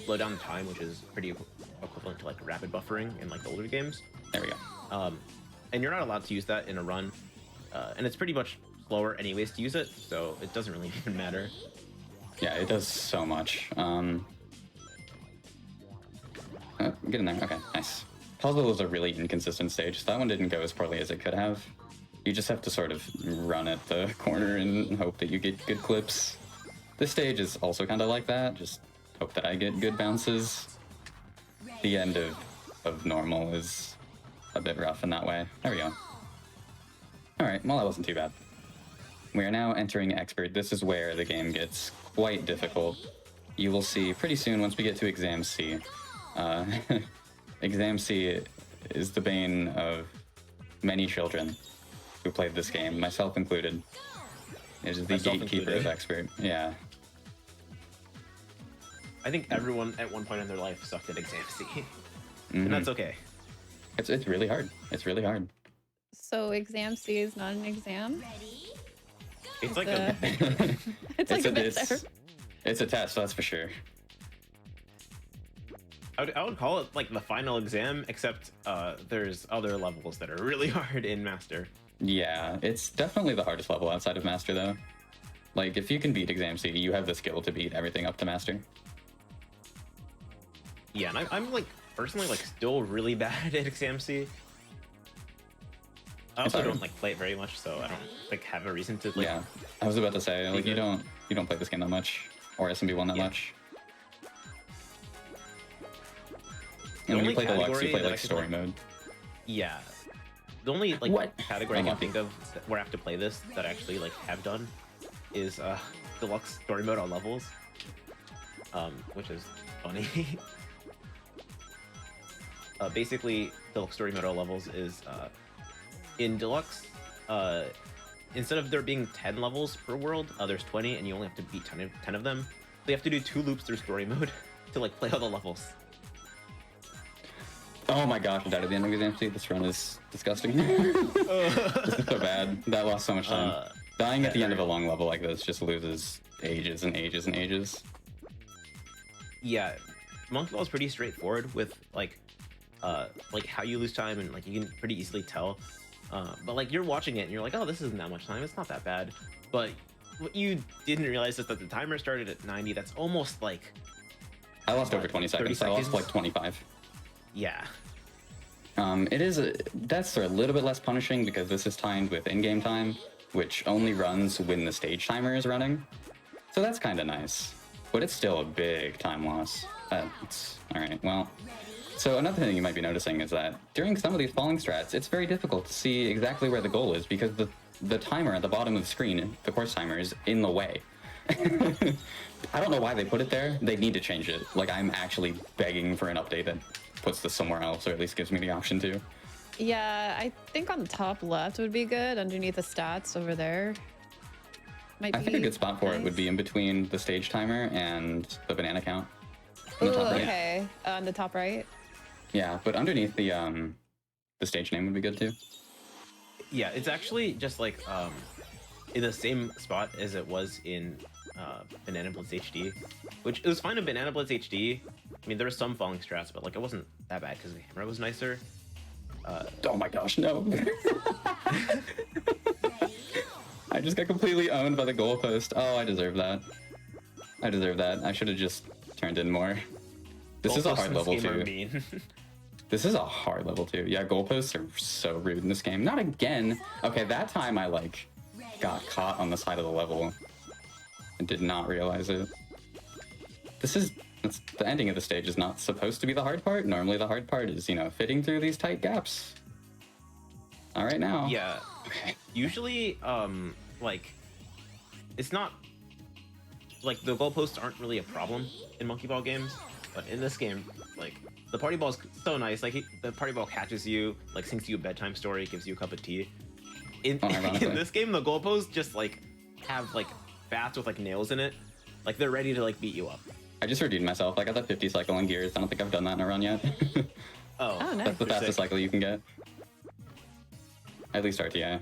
slow down the time, which is pretty equivalent to like rapid buffering in like the older games. There we go. And you're not allowed to use that in a run, and it's pretty much slower anyways to use it, so it doesn't really even matter. Yeah, it does so much. Oh, get in there. Okay, nice. Puzzle was a really inconsistent stage. That one didn't go as poorly as it could have. You just have to sort of run at the corner and hope that you get good clips. This stage is also kind of like that. Just hope that I get good bounces. The end of normal is a bit rough in that way. There we go. Alright, well that wasn't too bad. We are now entering expert. This is where the game gets quite difficult. You will see pretty soon once we get to Exam C. Exam C is the bane of many children who played this game, myself included. It is the gatekeeper of expert. Yeah. I think everyone at one point in their life sucked at Exam C. And that's okay. It's really hard. It's really hard. So Exam C is not an exam? It's like It's like a midterm. It's a test, that's for sure. I would call it like the final exam, except there's other levels that are really hard in Master. Yeah, it's definitely the hardest level outside of Master, though. Like, if you can beat Exam C, you have the skill to beat everything up to Master. Yeah, and I'm like, personally, like, still really bad at Exam C. I also don't, like, play it very much, so I don't, like, have a reason to, like... Yeah, I was about to say, like, you don't play this game that much, or SMB1 that much. And when you play Deluxe, you play, like, story mode. Yeah. The only like What? category I can Unlucky. think of where I have to play this that I actually like have done is deluxe story mode on levels, which is funny. Basically, deluxe story mode on levels is in deluxe. Instead of there being 10 levels per world, there's 20, and you only have to beat 10 of them. So you have to do 2 loops through story mode to like play all the levels. Oh my gosh, I died at the end of the exam. This run is disgusting. This is so bad. That lost so much time. Dying at the end of a long level like this just loses ages and ages and ages. Yeah, Monkey Ball is pretty straightforward with like how you lose time, and like you can pretty easily tell. But like you're watching it and you're like, oh, this isn't that much time. It's not that bad. But what you didn't realize is that the timer started at 90. That's almost like I lost over 20 seconds. 30 I lost seconds? like 25. yeah. Deaths are a little bit less punishing because this is timed with in-game time, which only runs when the stage timer is running. So that's kind of nice, but it's still a big time loss. It's all right. Well, so another thing you might be noticing is that during some of these falling strats, it's very difficult to see exactly where the goal is because the timer at the bottom of the screen, the course timer, is in the way. I don't know why they put it there. They need to change it. Like, I'm actually begging for an update that puts this somewhere else, or at least gives me the option to. Yeah, I think on the top left would be good, underneath the stats over there. Might I think a good spot for it would be in between the stage timer and the banana count. On the Ooh, top right. okay, on the top right. Yeah, but underneath the stage name would be good too. Yeah, it's actually just like in the same spot as it was in Banana Blitz HD, which it was fine in Banana Blitz HD. I mean, there were some falling strats, but like it wasn't that bad because the camera was nicer. Oh my gosh, no. I just got completely owned by the goalpost. Oh, I deserve that. I deserve that. I should have just turned in more. This is a hard level too. This is a hard level too. Yeah, goalposts are so rude in this game. Not again. Okay, that time I like got caught on the side of the level and did not realize it. The ending of the stage is not supposed to be the hard part. Normally the hard part is, fitting through these tight gaps. All right now. Yeah. Okay. Usually, like, it's not like the goalposts aren't really a problem in Monkey Ball games, but in this game, like, the party ball is so nice. Like, the party ball catches you, like, sings you a bedtime story, gives you a cup of tea. In this game, the goalposts just like have like bats with like nails in it. Like, they're ready to like beat you up. I just redeemed myself. I got that 50 cycle on gears. I don't think I've done that in a run yet. Oh, nice. That's the fastest cycle you can get. At least RTA.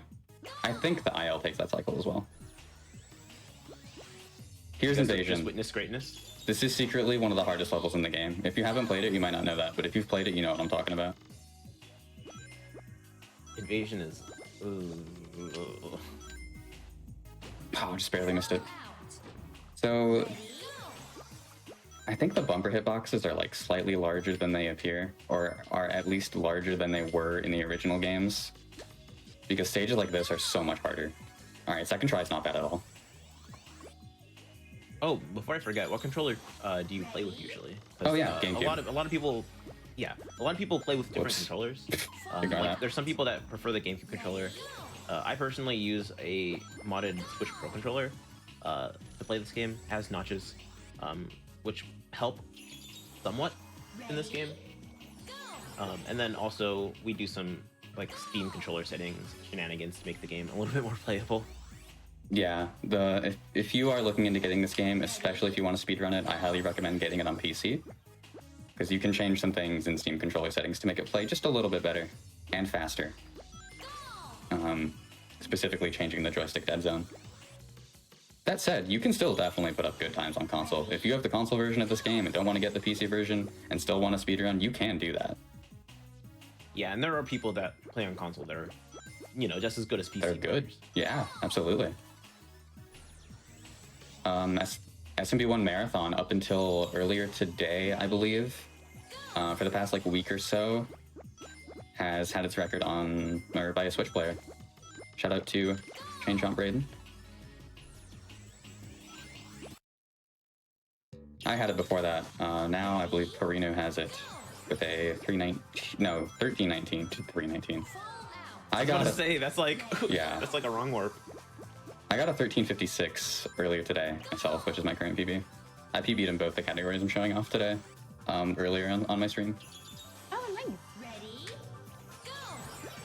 I think the IL takes that cycle as well. Here's Invasion. Just witness greatness. This is secretly one of the hardest levels in the game. If you haven't played it, you might not know that, but if you've played it, you know what I'm talking about. Invasion is... Oh, I just barely missed it. So, I think the bumper hitboxes are like slightly larger than they appear, or are at least larger than they were in the original games, because stages like this are so much harder. All right, second try is not bad at all. Oh, before I forget, what controller do you play with usually? Oh yeah, GameCube. A lot of people, yeah, a lot of people play with different controllers. Like, there's some people that prefer the GameCube controller. I personally use a modded Switch Pro controller to play this game. It has notches, which help somewhat in this game. And then also we do some like Steam controller settings shenanigans to make the game a little bit more playable. Yeah, if you are looking into getting this game, especially if you want to speedrun it, I highly recommend getting it on PC, because you can change some things in Steam controller settings to make it play just a little bit better and faster. Specifically changing the joystick dead zone. That said, you can still definitely put up good times on console. If you have the console version of this game and don't want to get the PC version and still want to speedrun, you can do that. Yeah, and there are people that play on console that are, just as good as PC. They're good. Players. Yeah, absolutely. SMB1 Marathon up until earlier today, I believe, for the past like week or so, has had its record by a Switch player. Shout out to Chain Chomp Braden. I had it before that. Now I believe Perino has it with a 1319 to 319. I was about to say that's like Yeah. that's like a wrong warp. I got a 1356 earlier today myself, which is my current PB. I PB'd in both the categories I'm showing off today, earlier on my stream. Oh, nice.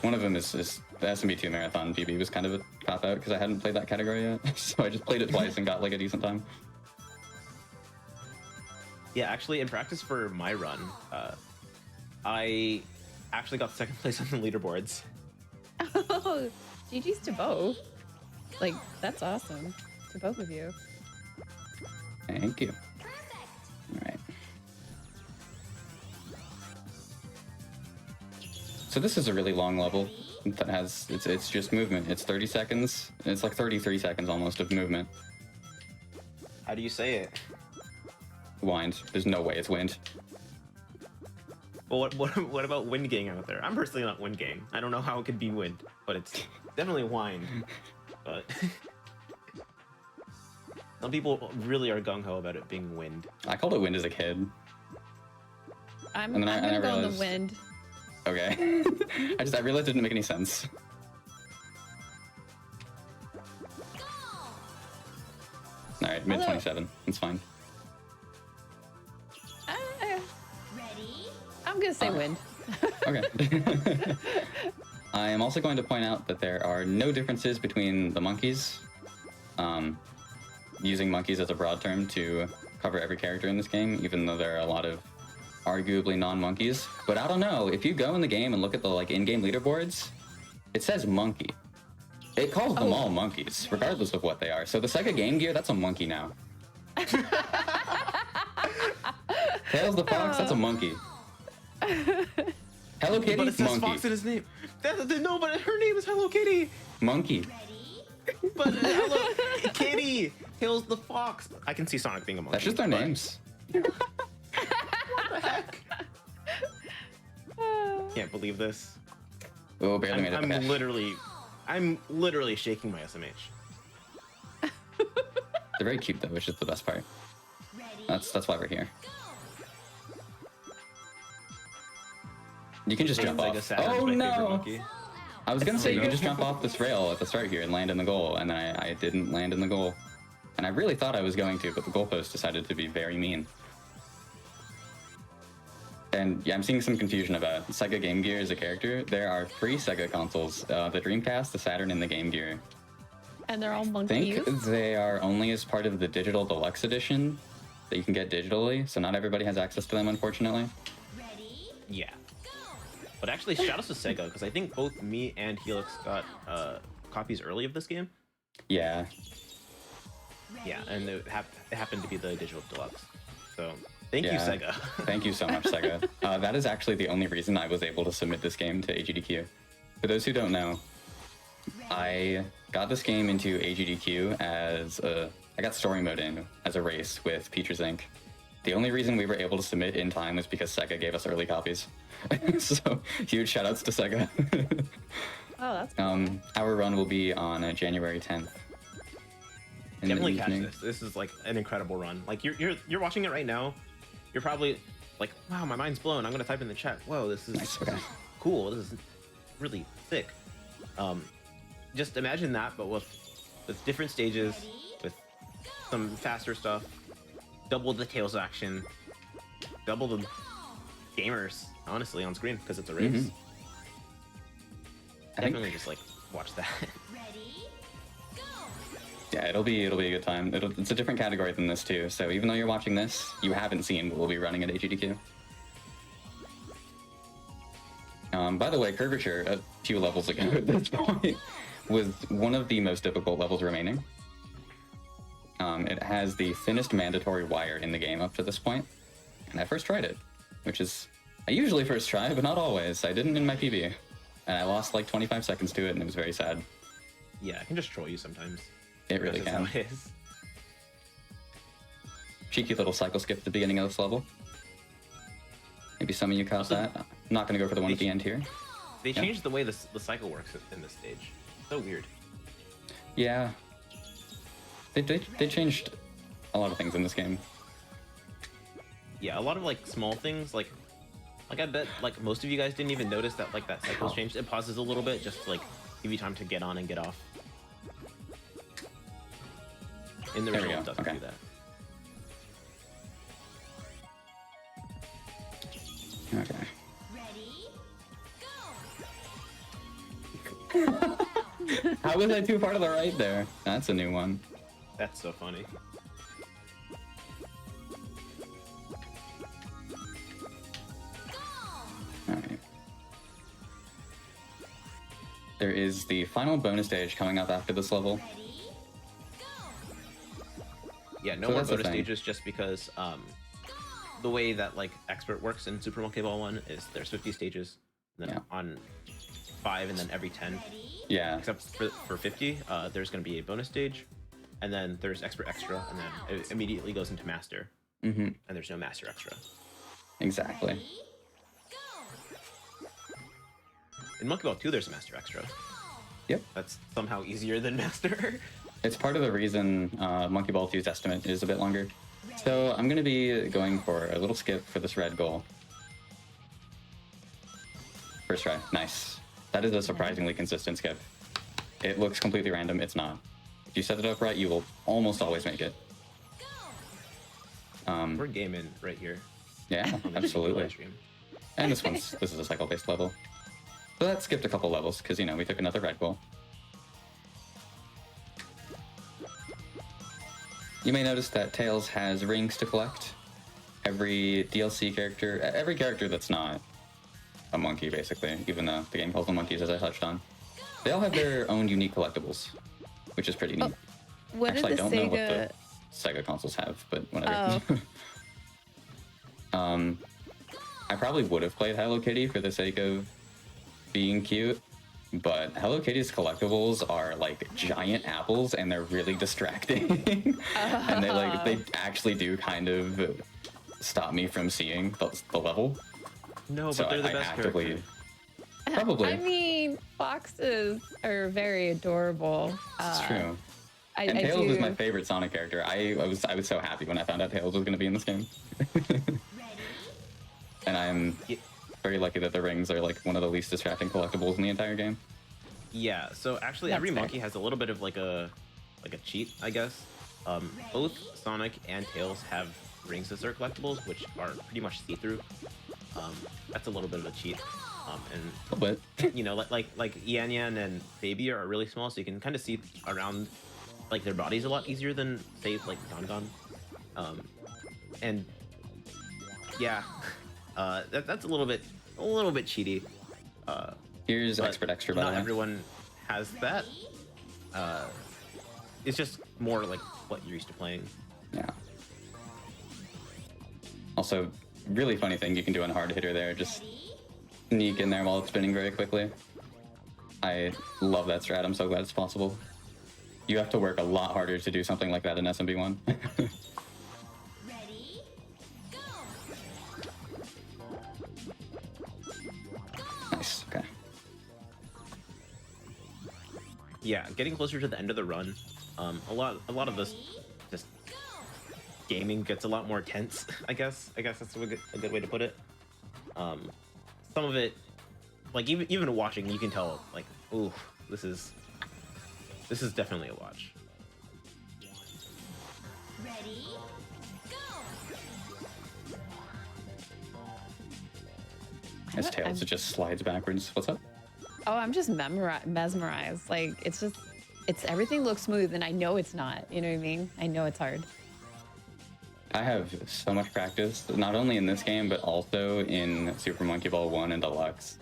One of them is the SMB2 marathon PB was kind of a cop out because I hadn't played that category yet, so I just played it twice and got like a decent time. Yeah, actually, in practice for my run, I actually got second place on the leaderboards. Oh, GG's to both. Like, that's awesome. To both of you. Thank you. All right. So this is a really long level that has, it's just movement. It's 30 seconds. It's like 33 seconds almost of movement. How do you say it? Wind. There's no way it's wind. Well, what about wind gang out there? I'm personally not wind gang. I don't know how it could be wind, but it's definitely wind. But some people really are gung-ho about it being wind. I called it wind as a kid. I'm And then I gonna go on the realized- wind. Okay. I realized it didn't make any sense. All right, mid 27. It's fine. I'm gonna say wind. Okay. I am also going to point out that there are no differences between the monkeys. Using monkeys as a broad term to cover every character in this game, even though there are a lot of arguably non-monkeys. But I don't know, if you go in the game and look at the like in-game leaderboards, it says monkey. It calls them all monkeys, regardless of what they are. So the Sega Game Gear, that's a monkey now. Tails the Fox, that's a monkey. Hello Kitty, But it says monkey. Fox in his name. No, but her name is Hello Kitty. Monkey. But Hello Kitty, Tails the Fox. I can see Sonic being a monkey. That's just their but names. What the heck? Can't believe this. Oh, barely made it. I'm Okay. literally shaking my SMH. They're very cute though, which is the best part. That's why we're here. You can just jump Sega off. Saturn's Oh my favorite no! monkey. I was gonna say you can just jump off this rail at the start here and land in the goal, and I didn't land in the goal. And I really thought I was going to, but the goalpost decided to be very mean. And yeah, I'm seeing some confusion about Sega Game Gear as a character. There are 3 Sega consoles, the Dreamcast, the Saturn, and the Game Gear. And they're all I monkeys. think they are only as part of the Digital Deluxe Edition that you can get digitally, so not everybody has access to them, unfortunately. Yeah. But actually, shout out to Sega, because I think both me and Helix got copies early of this game. Yeah. Yeah, and it happened to be the digital deluxe. So thank you, Yeah. Sega. Thank you so much, Sega. That is actually the only reason I was able to submit this game to AGDQ. For those who don't know, I got this game into AGDQ I got story mode in as a race with Peaches Inc. The only reason we were able to submit in time was because Sega gave us early copies. So huge shout outs to Sega. Oh, that's cool. Our run will be on January 10th. in the Definitely catch evening. this. This is like an incredible run. Like you're watching it right now. You're probably like, wow, my mind's blown. I'm gonna type in the chat. Whoa, this is, Nice, this okay. is cool. This is really thick. Just imagine that, but with different stages, with some faster stuff, double the Tails action, double the gamers, honestly, on screen because it's a race. Mhm. I think- Definitely just like watch that. Yeah, it'll be a good time. It's a different category than this too. So even though you're watching this, you haven't seen what we'll be running at AGDQ. By the way, Curvature a few levels ago at this point was one of the most difficult levels remaining. It has the thinnest mandatory wire in the game up to this point, and I first tried it, which is I usually first try, but not always. I didn't in my PB, and I lost like 25 seconds to it, and it was very sad. Yeah, I can just troll you sometimes. It really That's can. how it is. Cheeky little cycle skip at the beginning of this level. Maybe some of you caught Also- that. I'm not going to go for the one at the end here. They Yeah. changed the way the cycle works in this stage. So weird. Yeah. They changed a lot of things in this game. Yeah, a lot of like small things like Like I bet like most of you guys didn't even notice that like that cycle's changed. It pauses a little bit just to like give you time to get on and get off. In the There we original, go. it doesn't Okay. do that. Okay. How was I too far to the right there? That's a new one. That's so funny. Alright. There is the final bonus stage coming up after this level. Yeah, no So more that's the bonus thing. stages just because the way that like expert works in Super Monkey Ball 1 is there's 50 stages, and then Yeah. on 5 and then every 10, Yeah. except for 50, there's going to be a bonus stage, and then there's expert extra, and then it immediately goes into master, Mm-hmm. and there's no master extra. Exactly. In Monkey Ball 2, there's a master extra. Yep. That's somehow easier than master. It's part of the reason Monkey Ball 2's estimate is a bit longer. So I'm going to be going for a little skip for this red goal. First try. Nice. That is a surprisingly consistent skip. It looks completely random. It's not. If you set it up right, you will almost always make it. We're gaming right here. Yeah, on the absolutely. live stream. And this is a cycle-based level. So that skipped a couple levels because, you know, we took another red goal. You may notice that Tails has rings to collect. Every DLC character, every character that's not a monkey, basically, even though the game calls them monkeys, as I touched on, they all have their own unique collectibles, which is pretty neat. What Actually, I did the don't know what Sega? the Sega consoles have, but whatever. I probably would have played Hello Kitty for the sake of being cute, but Hello Kitty's collectibles are like giant apples and they're really distracting. And they actually do kind of stop me from seeing the level. No, but So they're the I best actively character. probably I mean, foxes are very adorable. it's true. I And Tails is do- my favorite Sonic character. I was so happy when I found out Tails was going to be in this game. And I'm Yeah. very lucky that the rings are like one of the least distracting collectibles in the entire game. Yeah, so actually That's every fair. monkey has a little bit of like a cheat, I guess. Both Sonic and Tails have rings as their collectibles, which are pretty much see-through. That's a little bit of a cheat. And A little bit. you know, like Yan Yan and Baby are really small, so you can kind of see around like their bodies a lot easier than say like Gon Gon. And yeah, that's a little bit cheaty. Here's But Expert Extra, by the not way. everyone has that. It's just more like what you're used to playing. Yeah. Also, really funny thing you can do on hard hitter there. Just sneak in there while it's spinning very quickly. I love that strat. I'm so glad it's possible. You have to work a lot harder to do something like that in SMB1. Nice. Okay. Yeah, getting closer to the end of the run, a lot of this just gaming gets a lot more tense. I guess that's a good way to put it. Some of it, like even watching, you can tell like, ooh, this is definitely a watch. As Tails, it just slides backwards. What's up? Oh, I'm just mesmerized. Like it's everything looks smooth, and I know it's not. You know what I mean? I know it's hard. I have so much practice, not only in this game, but also in Super Monkey Ball 1 and Deluxe.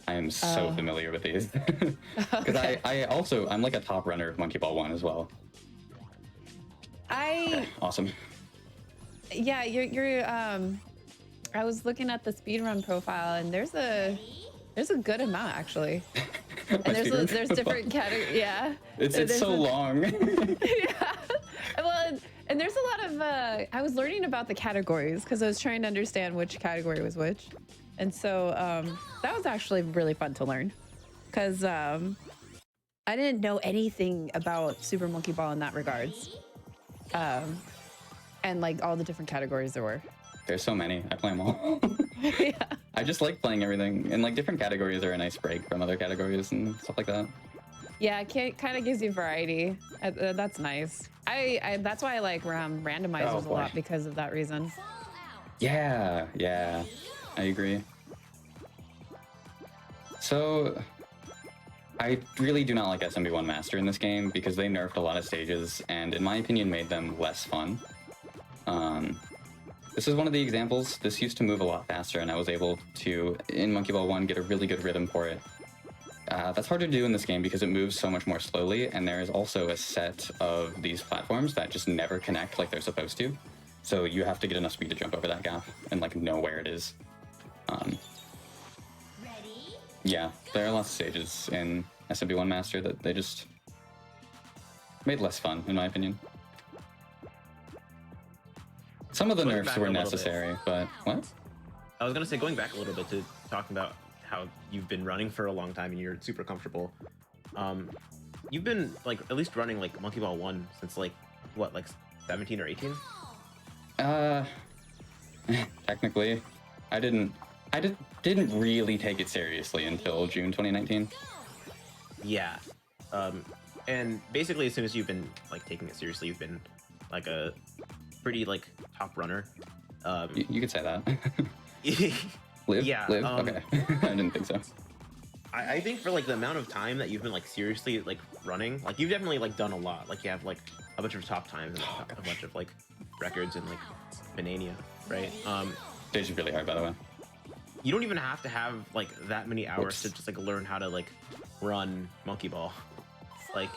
I am so familiar with these. Because I'm like a top runner of Monkey Ball 1 as well. Awesome. Yeah, you're I was looking at the speedrun profile, and there's a good amount actually. And there's different categories. Yeah. It's so long. Yeah. Well, and there's a lot of I was learning about the categories because I was trying to understand which category was which. And so that was actually really fun to learn because I didn't know anything about Super Monkey Ball in that regards. And like all the different categories there were. There's so many. I play them all. Yeah. I just like playing everything, and like different categories are a nice break from other categories and stuff like that. Yeah, it kind of gives you variety. That's nice. That's why I like randomizers a lot because of that reason. Yeah, I agree. So, I really do not like SMB1 Master in this game because they nerfed a lot of stages and, in my opinion, made them less fun. This is one of the examples. This used to move a lot faster, and I was able to, in Monkey Ball 1, get a really good rhythm for it. That's hard to do in this game because it moves so much more slowly, and there is also a set of these platforms that just never connect like they're supposed to. So you have to get enough speed to jump over that gap and like know where it is. Yeah, there are lots of stages in SMB1 Master that they just made less fun, in my opinion. Some of the nerfs were necessary, but what? I was gonna say, going back a little bit to talking about how you've been running for a long time and you're super comfortable. You've been like at least running like Monkey Ball 1 since like what, like 17 or 18? Technically, I didn't really take it seriously until June 2019. Yeah. And basically as soon as you've been like taking it seriously, you've been like a pretty like top runner. You could say that. Live? Yeah. Live? Okay. I didn't think so. I think for like the amount of time that you've been like seriously like running, like you've definitely like done a lot. Like you have like a bunch of top times and a bunch of like records and like Mania, right? Stage is really hard, by the way. You don't even have to have like that many hours to just like learn how to like run Monkey Ball. Like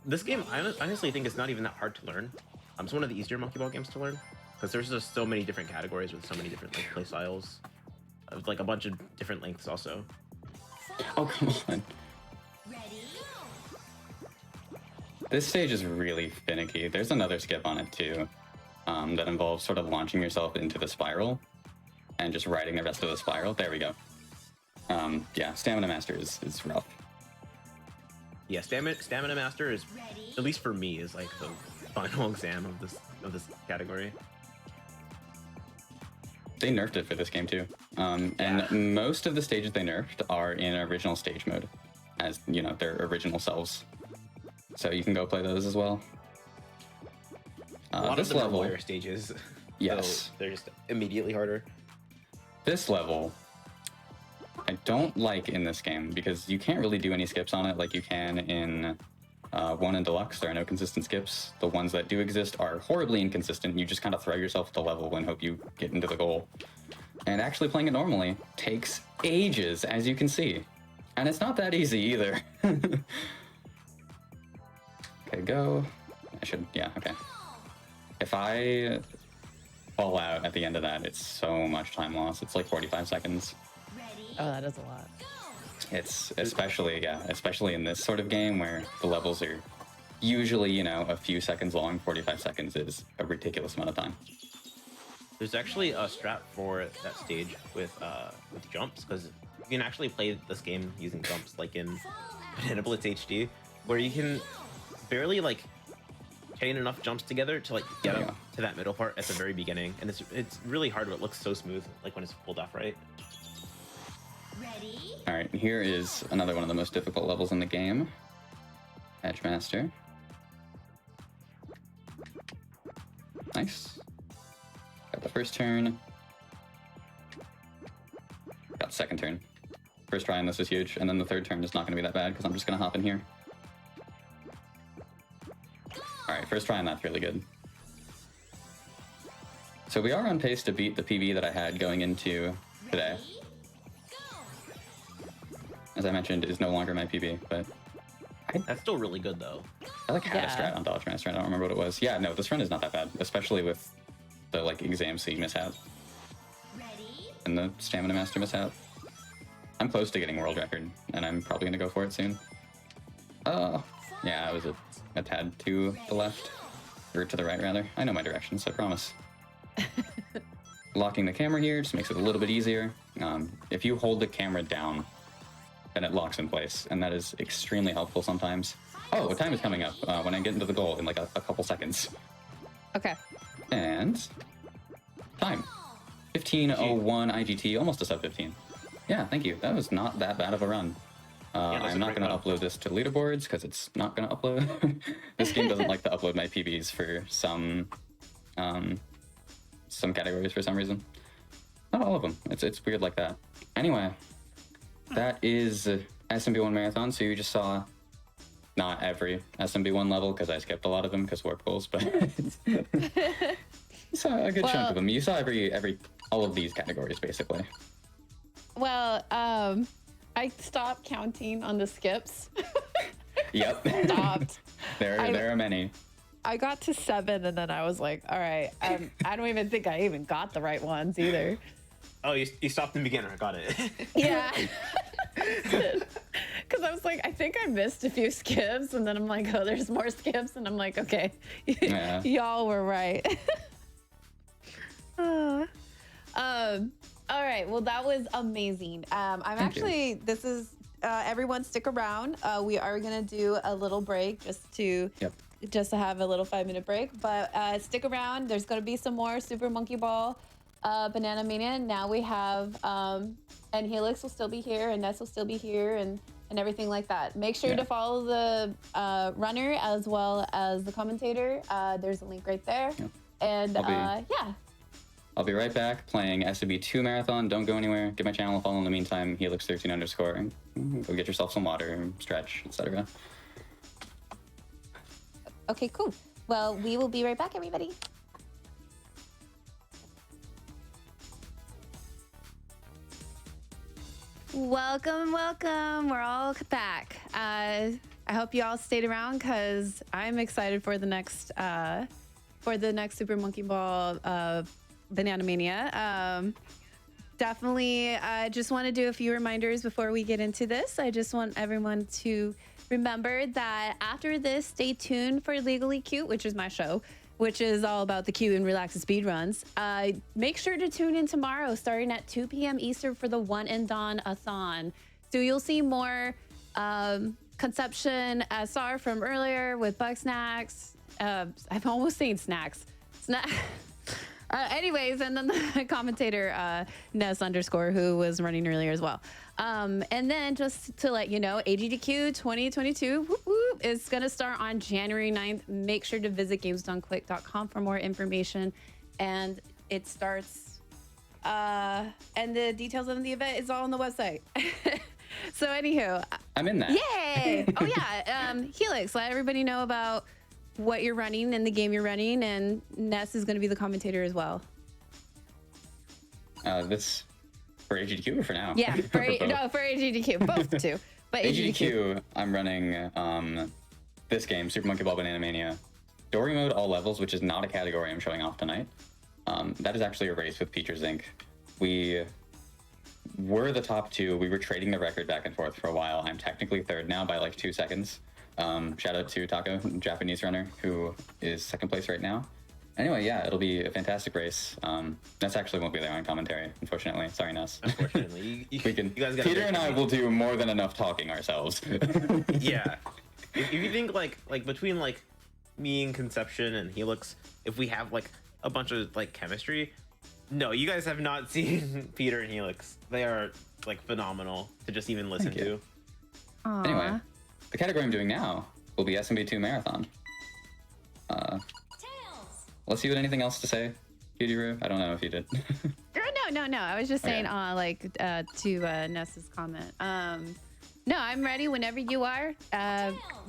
this game, I honestly think it's not even that hard to learn. It's one of the easier Monkey Ball games to learn because there's just so many different categories with so many different like play styles, with like a bunch of different lengths also. Oh, come on. This stage is really finicky. There's another skip on it too, that involves sort of launching yourself into the spiral and just riding the rest of the spiral. There we go. Yeah, Stamina Master is rough. Yeah, Stamina Master is, at least for me, is like the final exam of this category. They nerfed it for this game too, and most of the stages they nerfed are in original stage mode, as you know, their original selves. So you can go play those as well. A lot this of them level, are warrior stages. yes, so they're just immediately harder. This level, I don't like in this game because you can't really do any skips on it like you can in 1 and Deluxe. There are no consistent skips. The ones that do exist are horribly inconsistent. You just kind of throw yourself at the level and hope you get into the goal. And actually playing it normally takes ages, as you can see. And it's not that easy either. Okay, go. Okay. If I fall out at the end of that, it's so much time loss. It's like 45 seconds. Oh, that is a lot. It's especially in this sort of game where the levels are usually, you know, a few seconds long. 45 seconds is a ridiculous amount of time. There's actually a strat for that stage with jumps, because you can actually play this game using jumps, like in Banana Blitz HD, where you can barely like chain enough jumps together to like get up to that middle part at the very beginning, and it's really hard, but it looks so smooth like when it's pulled off right. All right, here is another one of the most difficult levels in the game. Edge Master. Nice. Got the first turn. Got the second turn. First try on this is huge, and then the third turn is not going to be that bad because I'm just going to hop in here. All right, first try on that's really good. So we are on pace to beat the PB that I had going into today. As I mentioned, is no longer my PB, but That's still really good though. I like had a strat on Dodge Master. I don't remember what it was. Yeah, no, this run is not that bad, especially with the like exam C mishap and the Stamina Master mishap. I'm close to getting world record, and I'm probably gonna go for it soon. Oh, yeah, I was a tad to the left, or to the right rather. I know my directions, I promise. Locking the camera here just makes it a little bit easier. If you hold the camera down, then it locks in place, and that is extremely helpful sometimes. Oh, a time is coming up when I get into the goal in like a couple seconds. Okay. And time. 15:01 IGT, almost a sub 15. Yeah, thank you. That was not that bad of a run. I'm not going to upload this to leaderboards because it's not going to upload. This game doesn't like to upload my PBs for some categories for some reason. Not all of them. It's weird like that. Anyway, that is SMB1 Marathon. So you just saw not every SMB1 level because I skipped a lot of them because warp goals, but you saw a good chunk of them. You saw all of these categories basically. Well, I stopped counting on the skips. Yep. Stopped. There are many. I got to 7 and then I was like, all right, I don't even think I even got the right ones either. Oh, you stopped in beginner. I got it. Yeah. Because I was like, I think I missed a few skips, and then I'm like, oh, there's more skips, and I'm like, okay, Yeah. y'all were right. All right, well, that was amazing. This is everyone stick around. We are gonna do a little break just to have a little 5-minute break, but stick around. There's gonna be some more Super Monkey Ball. Banana Mania. Now we have, and Helix will still be here, and Ness will still be here, and everything like that. Make sure to follow the runner as well as the commentator. There's a link right there. Yep. And I'll be right back playing SMB2 Marathon. Don't go anywhere. Give my channel a follow in the meantime. Helix13_. Go get yourself some water, stretch, etc. Okay, cool. Well, we will be right back, everybody. Welcome. We're all back. I hope you all stayed around because I'm excited for the next Super Monkey Ball Banana Mania. Definitely, I just want to do a few reminders before we get into this. I just want everyone to remember that after this, stay tuned for Legally Cute, which is my show, which is all about the cute and relaxed speedruns. Make sure to tune in tomorrow starting at 2 p.m. Eastern for the One and Dawn-a-thon. So you'll see more Conception SR from earlier with Bugsnax. I'm almost saying snacks. Anyways, and then the commentator, Ness_, who was running earlier as well. And then just to let you know, AGDQ 2022 is going to start on January 9th. Make sure to visit gamesdonequick.com for more information. And it starts, and the details of the event is all on the website. So anywho. I'm in that. Yay! Oh yeah, Helix, let everybody know about what you're running and the game you're running, and Ness is going to be the commentator as well. This for AGDQ or for now? Yeah, for AGDQ, both too. But AGDQ, I'm running this game, Super Monkey Ball Banana Mania, story mode all levels, which is not a category I'm showing off tonight. That is actually a race with Peaches Inc. We were the top 2. We were trading the record back and forth for a while. I'm technically third now by like 2 seconds. Shout out to Taco, Japanese runner, who is second place right now. Anyway, yeah, it'll be a fantastic race. Ness actually won't be there on commentary, unfortunately. Sorry, Ness. Unfortunately, you guys Peter and I will do more than enough talking ourselves. Yeah. If you think like between like me and Conception and Helix, if we have like a bunch of like chemistry, no, you guys have not seen Peter and Helix. They are like phenomenal to just even listen to. Aww. Anyway. The category I'm doing now will be SMB2 Marathon. Let's see what anything else to say, Cutie-Roo. I don't know if you did. No. I was just saying, to Ness's comment. No, I'm ready whenever you are.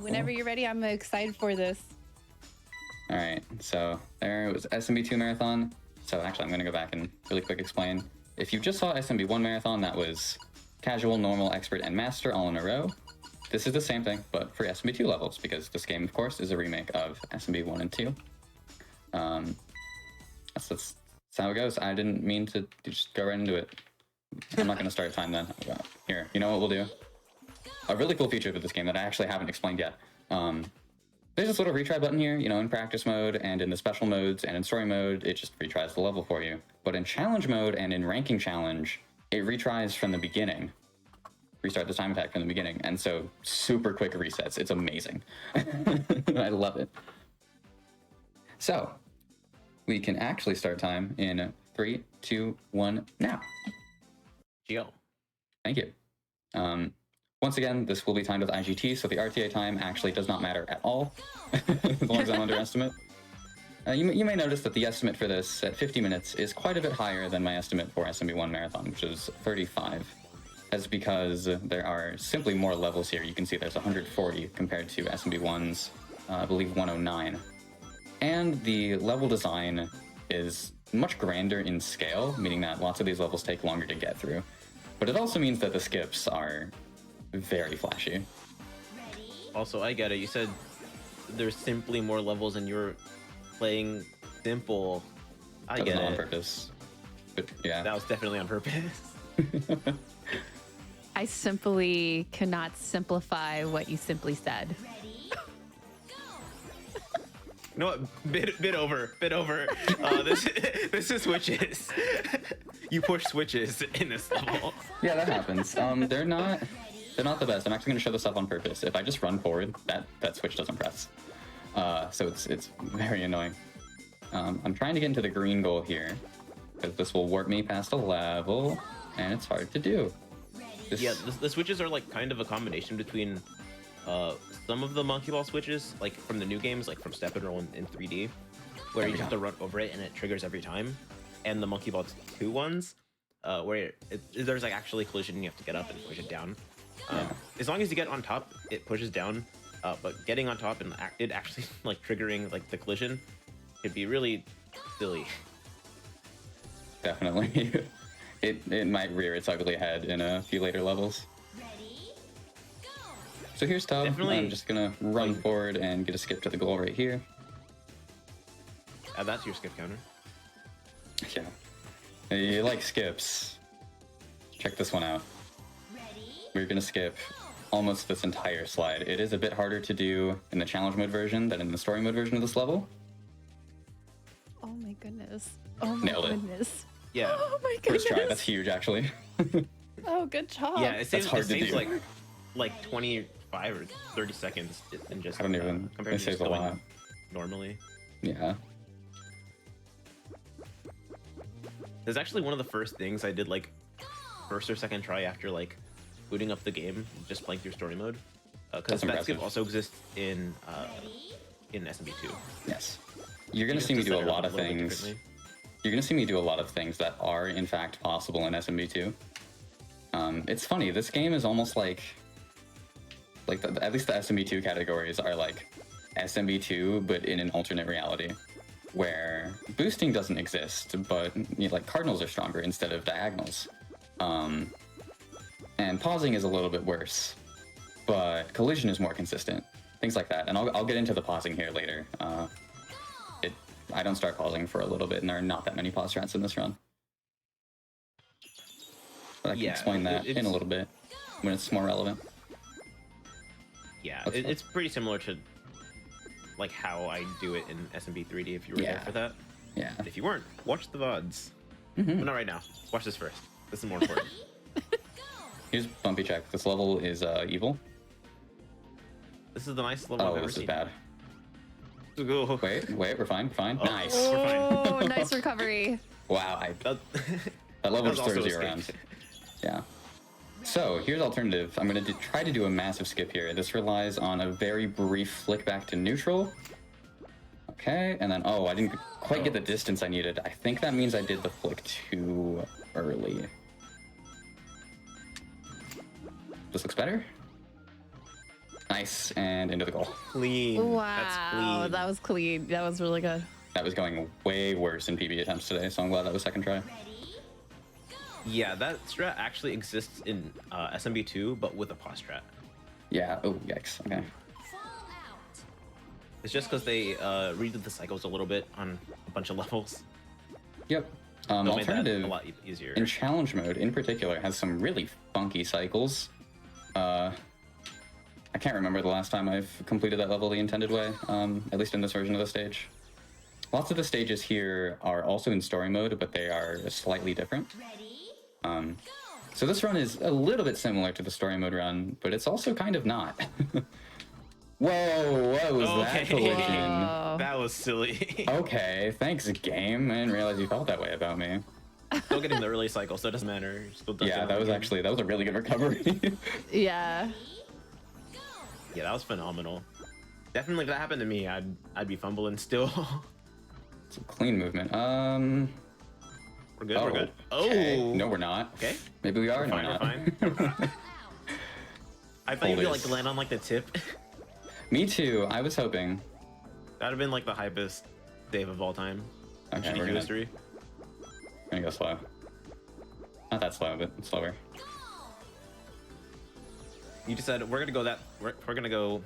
Whenever you're ready, I'm excited for this. All right, so there was SMB2 Marathon. So actually, I'm going to go back and really quick explain. If you just saw SMB1 Marathon, that was casual, normal, expert, and master all in a row. This is the same thing, but for SMB2 levels, because this game, of course, is a remake of SMB 1 and 2. That's how it goes. I didn't mean to just go right into it. I'm not going to start a time then. Here, you know what we'll do? A really cool feature of this game that I actually haven't explained yet. There's this little retry button here, you know, in practice mode and in the special modes and in story mode, it just retries the level for you. But in challenge mode and in ranking challenge, it retries from the beginning. Restart the time attack from the beginning, and so super quick resets. It's amazing. I love it. So we can actually start time in 3, 2, 1, now. Geo. Thank you. Once again, this will be timed with IGT, so the RTA time actually does not matter at all, as long as I'm under estimate. You may notice that the estimate for this at 50 minutes is quite a bit higher than my estimate for SMB1 Marathon, which is 35. That's because there are simply more levels here. You can see there's 140 compared to SMB1's, I believe, 109. And the level design is much grander in scale, meaning that lots of these levels take longer to get through. But it also means that the skips are very flashy. Also, I get it. You said there's simply more levels and you're playing simple. I get That was not on it. purpose. But yeah. That was definitely on purpose. I simply cannot simplify what you simply said. You know what? Bit over. This is switches. You push switches in this level. Yeah, that happens. They're not the best. I'm actually going to show this up on purpose. If I just run forward, that switch doesn't press. So it's very annoying. I'm trying to get into the green goal here, because this will warp me past a level, and it's hard to do. Yeah, the switches are like kind of a combination between some of the monkey ball switches, like from the new games, like from Step and Roll in 3D, where you just have to run over it and it triggers every time, and the monkey ball 2 ones, where there's like actually collision and you have to get up and push it down. As long as you get on top, it pushes down, but getting on top and it actually like triggering like the collision could be really silly. Definitely. It might rear its ugly head in a few later levels. So here's Tub. Definitely, I'm just gonna run like, forward and get a skip to the goal right here. Add that to your skip counter. Yeah. You like skips. Check this one out. We're gonna skip almost this entire slide. It is a bit harder to do in the challenge mode version than in the story mode version of this level. Oh my goodness. Oh my Nailed it. goodness. Yeah. Oh my goodness. First try, that's huge actually. Oh, good job. Yeah, it saves, hard to do. like 25 or 30 seconds in just I don't even, compared it to saves just a going lot. normally. Yeah. There's actually one of the first things I did like first or second try after like booting up the game, just playing through story mode. Because That's that skip impressive. also exists in SMB2. Yes. You're gonna You see me just do a set it up lot of little bit things. differently. You're gonna see me do a lot of things that are in fact possible in SMB2. It's funny, this game is almost like at least the SMB2 categories are like SMB2, but in an alternate reality, where boosting doesn't exist, but like cardinals are stronger instead of diagonals. And pausing is a little bit worse, but collision is more consistent. Things like that, and I'll get into the pausing here later. I don't start pausing for a little bit, and there are not that many pause strats in this run. But I can explain that in a little bit when it's more relevant. Yeah, it's pretty similar to like how I do it in SMB 3D if you were there for that. Yeah. If you weren't, watch the VODs. Mm-hmm. But not right now. Watch this first. This is more important. Here's Bumpy Check. This level is evil. This is the nicest level I've Oh, ever this is seen. bad. Go. Wait, we're fine. Oh. Nice. We're fine. Oh, nice recovery. Wow, That, that level was just also throws a you skip. around. Yeah. So here's alternative. I'm going to try to do a massive skip here. This relies on a very brief flick back to neutral. Okay, and then, oh, I didn't quite get the distance I needed. I think that means I did the flick too early. This looks better. Nice, and into the goal. Clean. Wow, That's clean. that was clean. That was really good. That was going way worse in PB attempts today, so I'm glad that was second try. Yeah, that strat actually exists in SMB2, but with a pause strat. Yeah, oh, yikes, okay. It's just because they redid the cycles a little bit on a bunch of levels. Yep. So it made that Alternative, a lot easier. in challenge mode in particular, has some really funky cycles. I can't remember the last time I've completed that level the intended way, at least in this version of the stage. Lots of the stages here are also in story mode, but they are slightly different. So this run is a little bit similar to the story mode run, but it's also kind of not. Whoa, what was that collision? That was silly. Okay, thanks, game. I didn't realize you felt that way about me. Still getting the early cycle, so it doesn't matter. Still Yeah, that was actually, that was a really good recovery. Yeah. Yeah, that was phenomenal. Definitely, if that happened to me, I'd be fumbling still. It's a clean movement. We're good. We're good. Okay. Oh. No, we're not. Okay. Maybe we are. We're No, fine. we're We're not. fine. I thought you'd be like land on like the tip. Me too. I was hoping. That'd have been like the hypest save of all time. In Okay, GDQ we're gonna history. go slow. Not that slow, but slower. You just said we're gonna go we're gonna go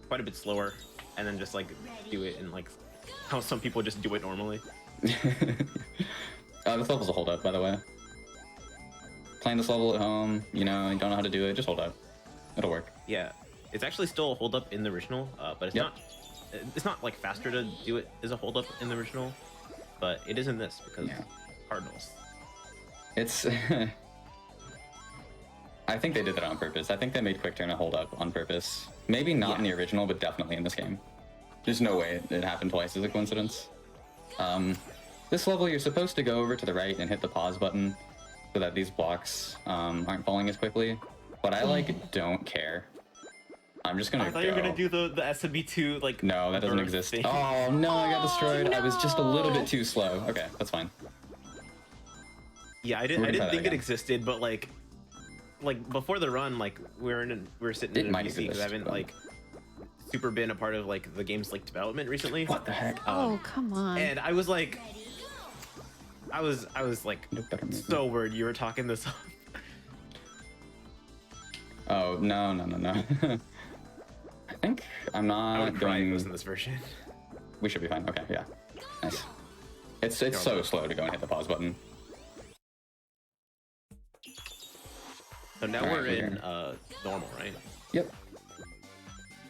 quite a bit slower, and then just like do it in like how some people just do it normally. This level's a hold up, by the way. Playing this level at home, you know, you don't know how to do it, just hold up. It'll work. Yeah, it's actually still a hold up in the original, but it's Yep. not. It's not like faster to do it as a hold up in the original, but it is in this because Yeah. Cardinals. It's... I think they did that on purpose. I think they made quick turn a hold up on purpose. Maybe not in the original, but definitely in this game. There's no way it happened twice as a coincidence. This level, you're supposed to go over to the right and hit the pause button so that these blocks aren't falling as quickly. But I, like, don't care. I'm just gonna I thought you were gonna do the SMB2 like. No, that doesn't birth exist. thing. Oh, no, I got destroyed. no. I was just a little bit too slow. Okay, that's fine. Yeah, I We're didn't gonna try think that it again. existed, but like before the run, like we were sitting It in a might PC because I exist, haven't but- like super been a part of like the game's like development recently. What the heck? Oh, come on. And I was like, I was like No better movement. so worried you were talking this up. Oh, no. I think I'm I not would cry if it doing... was in this version. We should be fine. Okay, yeah. Nice. It's so slow to go and hit the pause button. So now Alright, we're we're in here. normal, right? Yep.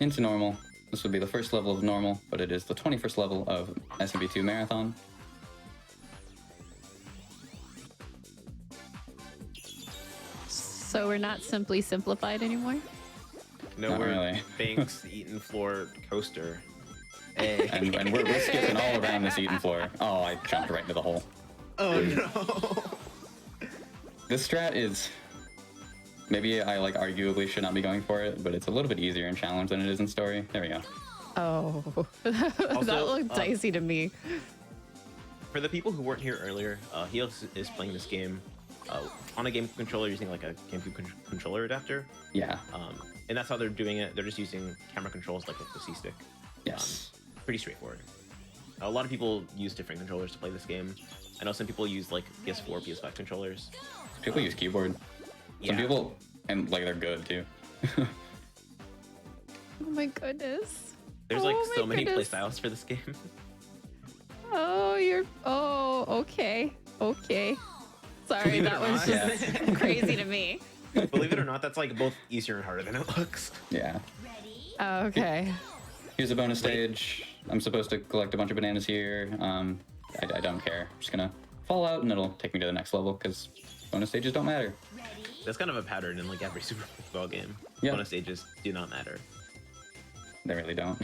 Into normal. This would be the first level of normal, but it is the 21st level of SMB2 Marathon. So we're not simply simplified anymore? No, Not we're really. Banks, Eaton Floor, Coaster. Hey. And we're skipping all around this Eaton floor. Oh, I jumped right into the hole. Oh no! This strat is... Maybe I, like, arguably should not be going for it, but it's a little bit easier in challenge than it is in story. There we go. Oh, that Also, looked dicey to me. For the people who weren't here earlier, he is playing this game on a game controller using like a GameCube controller adapter. Yeah. And that's how they're doing it. They're just using camera controls like with the C-stick. Yes. Pretty straightforward. A lot of people use different controllers to play this game. I know some people use like PS4, PS5 controllers. People use keyboard. Some Yeah. people, and like they're good too. Oh my goodness. There's like Oh my so many goodness. playstyles for this game. Oh, okay. Sorry, Believe it that or was not. just crazy to me. Believe it or not, that's like both easier and harder than it looks. Yeah. Okay. Here's a bonus stage. I'm supposed to collect a bunch of bananas here. I don't care. I'm just gonna fall out and it'll take me to the next level because bonus stages don't matter. That's kind of a pattern in like every Super Football game. Yeah. Bonus stages do not matter. They really don't.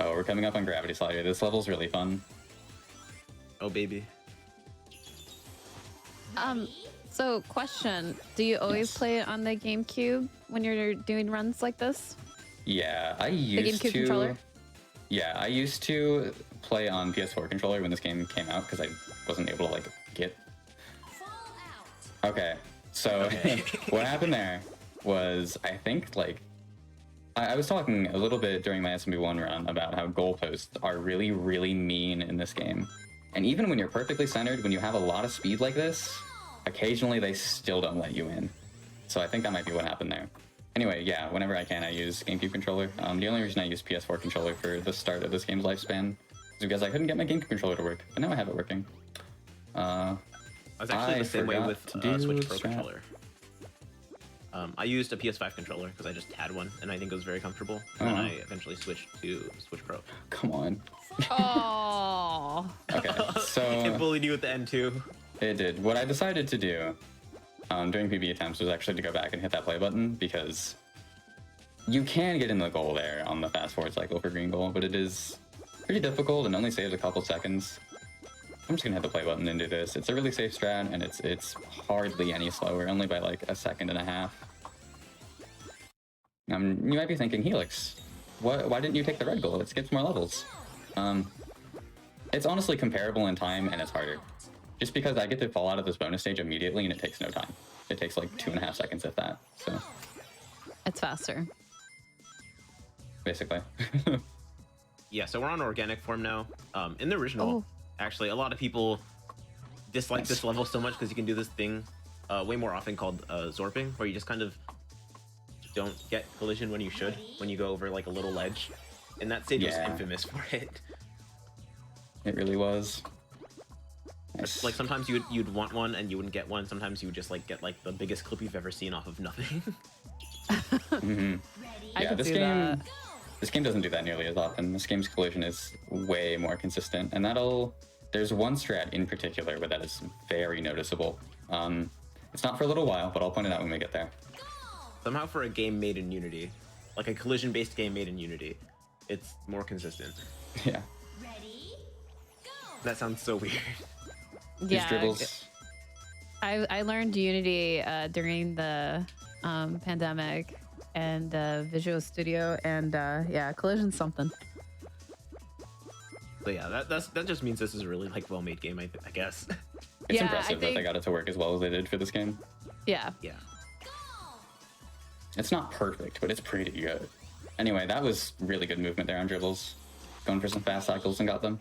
Oh, we're coming up on Gravity Slide here. This level's really fun. Oh baby. So question, do you always Yes. play it on the GameCube when you're doing runs like this? Yeah, I used GameCube to. controller? Yeah, I used to play on PS4 controller when this game came out because I wasn't able to like get. Okay, so Okay. what happened there was I think like I was talking a little bit during my SMB1 run about how goalposts are really, really mean in this game. And even when you're perfectly centered, when you have a lot of speed like this, occasionally they still don't let you in. So I think that might be what happened there. Anyway, yeah, whenever I can, I use GameCube controller. The only reason I use PS4 controller for the start of this game's lifespan is because I couldn't get my GameCube controller to work, but now I have it working. I was actually I the same way forgot with to do Switch Pro strat. controller. I used a PS5 controller because I just had one and I think it was very comfortable. And then Oh. I eventually switched to Switch Pro. Come on. Oh. Okay, It so bullied you at the end too. it did. What I decided to do during PB attempts was actually to go back and hit that play button, because you can get in the goal there on the fast forward cycle for green goal, but it is pretty difficult and only saves a couple seconds. I'm just gonna hit the play button and do this. It's a really safe strat, and it's hardly any slower, only by like a second and a half. You might be thinking, Helix, why didn't you take the red goal? It skips more levels. It's honestly comparable in time, and it's harder. Just because I get to fall out of this bonus stage immediately, and it takes no time. It takes like 2.5 seconds if that, so. It's faster. Basically. Yeah, so we're on organic form now. In the original, actually, a lot of people dislike this level so much because you can do this thing way more often called zorping, where you just kind of don't get collision when you should, when you go over like a little ledge. And that stage was infamous for it. It really was. Nice. Like sometimes you'd want one and you wouldn't get one. Sometimes you would just like get like the biggest clip you've ever seen off of nothing. Yeah, this game doesn't do that nearly as often. This game's collision is way more consistent, and there's one strat in particular where that is very noticeable. It's not for a little while, but I'll point it out when we get there. Somehow for a game made in Unity, like a collision-based game made in Unity, it's more consistent. Yeah. That sounds so weird. These dribbles. I learned Unity during the pandemic and Visual Studio, and yeah, collision's something. So yeah, that just means this is a really like well-made game, I guess. It's impressive that they got it to work as well as they did for this game. Yeah. Yeah. It's not perfect, but it's pretty good. Anyway, that was really good movement there on dribbles. Going for some fast cycles and got them.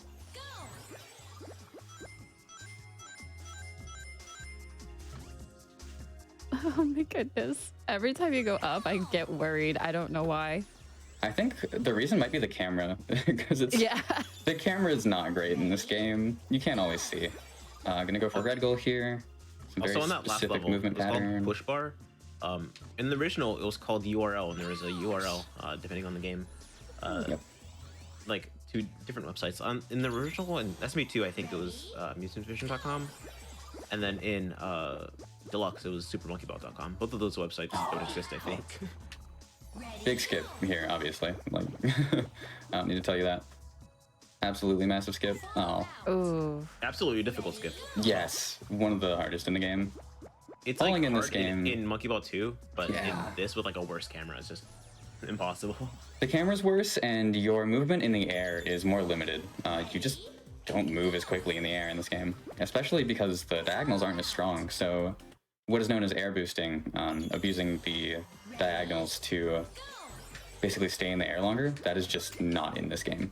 Oh my goodness. Every time you go up, I get worried. I don't know why. I think the reason might be the camera, because the camera is not great in this game. You can't always see. Gonna go for red goal here. Some Also very on that last specific level, movement it was pattern. called push bar. In the original, it was called URL, and there was a URL depending on the game. Like 2 different websites. In the original one, SMB2, I think it was musicvision.com, and then in Deluxe, it was supermonkeyball.com. Both of those websites don't exist, I think. Big skip here, obviously. Like, I don't need to tell you that. Absolutely massive skip. Oh. Ooh. Absolutely difficult skip. Yes, one of the hardest in the game. It's Falling like in this hard game. in Monkey Ball 2, but in this with like a worse camera, it's just impossible. The camera's worse, and your movement in the air is more limited. You just don't move as quickly in the air in this game, especially because the diagonals aren't as strong. So what is known as air boosting, abusing the diagonals to basically stay in the air longer, that is just not in this game.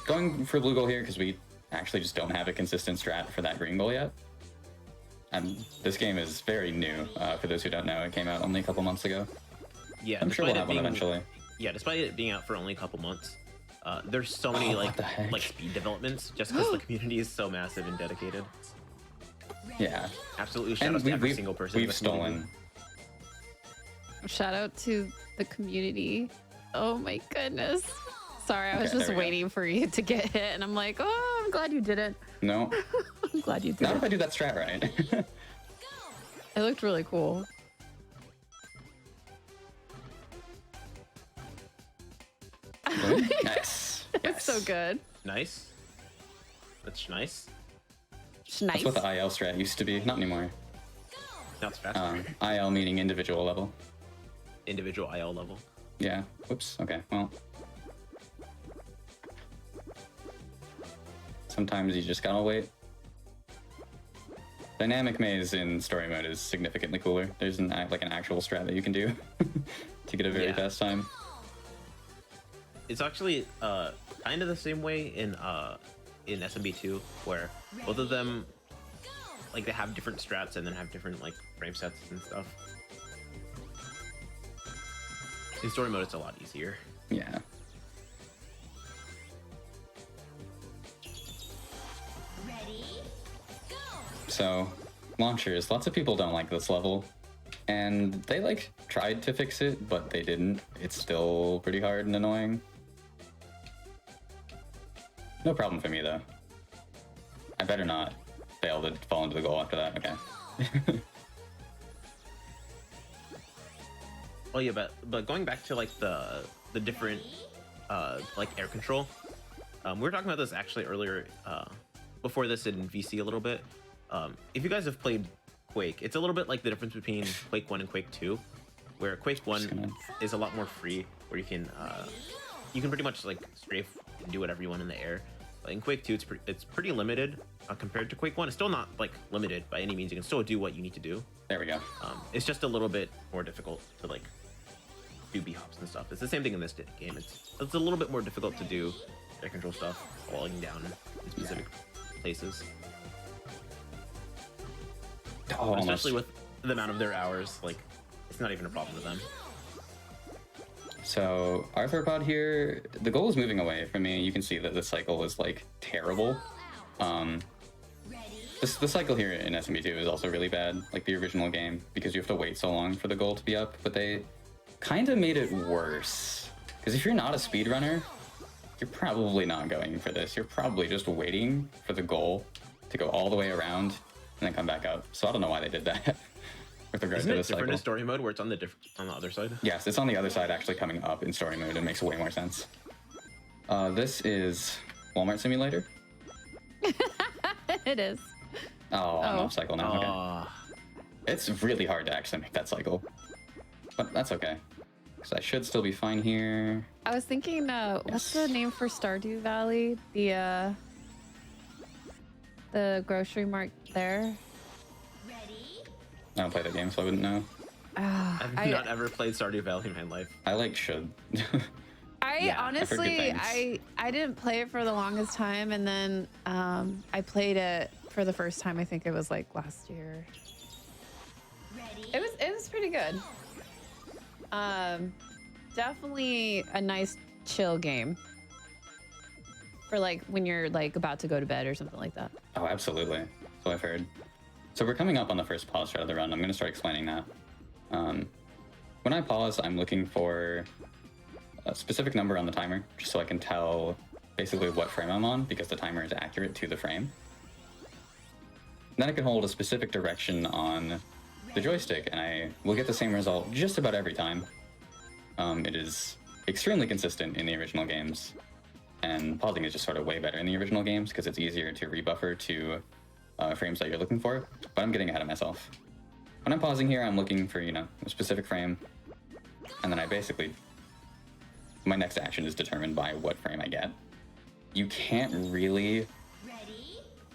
Going for blue goal here because we actually just don't have a consistent strat for that green goal yet. This game is very new. For those who don't know, it came out only a couple months ago. Yeah, I'm sure we'll have one eventually. Yeah, despite it being out for only a couple months, there's so many like speed developments just because the community is so massive and dedicated. Yeah. Absolutely, shout out to every single person. We've stolen. Shout out to the community. Oh my goodness. Sorry, I was just waiting for you to get hit, and I'm like, oh, I'm glad you didn't. No. I'm glad you did. Not if I do that strat right. It looked really cool. Nice. It's so good. Nice. That's nice. Nice. That's what the IL strat used to be. Not anymore. Now it's faster. IL meaning individual level. Individual IL level. Yeah. Whoops. Okay. Well. Sometimes you just gotta wait. Dynamic maze in story mode is significantly cooler. There's an actual strat that you can do to get a very fast time. It's actually kind of the same way in SMB2, where both of them like they have different strats and then have different like frame sets and stuff. In story mode, it's a lot easier. Yeah. So, launchers. Lots of people don't like this level, and they like tried to fix it, but they didn't. It's still pretty hard and annoying. No problem for me though. I better not fail to fall into the goal after that. Okay. Oh yeah, but going back to like the different like air control, we were talking about this actually earlier before this in VC a little bit. If you guys have played Quake, it's a little bit like the difference between Quake 1 and Quake 2, where Quake 1 is a lot more free, where you can pretty much like strafe and do whatever you want in the air. But in Quake 2, it's pretty limited compared to Quake 1. It's still not like limited by any means. You can still do what you need to do. There we go. It's just a little bit more difficult to like do B-hops and stuff. It's the same thing in this game. It's a little bit more difficult to do air control stuff, falling down in specific places. Oh, especially with the amount of their hours, like it's not even a problem to them. So arthropod here, the goal is moving away from me. You can see that the cycle is like terrible. The cycle here in SMB2 is also really bad, like the original game, because you have to wait so long for the goal to be up, but they kind of made it worse. Because if you're not a speedrunner, you're probably not going for this. You're probably just waiting for the goal to go all the way around and then come back up. So I don't know why they did that. With regard Isn't to it the different cycle. in story mode where it's on the other side? Yes, it's on the other side actually coming up in story mode. It makes way more sense. This is Walmart Simulator. It is. Oh, I'm off cycle now. Okay. Ah. It's really hard to actually make that cycle. But that's okay. Because I should still be fine here. I was thinking, what's the name for Stardew Valley? The grocery mart there. I don't play that game, so I wouldn't know. I've not ever played Stardew Valley in my life. I like should. I I've heard good honestly, things. I didn't play it for the longest time, and then I played it for the first time. I think it was like last year. It was pretty good. Definitely a nice chill game for like when you're like about to go to bed or something like that. Oh, absolutely. That's what I've heard. So we're coming up on the first pause strat of the run. I'm going to start explaining that. When I pause, I'm looking for a specific number on the timer, just so I can tell basically what frame I'm on, because the timer is accurate to the frame. Then I can hold a specific direction on the joystick, and I will get the same result just about every time. It is extremely consistent in the original games, and pausing is just sort of way better in the original games because it's easier to rebuffer to frames that you're looking for, but I'm getting ahead of myself. When I'm pausing here, I'm looking for, a specific frame, and then my next action is determined by what frame I get. You can't really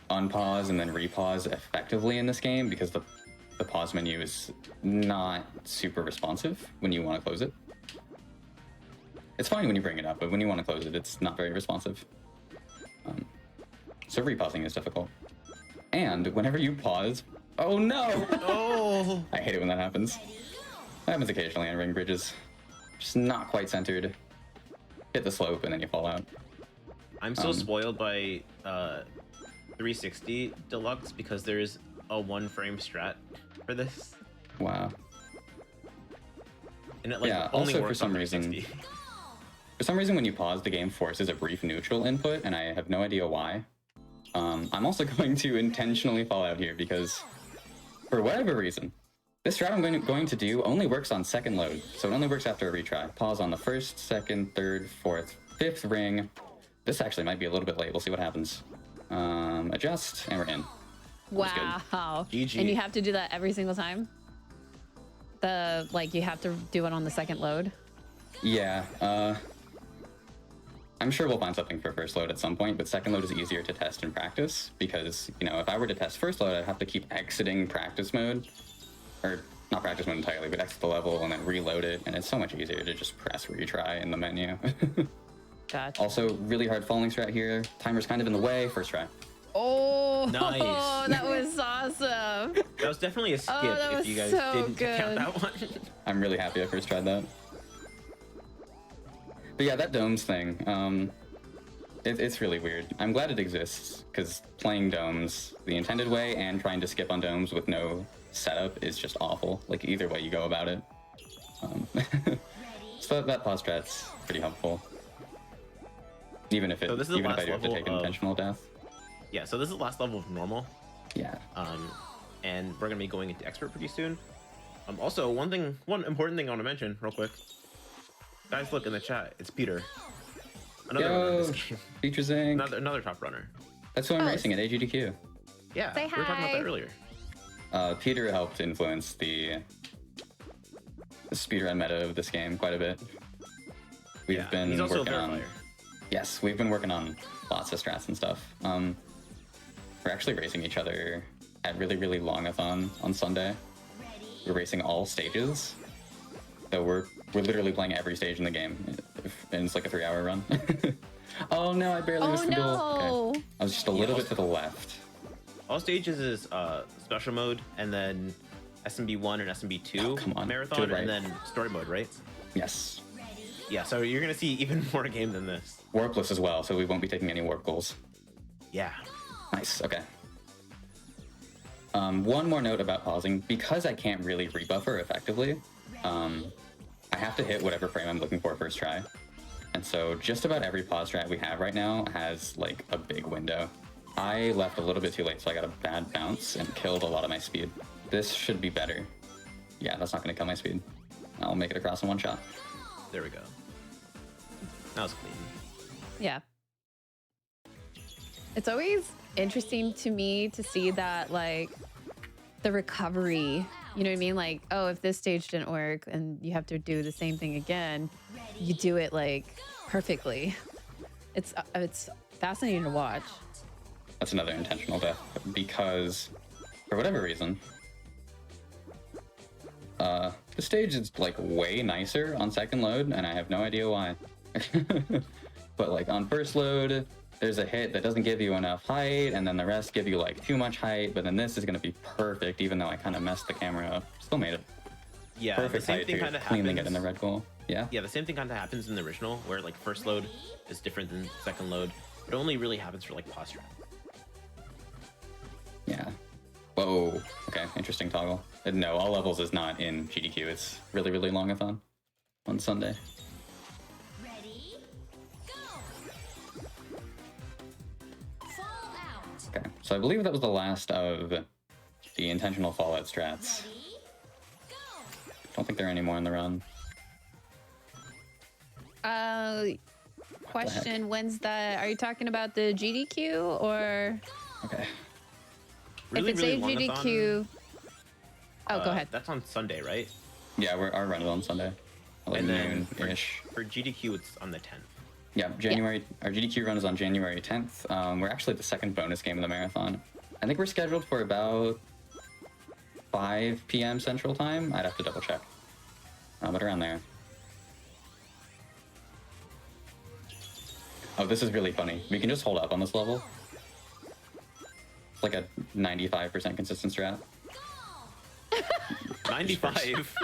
unpause and then repause effectively in this game because the pause menu is not super responsive when you want to close it. It's fine when you bring it up, but when you want to close it, it's not very responsive. So repausing is difficult. And whenever you pause, oh no! Oh! I hate it when that happens. That happens occasionally on ring bridges. Just not quite centered. Hit the slope and then you fall out. I'm so spoiled by 360 Deluxe because there's a 1-frame strat for this. Wow. And it like Yeah, only also works for some on reason, 360. For some reason, when you pause, the game forces a brief neutral input, and I have no idea why. I'm also going to intentionally fall out here because, for whatever reason, this strat I'm going to do only works on second load, so it only works after a retry. Pause on the first, second, third, fourth, fifth ring. This actually might be a little bit late. We'll see what happens. Adjust, and we're in. Wow. GG. And you have to do that every single time? You have to do it on the second load? Yeah, I'm sure we'll find something for first load at some point, but second load is easier to test in practice because, if I were to test first load, I'd have to keep exiting practice mode, or not practice mode entirely, but exit the level and then reload it, and it's so much easier to just press retry in the menu. Gotcha. Also, really hard falling strat here. Timer's kind of in the way. First try. Oh, Nice. that was awesome. That was definitely a skip that if was you guys so didn't good. count that one. I'm really happy I first tried that. But yeah, that domes thing, it's really weird. I'm glad it exists, because playing domes the intended way and trying to skip on domes with no setup is just awful. Like, either way you go about it. So that pause strat's pretty helpful. Even if I So this is do the have last to level take an of- intentional death. Yeah, so this is the last level of normal. Yeah. And we're gonna be going into expert pretty soon. Also, one important thing I want to mention real quick. Guys, look in the chat. It's Peter. Another runner in this game. Features Inc. Another top runner. That's who I'm Oh, racing at AGDQ. Yeah, Say we were talking about hi. that earlier. Peter helped influence the speedrun meta of this game quite a bit. We've been he's also working a on. verifier. Yes, we've been working on lots of strats and stuff. We're actually racing each other at really longathon on Sunday. We're racing all stages. So we're literally playing every stage in the game, and it's like a 3-hour run. Oh no, I barely missed the goal. no. Okay. I was just a little bit to the left. All stages is special mode, and then SMB1 and SMB2 come on, to marathon, the right. and then story mode, right? Yes. Yeah, so you're gonna see even more game than this. Warpless as well, so we won't be taking any warp goals. Yeah. Nice, okay. One more note about pausing. Because I can't really rebuffer effectively, I have to hit whatever frame I'm looking for first try. And so just about every pause strat we have right now has like a big window. I left a little bit too late, so I got a bad bounce and killed a lot of my speed. This should be better. Yeah, that's not gonna kill my speed. I'll make it across in one shot. There we go. That was clean. Yeah. It's always interesting to me to see that, like, the recovery, you know what I mean? Like, oh, if this stage didn't work and you have to do the same thing again, you do it like perfectly. It's fascinating to watch. That's another intentional death because, for whatever reason, the stage is like way nicer on second load, and I have no idea why. But like on first load, there's a hit that doesn't give you enough height, and then the rest give you like too much height, but then this is gonna be perfect, even though I kind of messed the camera up. Still made it Yeah, perfect the same height thing to kind of cleanly happens. get in the red goal. Yeah? Yeah, the same thing kind of happens in the original, where like first load is different than second load. It only really happens for like pause strat. Yeah. Whoa. Okay, interesting toggle. No, all levels is not in GDQ. It's really longathon on Sunday. Ready, go! Fall out. Okay, so I believe that was the last of the intentional fallout strats. Ready, go! Don't think there are any more in the run. Question, when's the, are you talking about the GDQ or Okay. Really, if it's really a longathon, GDQ? Oh, go ahead. That's on Sunday, right? Yeah, our run is on Sunday. Like And then noon-ish. for GDQ, it's on the 10th. Yeah, our GDQ run is on January 10th. We're actually the second bonus game of the marathon. I think we're scheduled for about 5 p.m. Central Time. I'd have to double check. But around there. Oh, this is really funny. We can just hold up on this level. It's like a 95% consistent strat. 95.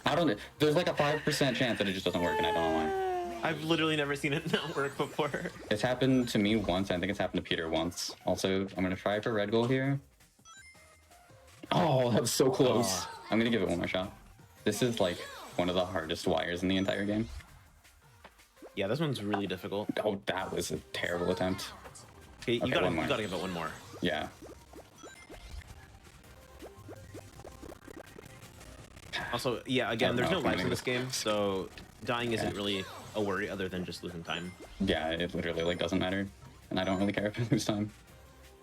I don't. There's like a 5% chance that it just doesn't work, and I don't know why. I've literally never seen it not work before. It's happened to me once. I think it's happened to Peter once. Also, I'm gonna try for red goal here. Oh, that was so close. I'm gonna give it one more shot. This is like one of the hardest wires in the entire game. Yeah, this one's really difficult. Oh, that was a terrible attempt. Okay, you Okay, gotta one more. give it one more. Yeah. Also, yeah, again, Oh, there's no no, lives in I'm this game, so dying isn't Yeah. really a worry other than just losing time. Yeah, it literally like doesn't matter, and I don't really care if I lose time.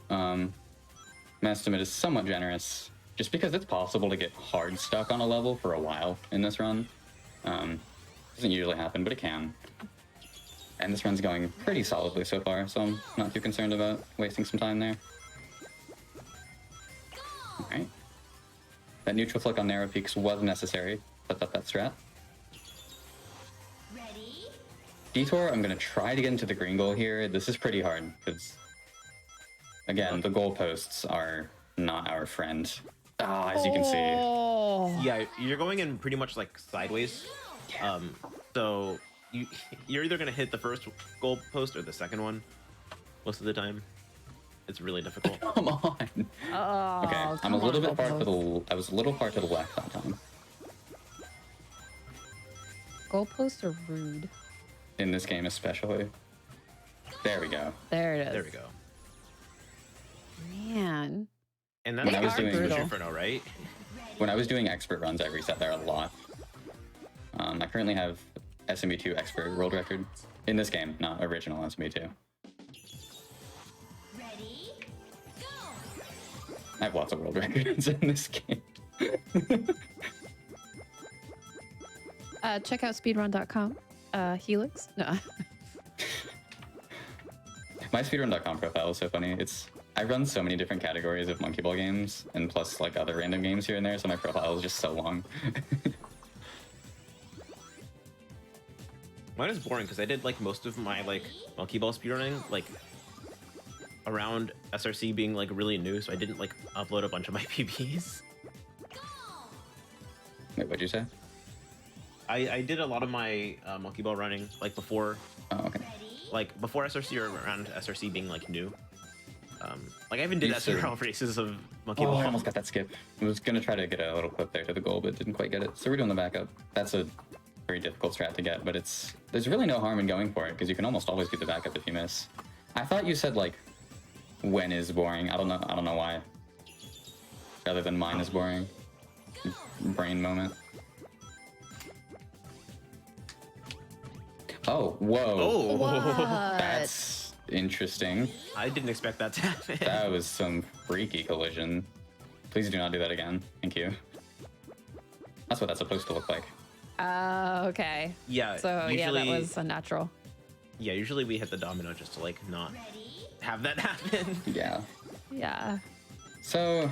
My estimate is somewhat generous, just because it's possible to get hard stuck on a level for a while in this run. Doesn't usually happen, but it can. And this run's going pretty solidly so far, so I'm not too concerned about wasting some time there. Alright. That neutral flick on narrow peaks was necessary. Set up that strat. Ready, Detour, I'm gonna try to get into the green goal here. This is pretty hard, because, again, the goalposts are not our friend. Ah, as you can see. Oh, Yeah, you're going in pretty much like sideways. So you're either gonna hit the first goal post or the second one most of the time. It's really difficult. Come on. oh, Okay, I'm come a little on, bit far to goalpost. the. I was a little far to the left that time. Goalposts are rude. In this game, especially. There we go. There it is. There we go. Man. And When that's I was the doing- Inferno, right? when I was doing expert runs, I reset there a lot. I currently have SMB2 expert world record in this game, not original SMB2. Ready? Go! I have lots of world records in this game. Check out speedrun.com. Helix. No. My speedrun.com profile is so funny. I run so many different categories of monkey ball games, and plus like other random games here and there, so my profile is just so long. Mine is boring because I did like most of my like monkey ball speedrunning like around SRC being like really new, so I didn't like upload a bunch of my PBs. Wait, what'd you say? I did a lot of my monkey ball running like before Oh, okay. before SRC or around SRC being like new. Like I even did You said- SRL races of monkey Oh, ball. I almost got that skip. I was gonna try to get a little clip there to the goal, but didn't quite get it. So we're doing the backup. That's a very difficult strat to get, but there's really no harm in going for it because you can almost always get the backup if you miss. I thought you said like when is boring. I don't know why. Rather than mine is boring. Brain moment. Oh, whoa. Oh, What? That's interesting. I didn't expect that to happen. That was some freaky collision. Please do not do that again. Thank you. That's what that's supposed to look like. Okay. Yeah. So yeah, that was unnatural. Yeah, usually we hit the domino just to like not have that happen. Yeah. Yeah. So,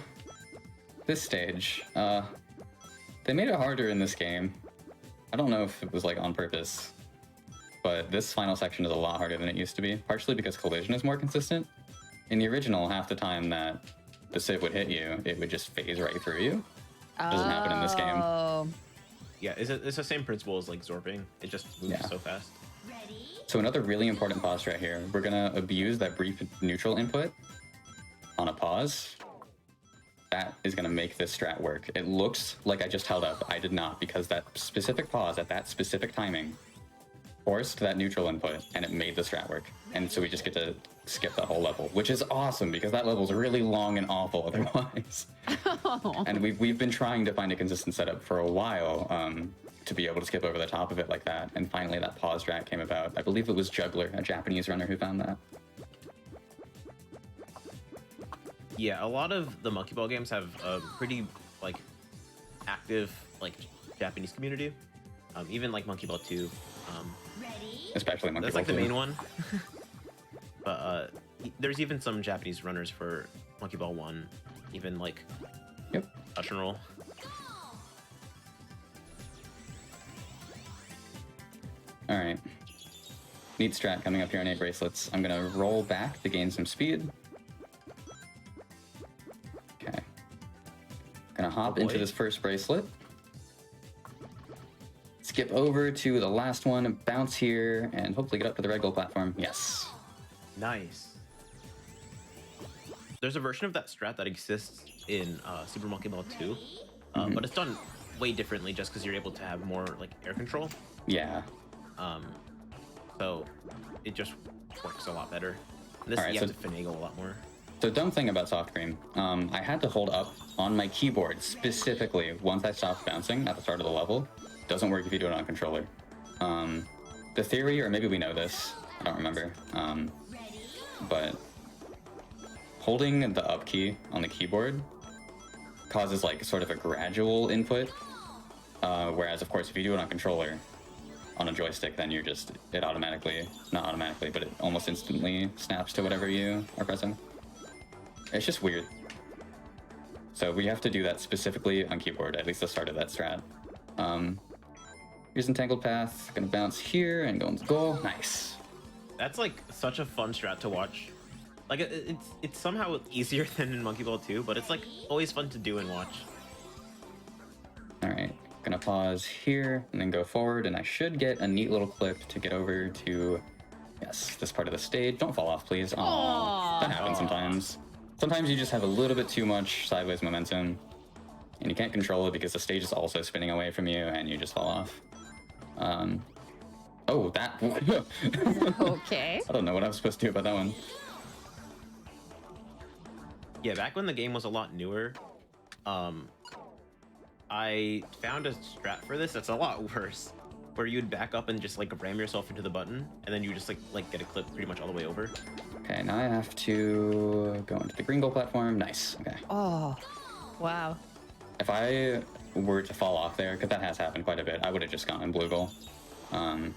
this stage, they made it harder in this game. I don't know if it was like on purpose, but this final section is a lot harder than it used to be, partially because collision is more consistent. In the original, half the time that the sieve would hit you, it would just phase right through you. Doesn't happen in this game. Oh. Yeah, it's the same principle as like Zorping. It just moves Yeah. so fast. Ready? So another really important pause right here. We're gonna abuse that brief neutral input on a pause. That is gonna make this strat work. It looks like I just held up. I did not, because that specific pause at that specific timing forced that neutral input and it made the strat work. And so we just get to skip that whole level, which is awesome because that level is really long and awful otherwise. And we've been trying to find a consistent setup for a while to be able to skip over the top of it like that. And finally that pause strat came about. I believe it was Juggler, a Japanese runner, who found that. Yeah, a lot of the monkey ball games have a pretty like active like Japanese community. Even like Monkey Ball 2. Ready? Especially Monkey That's Ball like the 2. main one. But there's even some Japanese runners for Monkey Ball 1, even like Yep. touch and roll. All right. Neat strat coming up here on 8 bracelets. I'm gonna roll back to gain some speed. Okay. Gonna hop boy. into this first bracelet. Skip over to the last one, bounce here, and hopefully get up to the red gold platform. Yes. Nice. There's a version of that strat that exists in Super Monkey Ball 2, but it's done way differently just because you're able to have more like air control. Yeah. So it just works a lot better. This Alright, you so- have to finagle a lot more. So dumb thing about soft cream, I had to hold up on my keyboard specifically once I stopped bouncing at the start of the level. Doesn't work if you do it on a controller. The theory, or maybe we know this, I don't remember, but holding the up key on the keyboard causes like sort of a gradual input, whereas of course if you do it on a controller, on a joystick, then it automatically, not automatically, but it almost instantly snaps to whatever you are pressing. It's just weird. So we have to do that specifically on keyboard, at least the start of that strat. Here's Entangled Path, gonna bounce here and go into goal. Nice. That's like such a fun strat to watch. Like it's somehow easier than in Monkey Ball 2, but it's like always fun to do and watch. All right, gonna pause here and then go forward, and I should get a neat little clip to get over to, yes, this part of the stage. Don't fall off, please. Aww. That happens sometimes. Sometimes you just have a little bit too much sideways momentum, and you can't control it because the stage is also spinning away from you, and you just fall off. Oh, that. Okay. I don't know what I was supposed to do about that one. Yeah, back when the game was a lot newer, I found a strat for this that's a lot worse, where you'd back up and just like ram yourself into the button, and then you just like get a clip pretty much all the way over. Okay, now I have to go into the green goal platform. Nice. Okay. Oh, wow. If I were to fall off there, because that has happened quite a bit, I would have just gone in blue goal. Ready?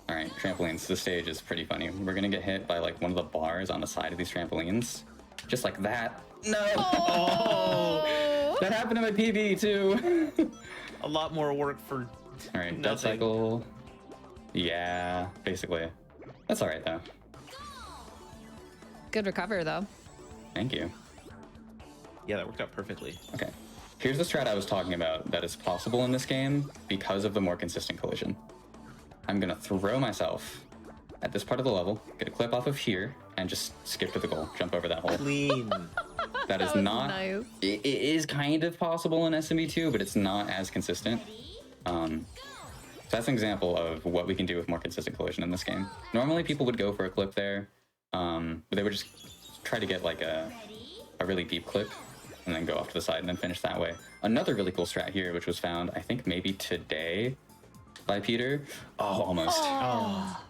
All right, trampolines. The stage is pretty funny. We're gonna get hit by like one of the bars on the side of these trampolines, just like that. No. Oh. That happened to my PB too. A lot more work for. All right, dead Nothing. cycle. Yeah, basically. That's all right though. Good recover, though. Thank you. Yeah, that worked out perfectly. Okay. Here's the strat I was talking about that is possible in this game because of the more consistent collision. I'm gonna throw myself at this part of the level, get a clip off of here, and just skip to the goal, jump over that hole. Clean. That is was not. nice. It is kind of possible in SMB2, but it's not as consistent. So that's an example of what we can do with more consistent collision in this game. Normally, people would go for a clip there, but they would just try to get like a really deep clip and then go off to the side and then finish that way. Another really cool strat here, which was found, I think maybe today by Peter. Oh, almost. Oh.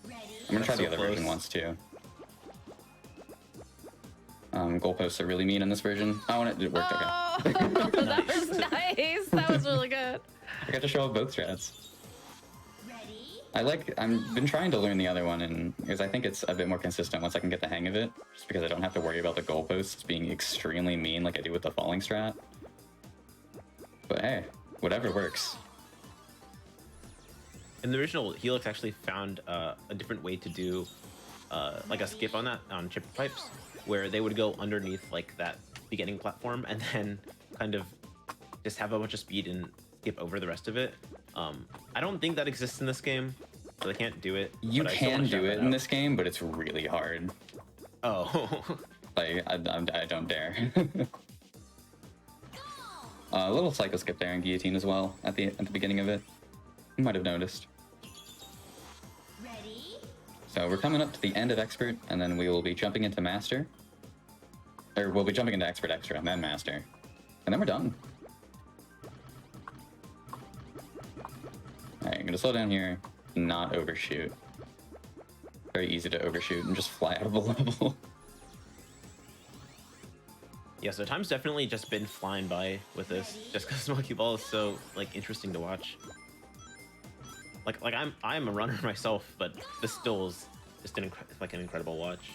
I'm gonna try so the other version close. once too. Goalposts are really mean in this version. Oh, and it worked. Okay. Oh, that was nice. That was really good. I got to show off both strats. Ready? I've been trying to learn the other one, and because I think it's a bit more consistent once I can get the hang of it, just because I don't have to worry about the goalposts being extremely mean like I do with the falling strat. But hey, whatever works. In the original, Helix actually found a different way to do like a skip on that on chip pipes, where they would go underneath like that beginning platform and then kind of just have a bunch of speed and skip over the rest of it. I don't think that exists in this game, so they can't do it. You but I still can wanna shout do it that in out. this game, but it's really hard. Oh. Like, I don't dare. A little psycho skip there and guillotine as well at the beginning of it. You might have noticed. Ready? So we're coming up to the end of expert, and then we will be jumping into master. Or we'll be jumping into expert extra and then master. And then we're done. Alright, I'm gonna slow down here, not overshoot. Very easy to overshoot and just fly out of the level. Yeah, so time's definitely just been flying by with this, just because Monkey Ball is so like interesting to watch. Like I'm a runner myself, but this still is just an incredible watch.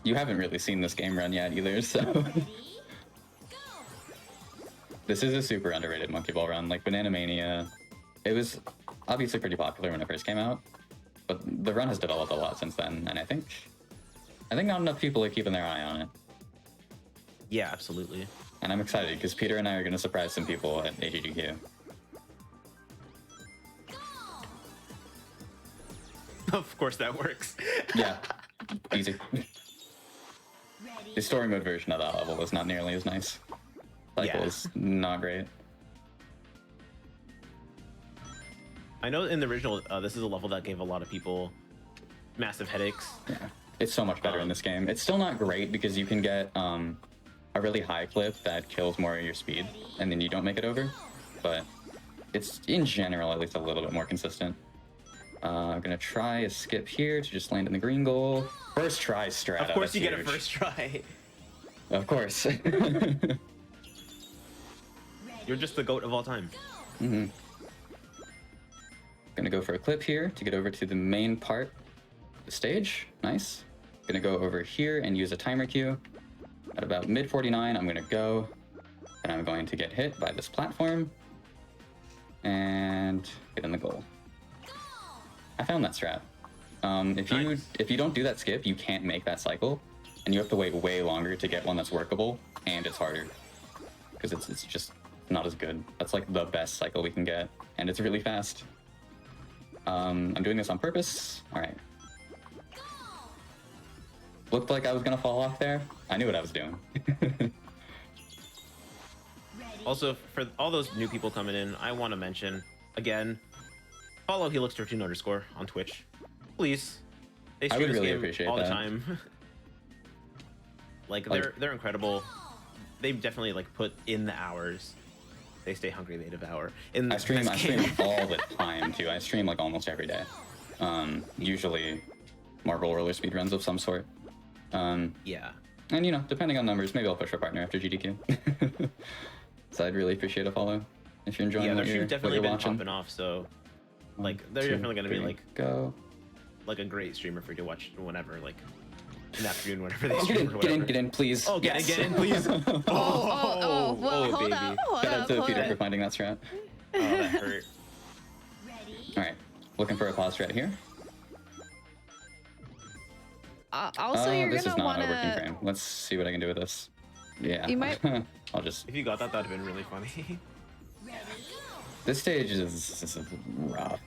You haven't really seen this game run yet either, so Ready? Go! this is a super underrated Monkey Ball run. Like Banana Mania, it was obviously pretty popular when it first came out, but the run has developed a lot since then, and I think not enough people are keeping their eye on it. Yeah, absolutely. And I'm excited because Peter and I are going to surprise some people at AGGQ. Of course that works. Yeah, easy. Ready? The story mode version of that level is not nearly as nice. Cycle Yeah. is not great. I know in the original, this is a level that gave a lot of people massive headaches. Yeah, it's so much better in this game. It's still not great because you can get a really high clip that kills more of your speed, and then you don't make it over. But it's, in general, at least a little bit more consistent. I'm gonna try a skip here to just land in the green goal. First try strat. Of course that's you get a huge. first try. Of course. You're just the GOAT of all time. Mm-hmm. Gonna go for a clip here to get over to the main part of the stage. Nice. Gonna go over here and use a timer cue. At about mid 49, I'm gonna go, and I'm going to get hit by this platform and get in the goal. I found that strat. Nice. If you don't do that skip, you can't make that cycle, and you have to wait way longer to get one that's workable, and it's harder because it's just not as good. That's like the best cycle we can get, and it's really fast. I'm doing this on purpose. All right. Looked like I was gonna fall off there. I knew what I was doing. Also, for all those new people coming in, I want to mention, again, follow Helix13_ on Twitch. Please. They I stream would this really game appreciate all that. the time. Like, Like- they're incredible. they definitely like put in the hours. They stay hungry, they devour. In I stream this game. all the time too. I stream like almost every day. Usually Marble roller speedruns of some sort. Yeah. And you know, depending on numbers, maybe I'll push for partner after GDQ. So I'd really appreciate a follow if you're enjoying Yeah, what their you're, stream's definitely what you're been watching. popping off, so like One, they're two, definitely gonna be three, like go. a great streamer for you to watch whenever, like in the afternoon, whenever they Oh, stream or whatever. get in, please. Oh, get Yes. in, please. Well, oh, hold baby. up, hold Shout out up, to hold Peter up. for finding that strat. Oh, that hurt. Ready? All right, looking for a pause strat here. Also, you're this is gonna not a working wanna. frame. Let's see what I can do with this. Yeah. You might- I'll just. If you got that, that'd have been really funny. This stage is rough.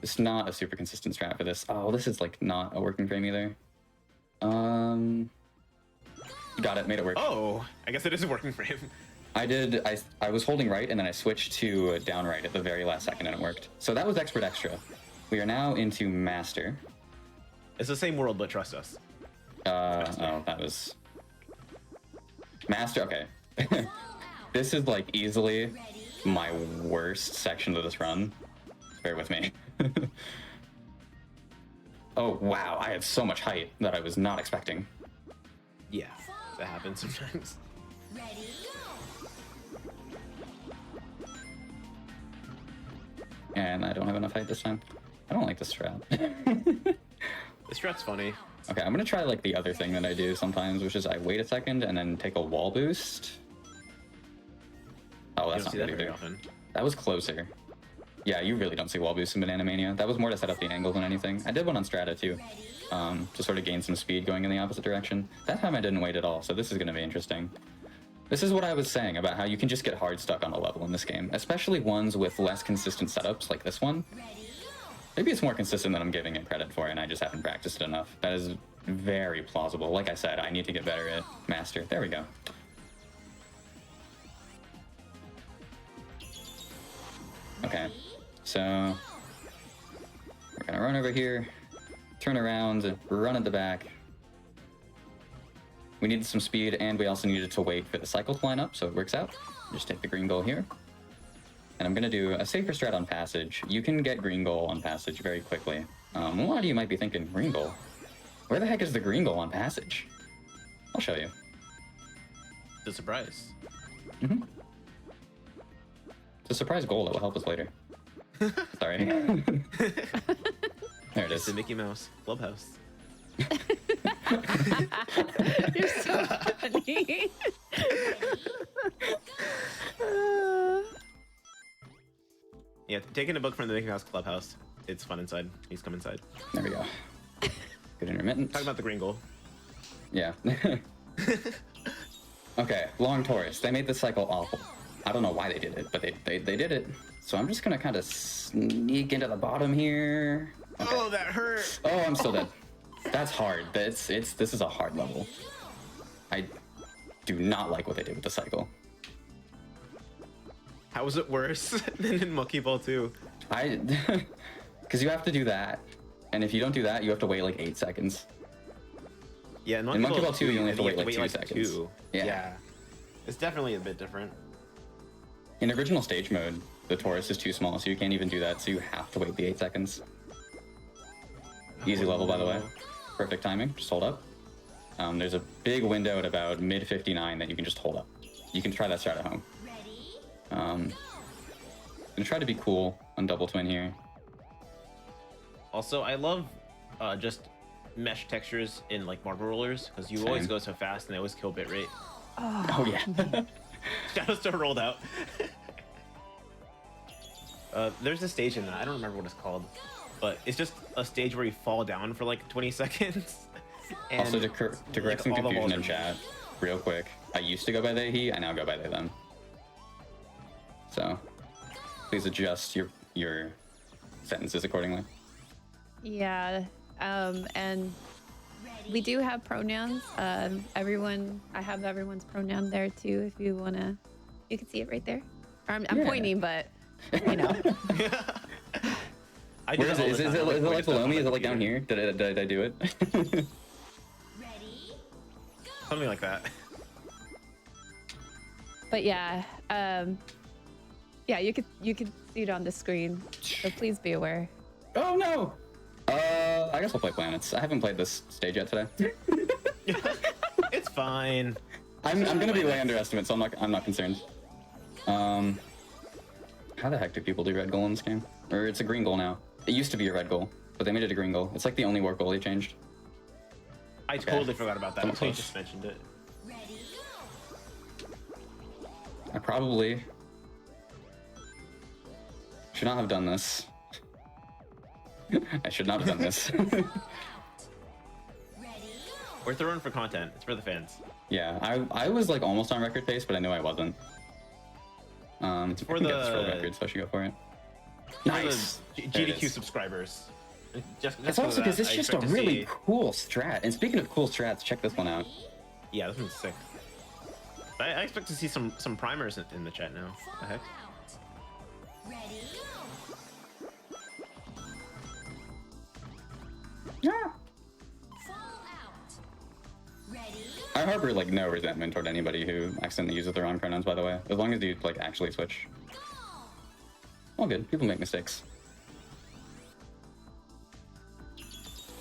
It's not a super consistent strat for this. Oh, this is like not a working frame either. Got it. Made it work. Oh, I guess it is a working frame. I was holding right and then I switched to down right at the very last second and it worked. So that was expert extra. We are now into master. It's the same world, but trust us. Oh, that was master. Okay. This is like easily my worst section of this run. Bear with me. Oh wow, I have so much height that I was not expecting. Yeah, that happens sometimes. Ready? And I don't have enough height this time. I don't like this strat. This strat's funny. Okay, I'm gonna try like the other thing that I do sometimes, which is I wait a second and then take a wall boost. Oh, You that's don't not see good that very either. often. That was closer. Yeah, you really don't see wall boosts in Banana Mania. That was more to set up the angle than anything. I did one on Strata too, to sort of gain some speed going in the opposite direction. That time I didn't wait at all, so this is gonna be interesting. This is what I was saying about how you can just get hard stuck on a level in this game, especially ones with less consistent setups like this one. Maybe it's more consistent than I'm giving it credit for, and I just haven't practiced it enough. That is very plausible. Like I said, I need to get better at Master. There we go. Okay, so we're gonna run over here, turn around, run at the back. We needed some speed, and we also needed to wait for the cycle to line up, so it works out. Just take the green goal here. And I'm gonna do a safer strat on passage. You can get green goal on passage very quickly. A lot of you might be thinking, green goal? Where the heck is the green goal on passage? I'll show you. It's a surprise. It's a surprise goal that will help us later. Sorry. There it It's the is. Mickey Mouse Clubhouse. You're so funny. Yeah, taking a book from the Mickey Mouse Clubhouse. It's fun inside. Please come inside. There we go. Good intermittent. Talking about the green goal. Yeah. Okay, long Taurus. They made this cycle awful. I don't know why they did it, but they did it. So I'm just gonna kind of sneak into the bottom here. Okay. Oh, that hurt. Oh, I'm still dead. That's hard. This is a hard level. I do not like what they did with the cycle. How was it worse than in Monkey Ball 2? Because you have to do that, and if you don't do that, you have to wait like 8 seconds. Yeah, in Monkey Ball 2, you only have to wait like 2 like seconds. 2. Yeah. It's definitely a bit different. In original stage mode, the Taurus is too small, so you can't even do that, so you have to wait the 8 seconds. Easy level, by the way. Perfect timing, just hold up. There's a big window at about mid 59 that you can just hold up. You can try that strat at home. Ready? I'm gonna try to be cool on double twin here. Also, I love just mesh textures in like marble rollers because you always Same. go so fast and they always kill bitrate. Oh yeah. Shadows still rolled out. There's a stage in that. I don't remember what it's called, but it's just a stage where you fall down for like 20 seconds. And Also, to correct some all the confusion walls in are- chat, real quick. I used to go by they, he, I now go by they, them. So, please adjust your sentences accordingly. Yeah, and we do have pronouns. I have everyone's pronoun there too. If you wanna, you can see it right there. I'm Yeah. pointing, but you know. I do Where is that it? all Is the it, time. is I it point like stuff below on me? my Is it like down computer. here? Did I do it? Ready? Something like that. But yeah, yeah, you could see it on the screen. So please be aware. Oh no! I guess I'll play planets. I haven't played this stage yet today. It's fine. I'm gonna be way underestimate, so I'm not concerned. How the heck do people do red goal in this game? Or it's a green goal now. It used to be a red goal, but they made it a green goal. It's like the only warp goal they changed. I totally forgot about that Someone until you close. just mentioned it. Ready? I probably should not have done this. I should not have done this. Ready? We're throwing for content. It's for the fans. Yeah, I was like almost on record pace, but I knew I wasn't. It's for I can get this the- world record, so I should go for it. For Nice. the There it GDQ is. subscribers. Just It's for also because that, it's I just a expect to really see- cool strat. And speaking of cool strats, check this one out. Yeah, this one's sick. I expect to see some primers in the chat now. The heck? Out. Ready? Yeah. Fall out. Ready? I harbor like no resentment toward anybody who accidentally uses their own pronouns, by the way. As long as you like actually switch. All good. People make mistakes.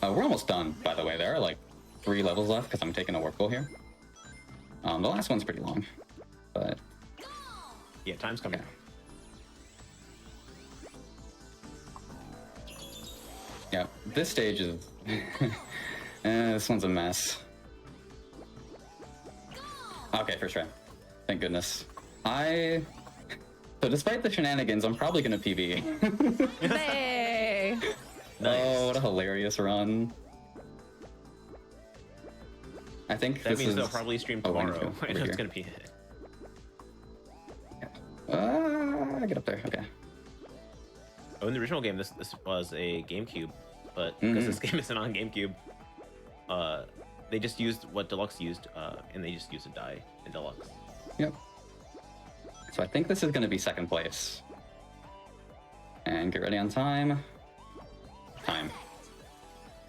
We're almost done, by the way. There are like 3 levels left because I'm taking a warp goal here. The last one's pretty long, but Yeah, time's coming. okay. Yeah, this stage is. This one's a mess. Okay, first try. Thank goodness. So despite the shenanigans, I'm probably gonna PB. Hey! Nice. Oh, what a hilarious run. I think That this means is... they'll probably stream Oh, wait, tomorrow. over And it's here. gonna be. Get up there, okay. Oh, in the original game, this was a GameCube, but because Mhm. this game isn't on GameCube, they just used what Deluxe used, and they just used a die in Deluxe. Yep. So I think this is gonna be second place. And get ready on time. Time.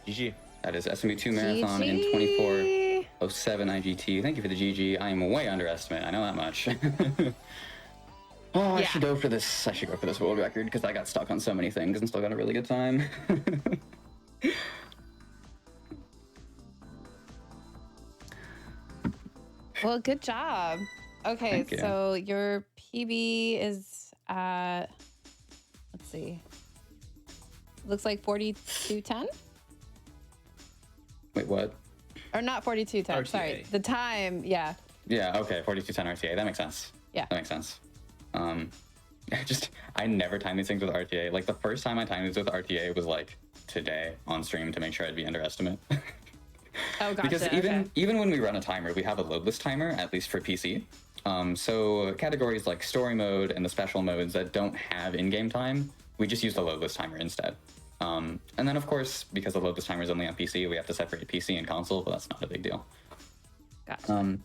GG. That is SMB2 Marathon in 24:07 IGT. Thank you for the GG. I am way underestimate. I know that much. Oh, I Yeah. should go for this. I should go for this world record because I got stuck on so many things and still got a really good time. Well, good job. Okay, Thank you. so your PB is at, let's see, looks like 42:10, Wait, what? or not 42:10. Sorry, RTA. the time. Yeah, Yeah, okay, 42:10 RTA. That makes sense. Yeah. That makes sense. I never time these things with RTA. Like the first time I timed these with RTA was like today on stream to make sure I'd be underestimate. Oh, gotcha. Because okay. even when we run a timer, we have a loadless timer, at least for PC. So categories like story mode and the special modes that don't have in-game time, we just use the loadless timer instead. And then of course, because the loadless timer is only on PC, we have to separate PC and console, but that's not a big deal. Gotcha.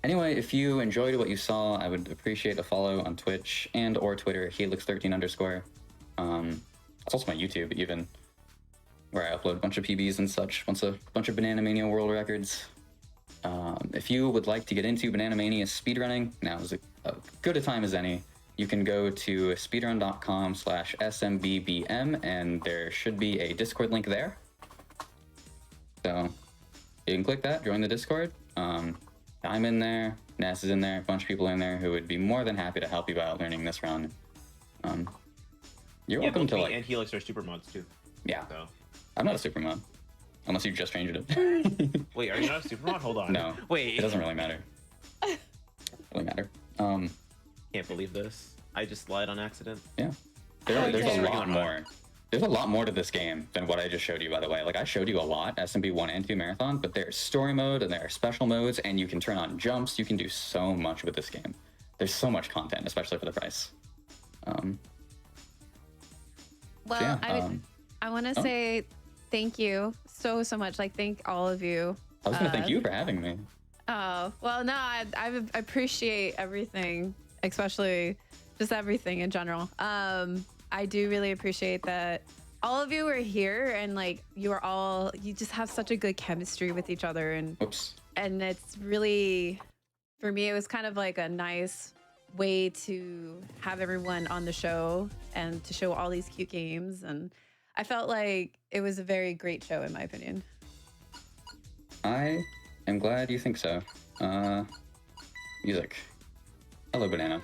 Anyway, if you enjoyed what you saw, I would appreciate a follow on Twitch and or Twitter, helix13_. It's also my YouTube even, where I upload a bunch of PBs and such, a bunch of Banana Mania world records. If you would like to get into Banana Mania speedrunning, now is a good a time as any. You can go to speedrun.com/SMBBM, and there should be a Discord link there. So you can click that, join the Discord. I'm in there, Ness is in there, a bunch of people in there who would be more than happy to help you out learning this run. You're Yeah, welcome both to me like, and Helix are super mods too. yeah. So I'm not a super mod, unless you just changed it. wait, are you not a super mod? Hold on. No, Wait. it doesn't really matter. Really matter. Can't believe this. I just lied on accident. Yeah. Okay. There's a Regular lot mod. more. There's a lot more to this game than what I just showed you, by the way. Like, I showed you a lot, SMB 1 and 2 Marathon, but there's story mode and there are special modes, and you can turn on jumps. You can do so much with this game. There's so much content, especially for the price. Well, yeah, I want to oh. say thank you so much. Like, thank all of you. I was going to thank you for having me. Oh, well, no, I appreciate everything, especially just everything in general. I do really appreciate that all of you are here, and like you just have such a good chemistry with each other, and Oops. it's really, for me, it was kind of like a nice way to have everyone on the show and to show all these cute games. And I felt like it was a very great show, in my opinion. I am glad you think so. Music. Hello, Banana.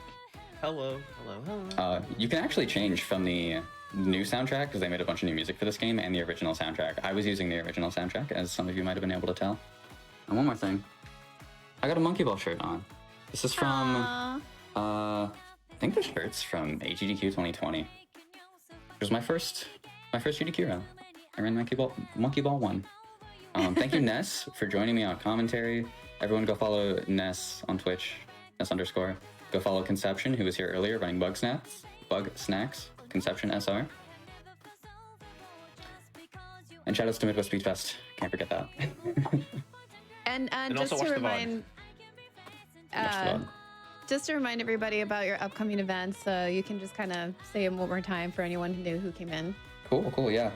Hello, hello, hello. You can actually change from the new soundtrack because they made a bunch of new music for this game and the original soundtrack. I was using the original soundtrack, as some of you might have been able to tell. And one more thing. I got a Monkey Ball shirt on. This is from, I think the shirt's from AGDQ 2020. It was my first GDQ round. I ran Monkey Ball 1. Thank you, Ness, for joining me on commentary. Everyone go follow Ness on Twitch, Ness_. Go follow Conception, who was here earlier running Bugsnax, Conception SR. And shout outs to Midwest Speed Fest. Can't forget that. And also just to watch the remind, Watch the VOD. just to remind everybody about your upcoming events, you can just kind of say them one more time for anyone who knew who came in. Cool, yeah.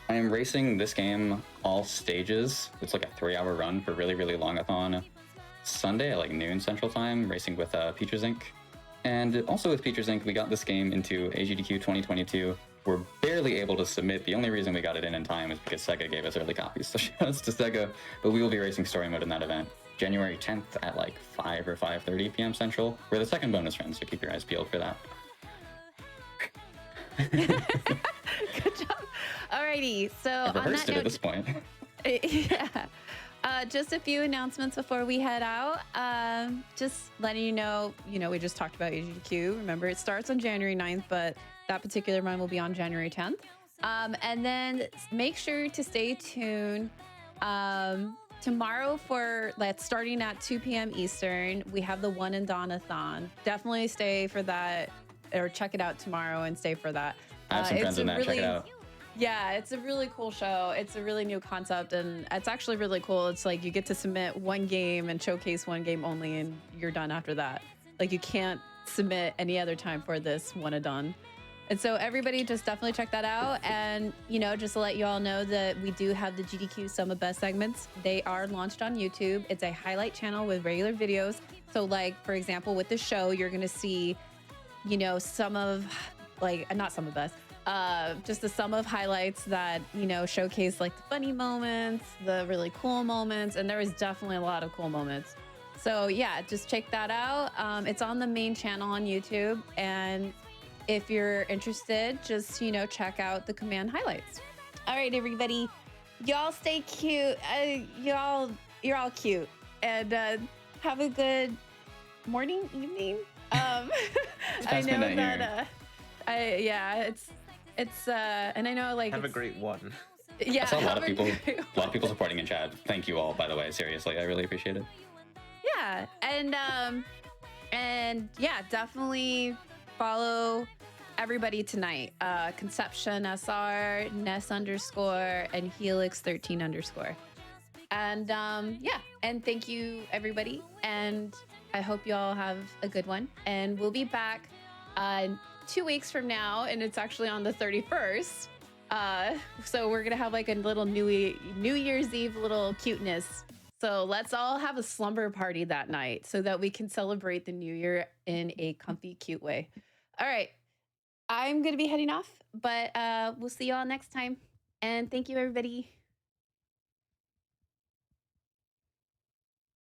I am racing this game all stages. It's like a 3-hour run for really, really long-a-thon. Sunday at like noon Central Time, racing with Peaches Inc. And also with Peaches Inc., we got this game into AGDQ 2022. We're barely able to submit. The only reason we got it in time is because Sega gave us early copies. So shout outs to Sega. But we will be racing story mode in that event. January 10th at like 5 or 5:30 p.m. Central. We're the second bonus run, so keep your eyes peeled for that. Good job. Alrighty, so I've on rehearsed that it at note, this point. yeah. Just a few announcements before we head out. Just letting you know, we just talked about AGDQ. Remember, it starts on January 9th, but that particular run will be on January 10th. And then make sure to stay tuned. Tomorrow starting at 2 p.m. Eastern, we have the One and Done-a-thon. Definitely stay for that, or check it out tomorrow and stay for that. I have some friends in that. Check it out. Yeah, it's a really cool show. It's a really new concept, and it's actually really cool. It's like you get to submit one game and showcase one game only, and you're done after that. Like you can't submit any other time for this one and done. And so everybody just definitely check that out. And, just to let you all know that we do have the GDQ Some of Best segments. They are launched on YouTube. It's a highlight channel with regular videos. So like, for example, with the show, you're going to see, some of not some of best, just the sum of highlights that, showcase like the funny moments, the really cool moments. And there was definitely a lot of cool moments. So yeah, just check that out. It's on the main channel on YouTube. And if you're interested, just, check out the command highlights. All right, everybody, y'all stay cute. You're all cute, and have a good morning, evening. I know that, it's and I know like Have a great one. Yeah, I saw a lot of people supporting in chat. Thank you all, by the way. Seriously, I really appreciate it. Yeah, and yeah, definitely follow everybody tonight. Conception SR, Ness _, and Helix 13 _. And yeah, and thank you everybody. And I hope you all have a good one. And we'll be back 2 weeks from now, and it's actually on the 31st. So we're gonna have like a little New Year's Eve little cuteness. So let's all have a slumber party that night so that we can celebrate the new year in a comfy, cute way. All right. I'm going to be heading off, but we'll see you all next time. And thank you, everybody.